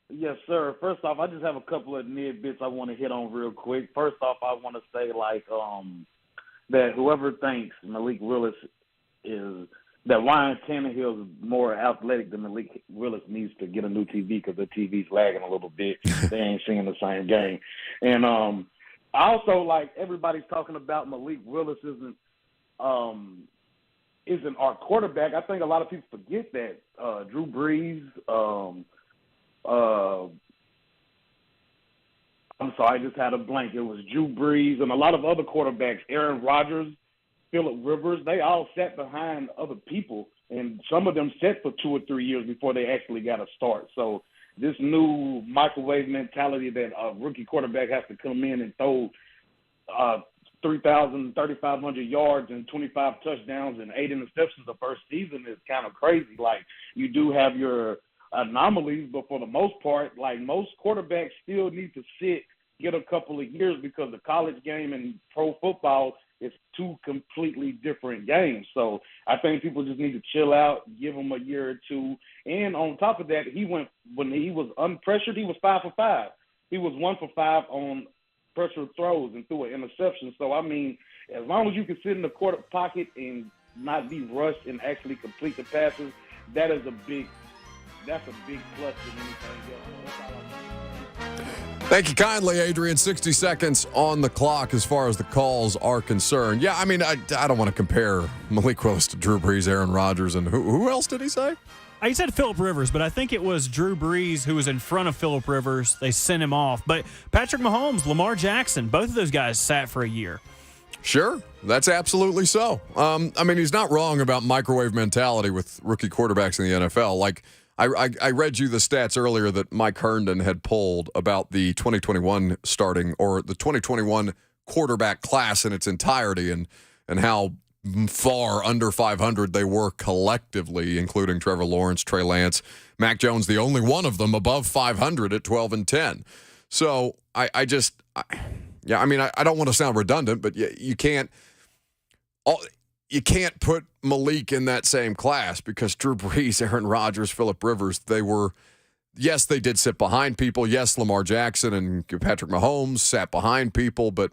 Yes, sir. First off, I just have a couple of nitbits I want to hit on real quick. First off, I want to say, that whoever thinks Malik Willis that Ryan Tannehill is more athletic than Malik Willis needs to get a new TV because the TV's lagging a little bit. They ain't seeing the same game. And also, everybody's talking about Malik Willis isn't isn't our quarterback. I think a lot of people forget that Drew Brees, I'm sorry, I just had a blank. It was Drew Brees and a lot of other quarterbacks, Aaron Rodgers, Phillip Rivers, they all sat behind other people, and some of them sat for 2 or 3 years before they actually got a start. So this new microwave mentality that a rookie quarterback has to come in and throw 3,500 yards and 25 touchdowns and 8 interceptions the first season is kind of crazy. Like, you do have your anomalies, but for the most part, like, most quarterbacks still need to sit, get a couple of years, because the college game and pro football is 2 completely different games. So I think people just need to chill out, give him a year or 2. And on top of that, when he was unpressured, he was 5 for 5. He was 1 for 5 on pressure throws and threw an interception. So, I mean, as long as you can sit in the quarter pocket and not be rushed and actually complete the passes, that's a big plus than anything else. Thank you kindly, Adrian. 60 seconds on the clock as far as the calls are concerned. Yeah, I mean, I don't want to compare Malik Willis to Drew Brees, Aaron Rodgers, and who else did he say? He said Phillip Rivers, but I think it was Drew Brees who was in front of Phillip Rivers. They sent him off. But Patrick Mahomes, Lamar Jackson, both of those guys sat for a year. Sure, that's absolutely so. I mean, he's not wrong about microwave mentality with rookie quarterbacks in the NFL. Like, I read you the stats earlier that Mike Herndon had pulled about the 2021 starting, or the 2021 quarterback class in its entirety, and how far under 500 they were collectively, including Trevor Lawrence, Trey Lance, Mac Jones, the only one of them above 500 at 12-10. So I don't want to sound redundant, but you can't put Malik in that same class, because Drew Brees, Aaron Rodgers, Phillip Rivers, they did sit behind people. Yes, Lamar Jackson and Patrick Mahomes sat behind people, but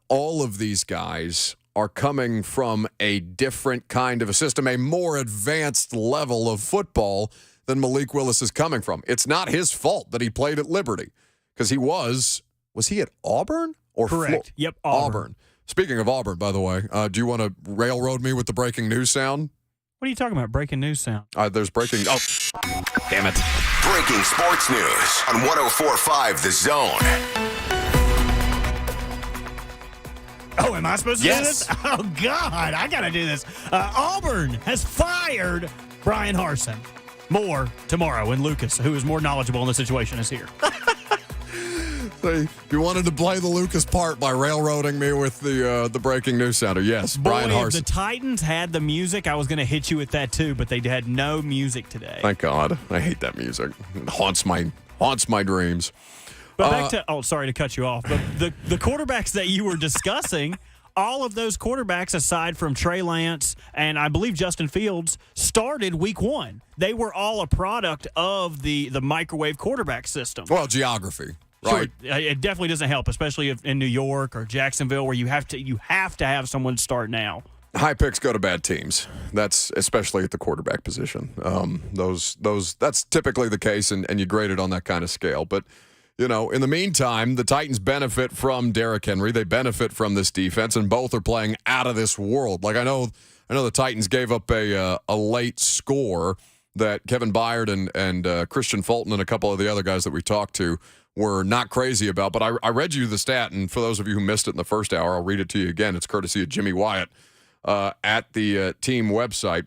all of these guys are coming from a different kind of a system, a more advanced level of football than Malik Willis is coming from. It's not his fault that he played at Liberty, because he was he at Auburn? Or correct. Yep, Auburn. Speaking of Auburn, by the way, do you want to railroad me with the breaking news sound? What are you talking about, breaking news sound? There's breaking... Oh, damn it. Breaking sports news on 104.5 The Zone. Oh, am I supposed to do this? Oh, God, I got to do this. Auburn has fired Brian Harsin. More tomorrow when Lucas, who is more knowledgeable in the situation, is here. If you wanted to play the Lucas part by railroading me with the breaking news sounder, yes, Brian Harsin. If the Titans had the music, I was going to hit you with that too, but they had no music today. Thank God. I hate that music. It haunts my dreams. But back to, sorry to cut you off, but the quarterbacks that you were discussing, all of those quarterbacks, aside from Trey Lance and I believe Justin Fields, started week 1. They were all a product of the microwave quarterback system. Well, geography. Right. Sure, it definitely doesn't help, especially if in New York or Jacksonville, where you have to have someone start now. High picks go to bad teams. That's especially at the quarterback position. That's typically the case, and you grade it on that kind of scale. But in the meantime, the Titans benefit from Derrick Henry. They benefit from this defense, and both are playing out of this world. Like, I know the Titans gave up a late score that Kevin Byard and Christian Fulton and a couple of the other guys that we talked to were not crazy about. But I read you the stat, and for those of you who missed it in the first hour, I'll read it to you again. It's courtesy of Jimmy Wyatt at the team website.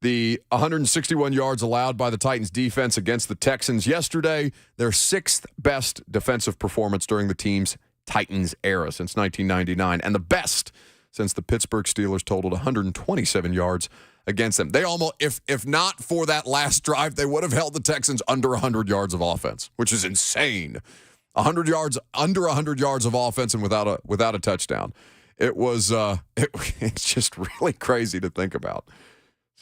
The 161 yards allowed by the Titans defense against the Texans yesterday, their 6th best defensive performance during the team's Titans era since 1999, and the best since the Pittsburgh Steelers totaled 127 yards against them. They almost, if not for that last drive, they would have held the Texans under 100 yards of offense, which is insane. 100 yards, under 100 yards of offense, and without a touchdown. It was it's just really crazy to think about.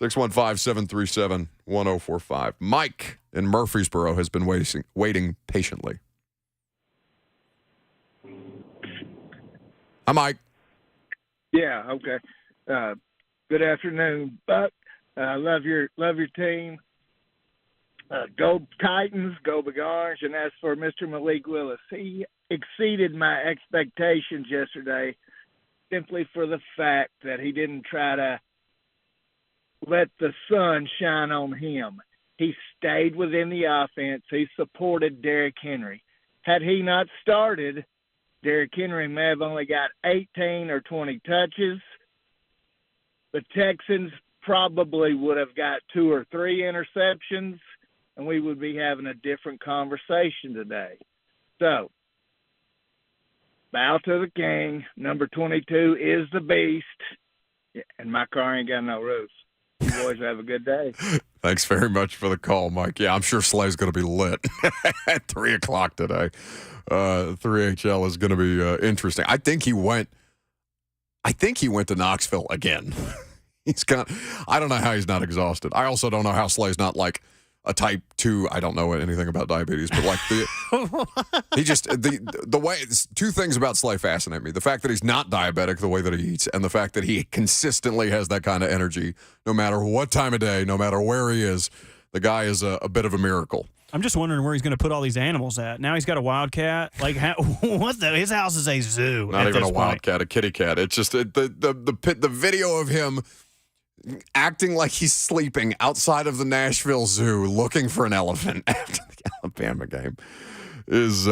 615-737-1045. Mike in Murfreesboro has been waiting patiently. Hi, Mike. Yeah. Okay. Good afternoon, Buck. Love your team. Go Titans, go Big Orange. And as for Mr. Malik Willis, he exceeded my expectations yesterday. simply for the fact that he didn't try to let the sun shine on him. He stayed within the offense. He supported Derrick Henry. Had he not started, Derrick Henry may have only got 18 or 20 touches. The Texans probably would have got 2 or 3 interceptions, and we would be having a different conversation today. So, bow to the king. Number 22 is the beast, and my car ain't got no roof. You boys have a good day. Thanks very much for the call, Mike. Yeah, I'm sure Slay's going to be lit at 3 o'clock today. 3HL is going to be interesting. I think he went to Knoxville again. I don't know how he's not exhausted. I also don't know how Slay's not like a type 2. I don't know anything about diabetes, but like the way, 2 things about Slay fascinate me. The fact that he's not diabetic the way that he eats, and the fact that he consistently has that kind of energy no matter what time of day, no matter where he is. The guy is a bit of a miracle. I'm just wondering where he's going to put all these animals at. Now he's got a wildcat. Like, his house is a zoo. Not even a wildcat, a kitty cat. It's just the video of him acting like he's sleeping outside of the Nashville Zoo looking for an elephant after the Alabama game is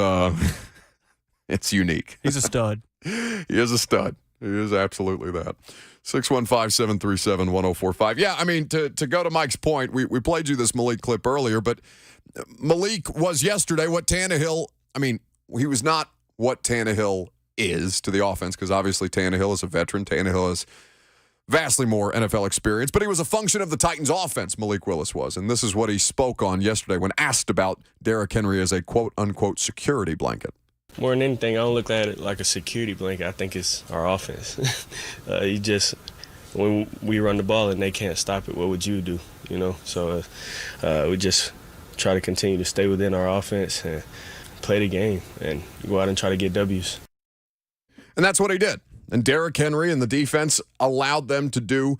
it's unique. He's a stud. He is a stud. He is absolutely that. 615-737-1045. Yeah, I mean, to go to Mike's point, we played you this Malik clip earlier, but Malik was yesterday what Tannehill, I mean, he was not what Tannehill is to the offense, because obviously Tannehill is a veteran. Tannehill is vastly more NFL experience, but he was a function of the Titans' offense, Malik Willis was. And this is what he spoke on yesterday when asked about Derrick Henry as a quote-unquote security blanket. More than anything, I don't look at it like a security blanket. I think it's our offense. When we run the ball and they can't stop it, what would you do? So we just try to continue to stay within our offense and play the game and go out and try to get W's. And that's what he did. And Derrick Henry and the defense allowed them to do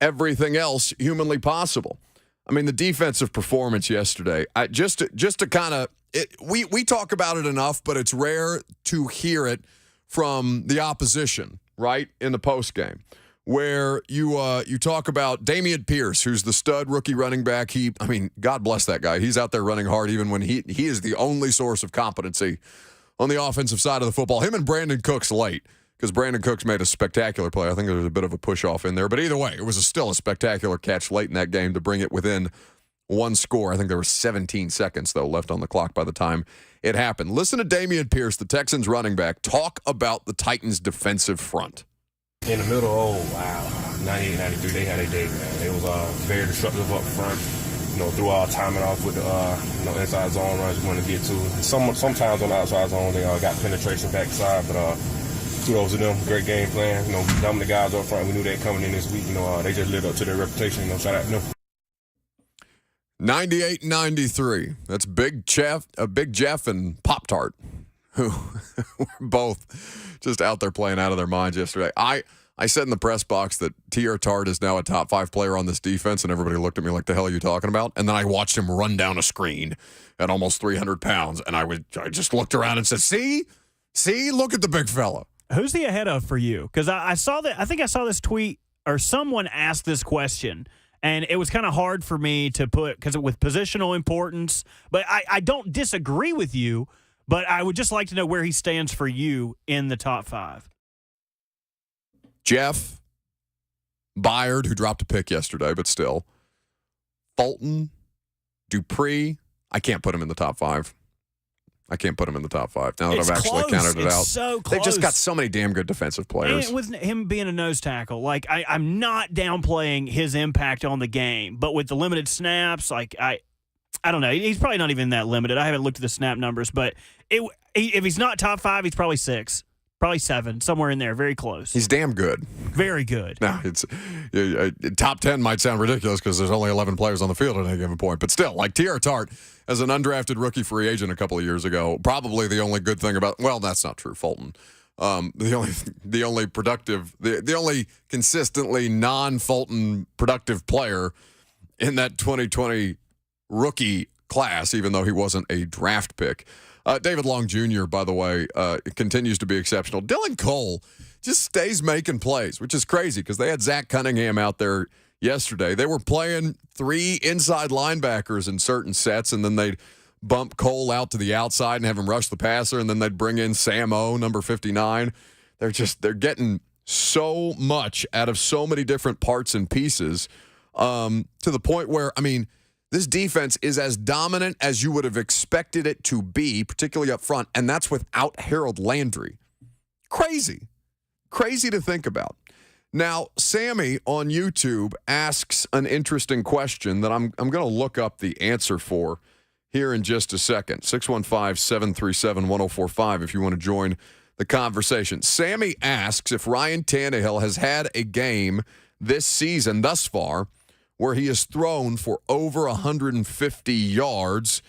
everything else humanly possible. I mean, the defensive performance yesterday, just to kind of, we talk about it enough, but it's rare to hear it from the opposition, right, in the postgame, where you talk about Dameon Pierce, who's the stud rookie running back. God bless that guy. He's out there running hard even when he is the only source of competency on the offensive side of the football. Him and Brandon Cooks late, because Brandon Cooks made a spectacular play. I think there was a bit of a push-off in there. But either way, it was still a spectacular catch late in that game to bring it within one score. I think there were 17 seconds, though, left on the clock by the time it happened. Listen to Dameon Pierce, the Texans running back, talk about the Titans' defensive front. In the middle, 98, 93, they had a day, man. It was very disruptive up front. Threw our timing off with the inside zone runs we wanted to get to. Sometimes on the outside zone, they got penetration backside, but kudos to them. Great game plan. Dumb the guys up front. We knew they coming in this week. They just lived up to their reputation. Shout out to them. 98-93. That's Big Jeff and Pop-Tart, who were both just out there playing out of their minds yesterday. I said in the press box that T.R. Tart is now a top 5 player on this defense, and everybody looked at me like, the hell are you talking about? And then I watched him run down a screen at almost 300 pounds, and I just looked around and said, see, look at the big fella. Who's he ahead of for you? Because I saw that. I think I saw this tweet, or someone asked this question, and it was kind of hard for me to put, because with positional importance. But I don't disagree with you, but I would just like to know where he stands for you in the top 5. Jeff, Byard, who dropped a pick yesterday, but still. Fulton, Dupree. I can't put him in the top 5. Now that I've actually counted it out. So close. They've just got so many damn good defensive players. And with him being a nose tackle, I'm not downplaying his impact on the game, but with the limited snaps, I don't know. He's probably not even that limited. I haven't looked at the snap numbers, but if he's not top 5, he's probably 6. Probably 7, somewhere in there, very close. He's damn good. Very good. Now, it's top 10 might sound ridiculous because there's only 11 players on the field at any given point. But still, like T.R. Tart, as an undrafted rookie free agent a couple of years ago, probably the only good thing about, well, that's not true, Fulton. The only consistently non-Fulton productive player in that 2020 rookie class, even though he wasn't a draft pick. David Long Jr., by the way, continues to be exceptional. Dylan Cole just stays making plays, which is crazy because they had Zach Cunningham out there yesterday. They were playing 3 inside linebackers in certain sets, and then they'd bump Cole out to the outside and have him rush the passer, and then they'd bring in Sam O, number 59. They're getting so much out of so many different parts and pieces to the point where, I mean, this defense is as dominant as you would have expected it to be, particularly up front, and that's without Harold Landry. Crazy. Crazy to think about. Now, Sammy on YouTube asks an interesting question that I'm going to look up the answer for here in just a second. 615-737-1045 if you want to join the conversation. Sammy asks if Ryan Tannehill has had a game this season thus far where he has thrown for over 150 yards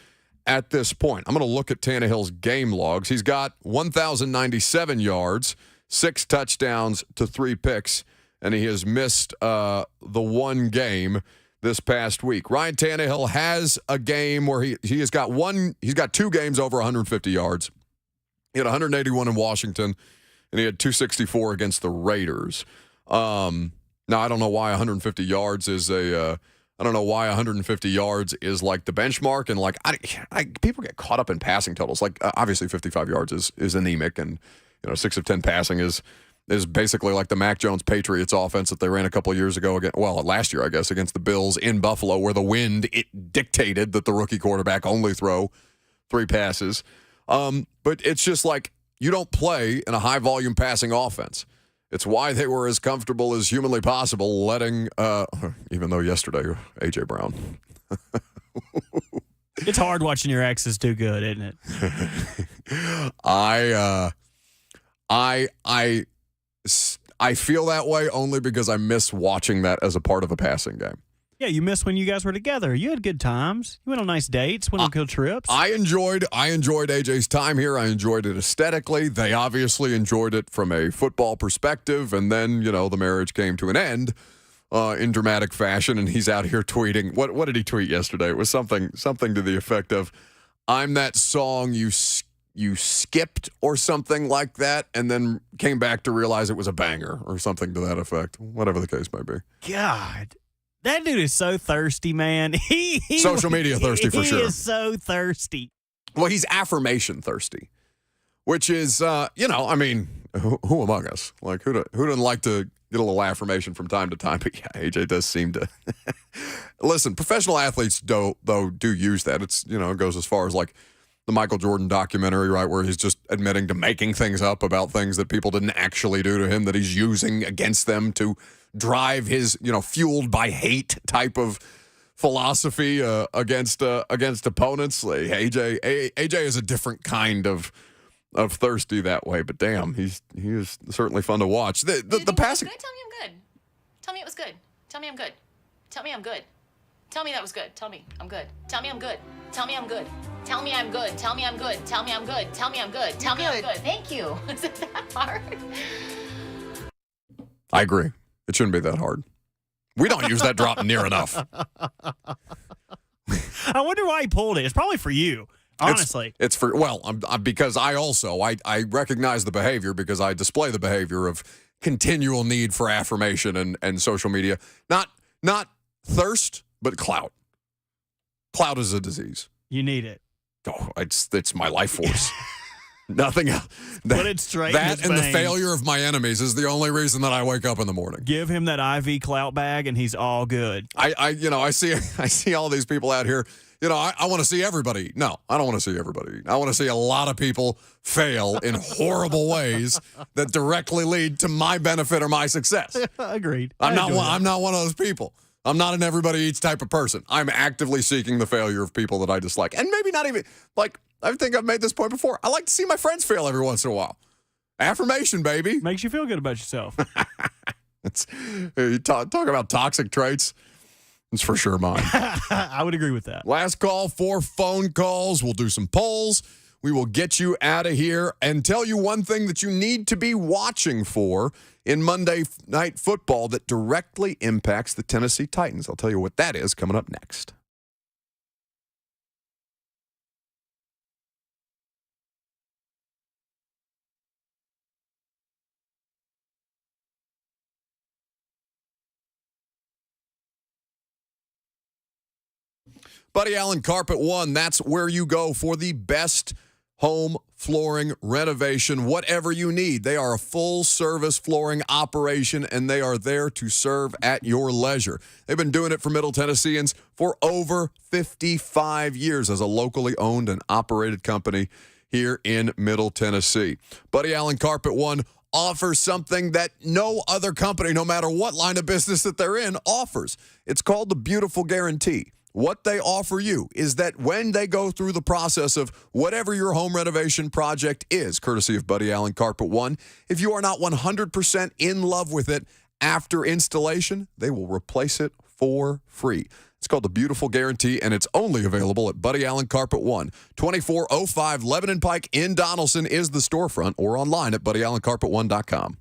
at this point. I'm going to look at Tannehill's game logs. He's got 1,097 yards, 6 touchdowns to 3 picks, and he has missed the one game this past week. Ryan Tannehill has a game where he has got 2 games over 150 yards. He had 181 in Washington, and he had 264 against the Raiders. Now, I don't know why 150 yards is I don't know why 150 yards is like the benchmark, and like people get caught up in passing totals. Like obviously 55 yards is anemic, and 6 of 10 passing is basically like the Mac Jones Patriots offense that they ran a couple of years ago last year, I guess, against the Bills in Buffalo, where the wind it dictated that the rookie quarterback only throw 3 passes. But it's just like you don't play in a high volume passing offense. It's why they were as comfortable as humanly possible letting, even though yesterday, A.J. Brown. It's hard watching your exes do good, isn't it? I feel that way only because I miss watching that as a part of a passing game. Yeah, you miss when you guys were together. You had good times. You went on nice dates, went on good trips. I enjoyed AJ's time here. I enjoyed it aesthetically. They obviously enjoyed it from a football perspective. And then, the marriage came to an end in dramatic fashion. And he's out here tweeting. What did he tweet yesterday? It was something to the effect of, "I'm that song you skipped," or something like that, and then came back to realize it was a banger or something to that effect. Whatever the case might be. God. That dude is so thirsty, man. He Social media thirsty for sure. He is so thirsty. Well, he's affirmation thirsty, which is, who among us? Like, who doesn't like to get a little affirmation from time to time? But yeah, AJ does seem to. Listen, professional athletes do use that. It's, it goes as far as like the Michael Jordan documentary, right, where he's just admitting to making things up about things that people didn't actually do to him that he's using against them to drive his, fueled by hate type of philosophy against opponents. Like, AJ is a different kind of thirsty that way, but damn, he is certainly fun to watch. The passing. Good? Tell me I'm good. Tell me it was good. Tell me I'm good. Tell me I'm good. Tell me that was good. Tell me I'm good. Tell me I'm good. Tell me I'm good. Tell me I'm good. Tell me I'm good. Tell me I'm good. Tell me I'm good. Tell me I'm good. Thank you. Is it that hard? I agree. It shouldn't be that hard. We don't use that drop near enough. I wonder why he pulled it. It's probably for you, honestly. It's for, because I recognize the behavior because I display the behavior of continual need for affirmation and social media. Not thirst, but clout. Clout is a disease. You need it. Oh, it's my life force. Nothing else. Put it straight That in his and the veins. failure of my enemies is the only reason that I wake up in the morning. Give him that IV clout bag, and he's all good. I see all these people out here. I want to see everybody. No, I don't want to see everybody. I want to see a lot of people fail in horrible ways that directly lead to my benefit or my success. Agreed. I'm not one of those people. I'm not an everybody eats type of person. I'm actively seeking the failure of people that I dislike. And maybe not even, like, I think I've made this point before. I like to see my friends fail every once in a while. Affirmation, baby. Makes you feel good about yourself. You talk about toxic traits. It's for sure mine. I would agree with that. Last call for phone calls. We'll do some polls. We will get you out of here and tell you one thing that you need to be watching for in Monday Night Football that directly impacts the Tennessee Titans. I'll tell you what that is coming up next. Buddy Allen Carpet One, that's where you go for the best home flooring renovation, whatever you need. They are a full-service flooring operation, and they are there to serve at your leisure. They've been doing it for Middle Tennesseans for over 55 years as a locally owned and operated company here in Middle Tennessee. Buddy Allen Carpet One offers something that no other company, no matter what line of business that they're in, offers. It's called the Beautiful Guarantee. What they offer you is that when they go through the process of whatever your home renovation project is, courtesy of Buddy Allen Carpet One, if you are not 100% in love with it after installation, they will replace it for free. It's called the Beautiful Guarantee, and it's only available at Buddy Allen Carpet One. 2405 Lebanon Pike in Donaldson is the storefront, or online at BuddyAllenCarpet1.com.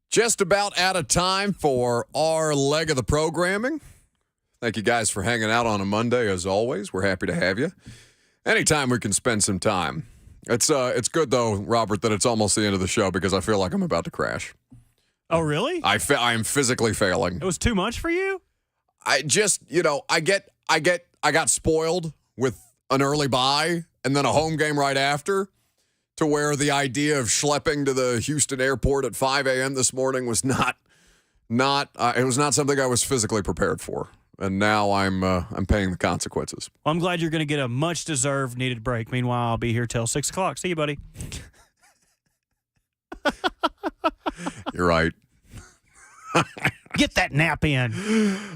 Just about out of time for our leg of the programming. Thank you guys for hanging out on a Monday, as always. We're happy to have you. Anytime we can spend some time. It's good, though, Robert, that it's almost the end of the show because I feel like I'm about to crash. Oh, really? I am physically failing. It was too much for you? I just, I got spoiled with an early bye and then a home game right after, to where the idea of schlepping to the Houston airport at 5 a.m. this morning was not something I was physically prepared for. And now I'm paying the consequences. Well, I'm glad you're going to get a much-deserved needed break. Meanwhile, I'll be here till 6 o'clock. See you, buddy. You're right. Get that nap in.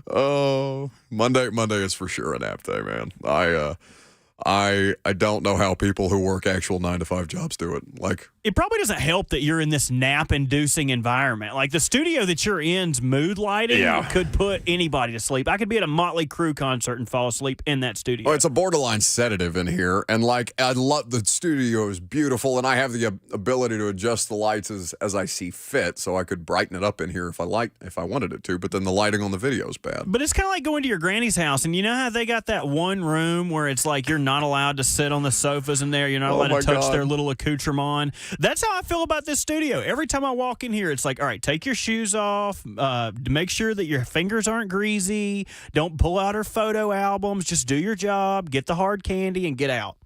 Oh, Monday is for sure a nap day, man. I don't know how people who work actual 9-to-5 jobs do it. Like, it probably doesn't help that you're in this nap-inducing environment. Like, the studio that you're in's mood lighting could put anybody to sleep. I could be at a Motley Crue concert and fall asleep in that studio. Well, it's a borderline sedative in here, and I love the studio is beautiful, and I have the ability to adjust the lights as I see fit, so I could brighten it up in here if I wanted it to. But then the lighting on the video is bad. But it's kind of like going to your granny's house, and you know how they got that one room where it's like you're not allowed to sit on the sofas in there. You're not allowed to touch their little accoutrement. That's how I feel about this studio. Every time I walk in here, it's like, all right, take your shoes off. Make sure that your fingers aren't greasy. Don't pull out her photo albums. Just do your job. Get the hard candy and get out.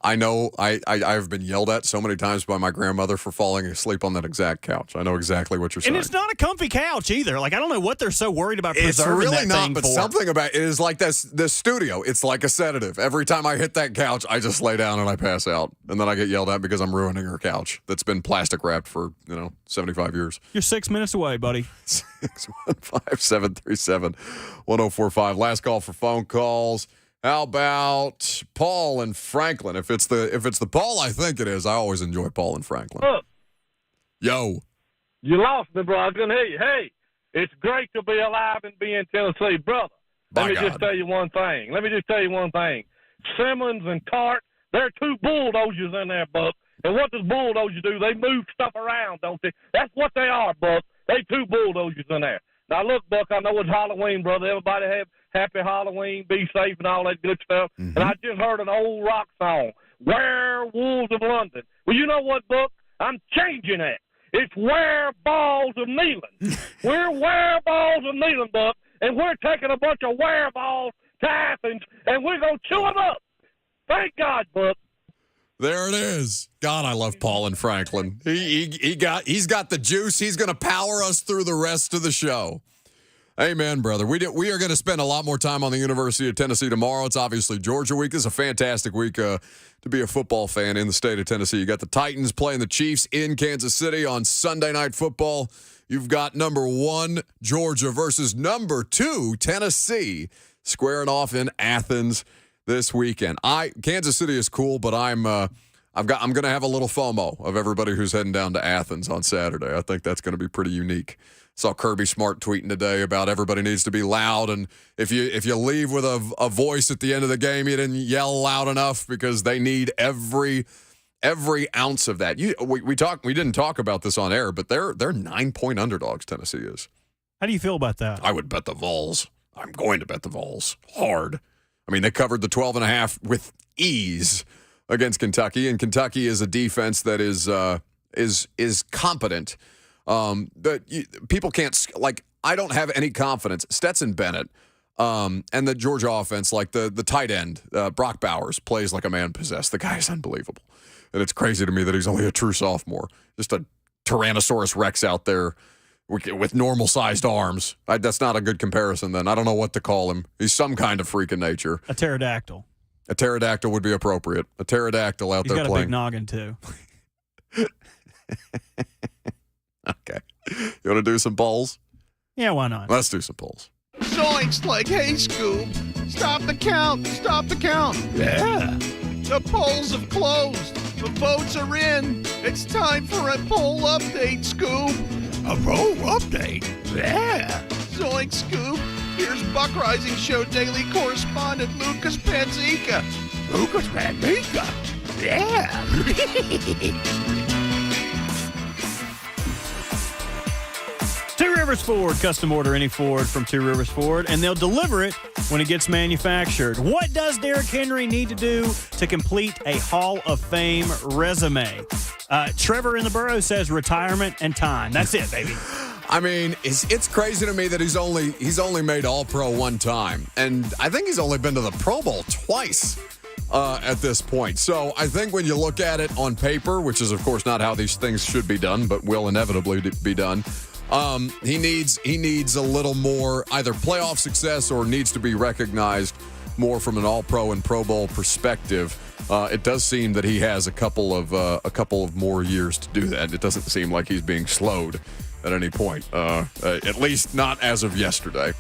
I know I've been yelled at so many times by my grandmother for falling asleep on that exact couch. I know exactly what you're saying. And it's not a comfy couch either. Like, I don't know what they're so worried about preserving It's really that not, thing but for. something about it is like this studio. It's like a sedative. Every time I hit that couch, I just lay down and I pass out. And then I get yelled at because I'm ruining her couch that's been plastic wrapped for, 75 years. You're 6 minutes away, buddy. 615-737-1045. Last call for phone calls. How about Paul and Franklin? If it's the Paul I think it is, I always enjoy Paul and Franklin. Look, yo. You lost me, bro. I couldn't hear you. Hey, it's great to be alive and be in Tennessee, brother. Let me just tell you one thing. Simmons and Tart, they're two bulldozers in there, Buck. And what does bulldozers do? They move stuff around, don't they? That's what they are, Buck. They two bulldozers in there. Now, look, Buck, I know it's Halloween, brother. Everybody have happy Halloween, be safe, and all that good stuff. Mm-hmm. And I just heard an old rock song, Werewolves of London. Well, you know what, Buck? I'm changing that. It's Wereballs of Kneeling. We're Wereballs of Kneeling, Buck, and we're taking a bunch of wereballs to Athens, and we're going to chew them up. Thank God, Buck. There it is. God, I love Paul and Franklin. He's got the juice. He's going to power us through the rest of the show. Amen, brother. We are going to spend a lot more time on the University of Tennessee tomorrow. It's obviously Georgia week. This is a fantastic week to be a football fan in the state of Tennessee. You got the Titans playing the Chiefs in Kansas City on Sunday Night Football. You've got number 1 Georgia versus number 2 Tennessee squaring off in Athens this weekend. Kansas City is cool, but I'm going to have a little FOMO of everybody who's heading down to Athens on Saturday. I think that's going to be pretty unique. Saw Kirby Smart tweeting today about everybody needs to be loud, and if you leave with a voice at the end of the game, you didn't yell loud enough because they need every ounce of that. We didn't talk about this on air, but they're 9-point underdogs. Tennessee is. How do you feel about that? I would bet the Vols. I'm going to bet the Vols hard. I mean, they covered the 12.5 with ease against Kentucky, and Kentucky is a defense that is competent. People can't, I don't have any confidence. Stetson Bennett and the Georgia offense, like the tight end, Brock Bowers, plays like a man possessed. The guy is unbelievable. And it's crazy to me that he's only a true sophomore. Just a Tyrannosaurus Rex out there with normal-sized arms. That's not a good comparison, then. I don't know what to call him. He's some kind of freak of nature. A pterodactyl. A pterodactyl would be appropriate. A pterodactyl out there playing. He's got a big noggin, too. Okay. You want to do some polls? Yeah, why not? Let's do some polls. Zoinks, like, hey, Scoob, stop the count. Yeah. The polls have closed. The votes are in. It's time for a poll update, Scoob. A poll update? Yeah. Zoinks, Scoob. Here's Buck Reising Show daily correspondent Lucas Panzica. Yeah. Rivers Ford. Custom order any Ford from Two Rivers Ford, and they'll deliver it when it gets manufactured. What does Derrick Henry need to do to complete a Hall of Fame resume? Trevor in the Burrow says retirement and time. That's it, baby. I mean, it's crazy to me that he's only made All-Pro one time, and I think he's only been to the Pro Bowl twice at this point. So I think when you look at it on paper, which is of course not how these things should be done, but will inevitably be done, he needs a little more either playoff success or needs to be recognized more from an All-Pro and Pro Bowl perspective. It does seem that he has a couple of more years to do that. It doesn't seem like he's being slowed at any point, at least not as of yesterday.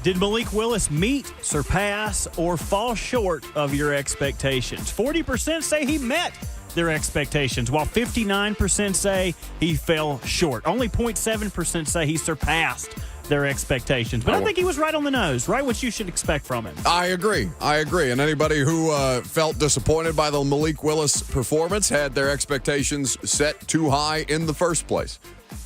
Did Malik Willis meet, surpass, or fall short of your expectations? 40% say he met their expectations, while 59% say he fell short. Only 0.7% say he surpassed their expectations. But I think he was right on the nose, right what you should expect from him. I agree. And anybody who felt disappointed by the Malik Willis performance had their expectations set too high in the first place.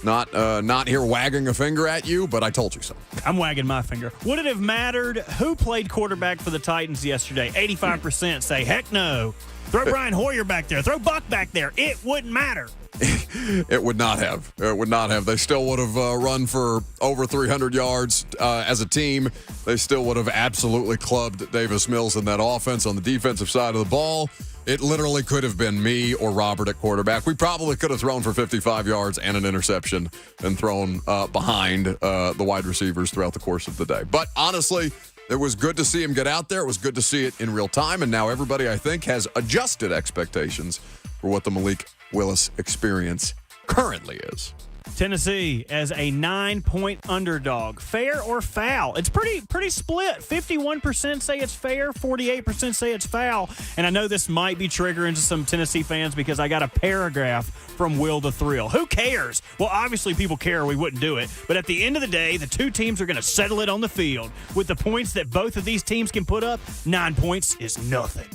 Not here wagging a finger at you, but I told you so. I'm wagging my finger. Would it have mattered who played quarterback for the Titans yesterday? 85% say, heck no. Throw Brian Hoyer back there. Throw Buck back there. It wouldn't matter. It would not have. It would not have. They still would have run for over 300 yards as a team. They still would have absolutely clubbed Davis Mills in that offense on the defensive side of the ball. It literally could have been me or Robert at quarterback. We probably could have thrown for 55 yards and an interception and thrown behind the wide receivers throughout the course of the day. But honestly, it was good to see him get out there. It was good to see it in real time. And now everybody, I think, has adjusted expectations for what the Malik Willis experience currently is. Tennessee as a 9-point underdog. Fair or foul? It's pretty split. 51% say it's fair, 48% say it's foul. And I know this might be triggering to some Tennessee fans because I got a paragraph from Will the Thrill. Who cares? Well, obviously people care or we wouldn't do it. But at the end of the day, the two teams are going to settle it on the field. With the points that both of these teams can put up, 9 points is nothing.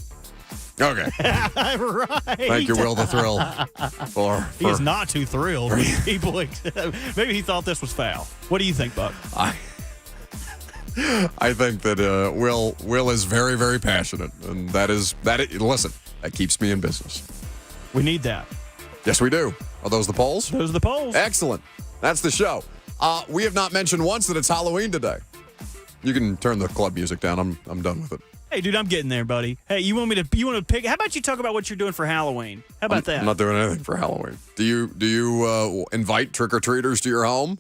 Okay. Right. Thank you, Will the Thrill. He is not too thrilled. People, maybe he thought this was foul. What do you think, Buck? I think that Will is very, very passionate, and listen, that keeps me in business. We need that. Yes, we do. Are those the polls? Those are the polls. Excellent. That's the show. We have not mentioned once that it's Halloween today. You can turn the club music down. I'm done with it. Hey, dude, I'm getting there, buddy. Hey, you want to pick? How about you talk about what you're doing for Halloween? How about that? I'm not doing anything for Halloween. Do you invite trick-or-treaters to your home?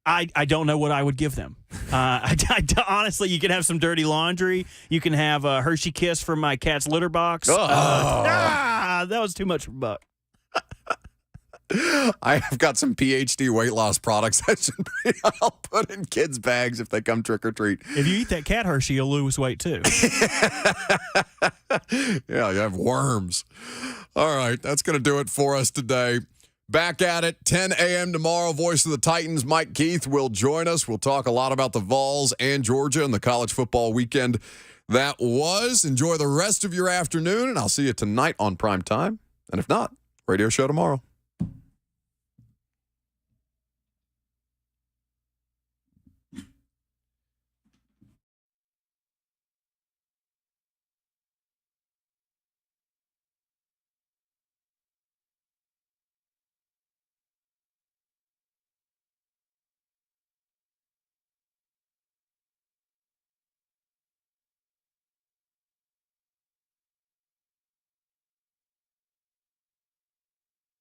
I don't know what I would give them. Honestly, you can have some dirty laundry. You can have a Hershey Kiss from my cat's litter box. That was too much for Buck. I have got some PhD weight loss products I'll put in kids' bags if they come trick-or-treat. If you eat that cat Hershey, you'll lose weight too. Yeah, you have worms. All right, that's going to do it for us today. Back at it, 10 a.m. tomorrow. Voice of the Titans, Mike Keith, will join us. We'll talk a lot about the Vols and Georgia and the college football weekend that was. Enjoy the rest of your afternoon, and I'll see you tonight on Prime Time. And if not, radio show tomorrow.